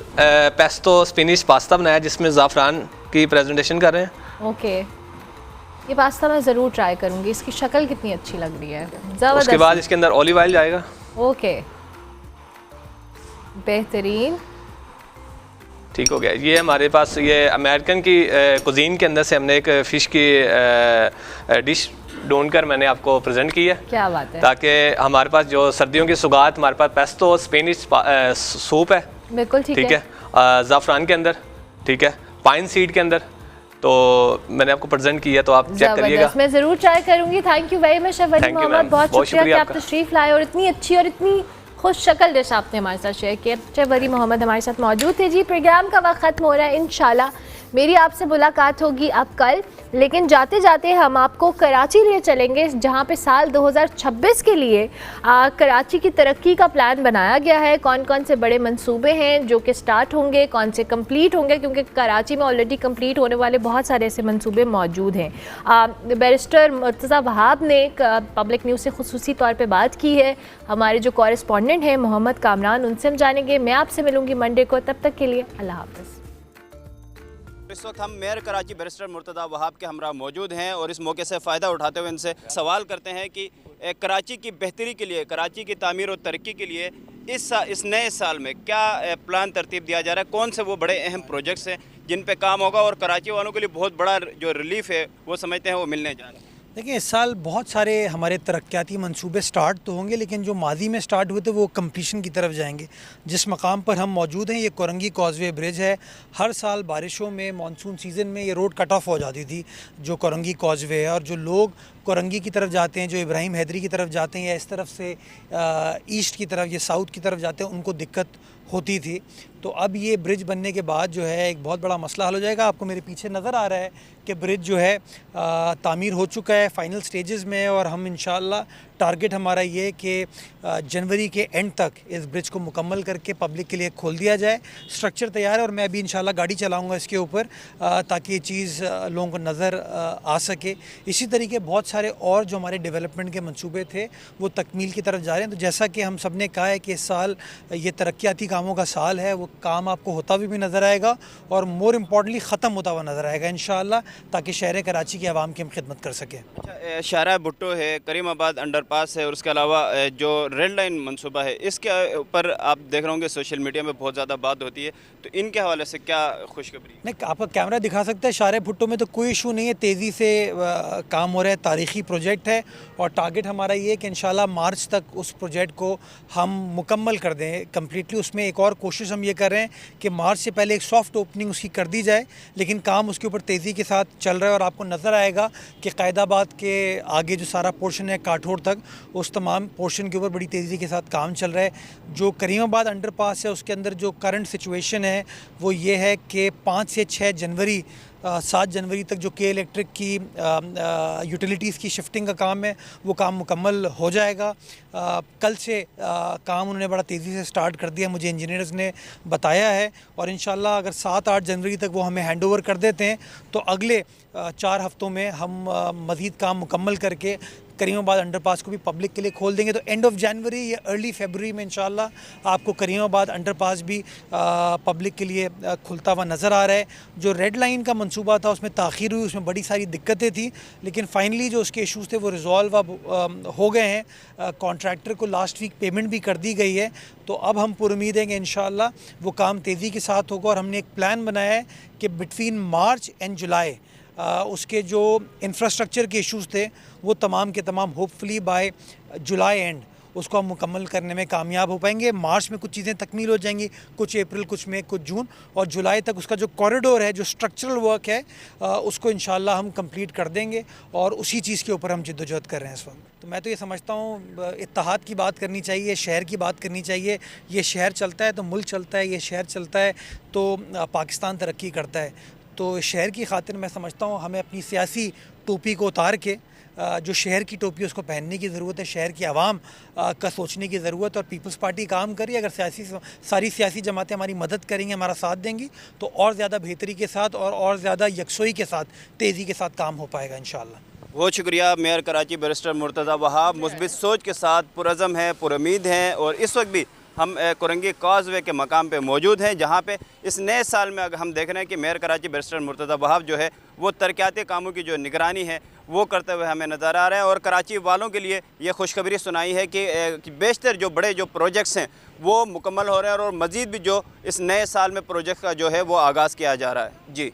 pesto spinach pasta बनाया जिसमें ज़ाफ़रान की प्रेजेंटेशन कर रहे हैं। ओके, ये पास्ता मैं ज़रूर ट्राई करूँगी, इसकी शक्ल कितनी अच्छी लग रही है, ज़बरदस्त। उसके बाद इसके अंदर ऑलिव ऑयल जाएगा। ओके, बेहतरीन, ठीक हो गया। ये हमारे पास ये अमेरिकन की कुजीन के अंदर से हमने एक फ़िश की डिश ढूंढकर मैंने आपको प्रेजेंट की है। क्या बात है। ताकि हमारे पास जो सर्दियों की सुगात, हमारे पास पेस्टो स्पेनिश सूप है। बिल्कुल ठीक है, ज़ाफ़रान के अंदर, ठीक है, पाइन सीड के अंदर, तो मैंने आपको प्रेजेंट किया, तो आप चेक करिएगा। मैं ज़रूर ट्राई करूँगी। Thank you very much chef Wali Mohammad, बहुत शुक्रिया कि आप तशरीफ़ लाए और इतनी अच्छी और इतनी खुश शक्ल डिश आपने हमारे साथ शेयर किया। शेफ़ वली मोहम्मद हमारे साथ मौजूद थे जी। प्रोग्राम का वक्त ख़त्म हो रहा है, इंशाल्लाह मेरी आपसे मुलाकात होगी अब कल, लेकिन जाते जाते हम आपको कराची लिए चलेंगे, जहाँ पे साल 2026 के लिए कराची की तरक्की का प्लान बनाया गया है। कौन कौन से बड़े मंसूबे हैं जो कि स्टार्ट होंगे, कौन से कंप्लीट होंगे, क्योंकि कराची में ऑलरेडी कंप्लीट होने वाले बहुत सारे ऐसे मंसूबे मौजूद हैं। बैरिस्टर मुर्तज़ा वहाब ने पब्लिक न्यूज़ से खुसूसी तौर पे बात की है। हमारे जो कॉरेस्पॉन्डेंट हैं मोहम्मद कामरान, उनसे हम जानेंगे। मैं आपसे मिलूंगी मंडे को, तब तक के लिए अल्लाह हाफ़िज़। इस वक्त हम मेयर कराची बैरिस्टर मुर्तज़ा वहाब के हमरा मौजूद हैं और इस मौके से फ़ायदा उठाते हुए इनसे सवाल करते हैं कि कराची की बेहतरी के लिए, कराची की तामीर और तरक्की के लिए इस नए साल में क्या प्लान तरतीब दिया जा रहा है, कौन से वो बड़े अहम प्रोजेक्ट्स हैं जिन पे काम होगा और कराची वालों के लिए बहुत बड़ा जो रिलीफ है वो समझते हैं वो मिलने जा रहा है। देखिए, इस साल बहुत सारे हमारे तरक्याती मंसूबे स्टार्ट तो होंगे, लेकिन जो माजी में स्टार्ट हुए थे वो कंप्लीशन की तरफ जाएंगे। जिस मकाम पर हम मौजूद हैं, ये कोरंगी कॉजवे ब्रिज है। हर साल बारिशों में, मानसून सीज़न में ये रोड कट ऑफ हो जाती थी जो कोरंगी कॉजवे है, और जो लोग कोरंगी की तरफ जाते हैं, जो इब्राहिम हैदरी की तरफ जाते हैं, या इस तरफ से ईस्ट की तरफ या साउथ की तरफ जाते हैं, उनको दिक्कत होती थी। तो अब ये ब्रिज बनने के बाद जो है एक बहुत बड़ा मसला हल हो जाएगा। आपको मेरे पीछे नज़र आ रहा है कि ब्रिज जो है तामीर हो चुका है, फ़ाइनल स्टेजेस में है, और हम इंशाअल्लाह टारगेट हमारा ये है कि जनवरी के एंड तक इस ब्रिज को मुकम्मल करके पब्लिक के लिए खोल दिया जाए। स्ट्रक्चर तैयार है और मैं अभी इंशाअल्लाह गाड़ी चलाऊँगा इसके ऊपर ताकि ये चीज़ लोगों को नज़र आ सके। इसी तरीके बहुत सारे और जो हमारे डेवलपमेंट के मंसूबे थे वो तकमील की तरफ जा रहे हैं। तो जैसा कि हम सब ने कहा है कि इस साल ये तरक्याती कामों का साल है, वो काम आपको होता हुआ भी नज़र आएगा और मोर इम्पॉर्टेंटली ख़त्म होता हुआ नज़र आएगा इंशाअल्लाह, ताकि शहर कराची की आवाम की हम खिदमत कर सकें। अच्छा, शाहरा भुट्टो है, करीमाबाद अंडरपास है, और उसके अलावा जो रेड लाइन मंसूबा है, इसके ऊपर आप देख रहे होंगे सोशल मीडिया में बहुत ज़्यादा बात होती है, तो इनके हवाले से क्या खुशखबरी? नहीं, आपका कैमरा दिखा सकता है। शाहरा भुट्टो में तो कोई इशू नहीं है, तेज़ी से काम हो रहा है, तारीख़ी प्रोजेक्ट है, और टारगेट हमारा ये है कि इंशाल्लाह मार्च तक उस प्रोजेक्ट को हम मुकम्मल कर दें कम्प्लीटली। उसमें एक और कोशिश हम ये कर रहे हैं कि मार्च से पहले एक सॉफ्ट ओपनिंग उसकी कर दी जाए, लेकिन काम उसके ऊपर तेज़ी के साथ चल रहा है। और आपको नज़र आएगा कि क़ायदाबाद के आगे जो सारा पोर्शन है काठोर तक, उस तमाम पोर्शन के ऊपर बड़ी तेज़ी के साथ काम चल रहा है। जो करीमाबाद अंडरपास है उसके अंदर जो करंट सिचुएशन है वो ये है कि 5 से 6 जनवरी 7 जनवरी तक जो के इलेक्ट्रिक की यूटिलिटीज़ की शिफ्टिंग का काम है वो काम मुकम्मल हो जाएगा। कल से काम उन्होंने बड़ा तेज़ी से स्टार्ट कर दिया, मुझे इंजीनियर्स ने बताया है, और इंशाल्लाह अगर 7-8 जनवरी तक वो हमें हैंडओवर कर देते हैं तो अगले 4 हफ़्तों में हम मज़ीद काम मुकम्मल करके करीमाबाद अंडरपास को भी पब्लिक के लिए खोल देंगे। तो एंड ऑफ जनवरी या अर्ली फरवरी में इंशाल्लाह आपको करीमाबाद अंडरपास भी पब्लिक के लिए खुलता हुआ नज़र आ रहा है। जो रेड लाइन का मंसूबा था उसमें ताख़ीर हुई, उसमें बड़ी सारी दिक्कतें थी, लेकिन फाइनली जो उसके इशूज़ थे वो रिज़ॉल्व अब हो गए हैं। कॉन्ट्रैक्टर को लास्ट वीक पेमेंट भी कर दी गई है, तो अब हम पुरुमीद हैं कि इंशाल्लाह वो काम तेज़ी के साथ होगा। और हमने एक प्लान बनाया है कि बिटवीन मार्च एंड जुलाई उसके जो इंफ्रास्ट्रक्चर के इश्यूज़ थे वो तमाम के तमाम होपफुली बाय जुलाई एंड उसको हम मुकम्मल करने में कामयाब हो पाएंगे। मार्च में कुछ चीज़ें तकमील हो जाएंगी, कुछ अप्रैल, कुछ मई, कुछ जून, और जुलाई तक उसका जो कॉरिडोर है, जो स्ट्रक्चरल वर्क है, उसको इंशाल्लाह हम कंप्लीट कर देंगे, और उसी चीज़ के ऊपर हम जिद्दोजहद कर रहे हैं इस वक्त। तो मैं तो ये समझता हूँ इत्तेहाद की बात करनी चाहिए, शहर की बात करनी चाहिए। ये शहर चलता है तो मुल्क चलता है, ये शहर चलता है तो पाकिस्तान तरक्की करता है। तो शहर की खातिर मैं समझता हूँ हमें अपनी सियासी टोपी को उतार के जो शहर की टोपी उसको पहनने की ज़रूरत है। शहर की आवाम का सोचने की ज़रूरत है, और पीपल्स पार्टी काम करी। अगर सारी सियासी जमातें हमारी मदद करेंगी, हमारा साथ देंगी, तो और ज़्यादा बेहतरी के साथ और ज़्यादा यकसोई के साथ, तेज़ी के साथ काम हो पाएगा इंशाअल्लाह। बहुत शुक्रिया मेयर कराची बैरिस्टर मुर्तज़ा वहाब, मुस्बित सोच के साथ पुरज़म है, पुरुमीद हैं, और इस वक्त भी हम कोरंगी कॉजवे के मकाम पे मौजूद हैं, जहाँ पे इस नए साल में अगर हम देख रहे हैं कि मेयर कराची बैरिस्टर मुर्तज़ा वहाब जो है वो तरक्याती कामों की जो निगरानी है वो करते हुए हमें नज़र आ रहे हैं। और कराची वालों के लिए ये खुशखबरी सुनाई है कि बेशतर जो बड़े जो प्रोजेक्ट्स हैं वो मुकम्मल हो रहे हैं, और मज़ीद भी जो इस नए साल में प्रोजेक्ट का जो है वो आगाज़ किया जा रहा है। जी।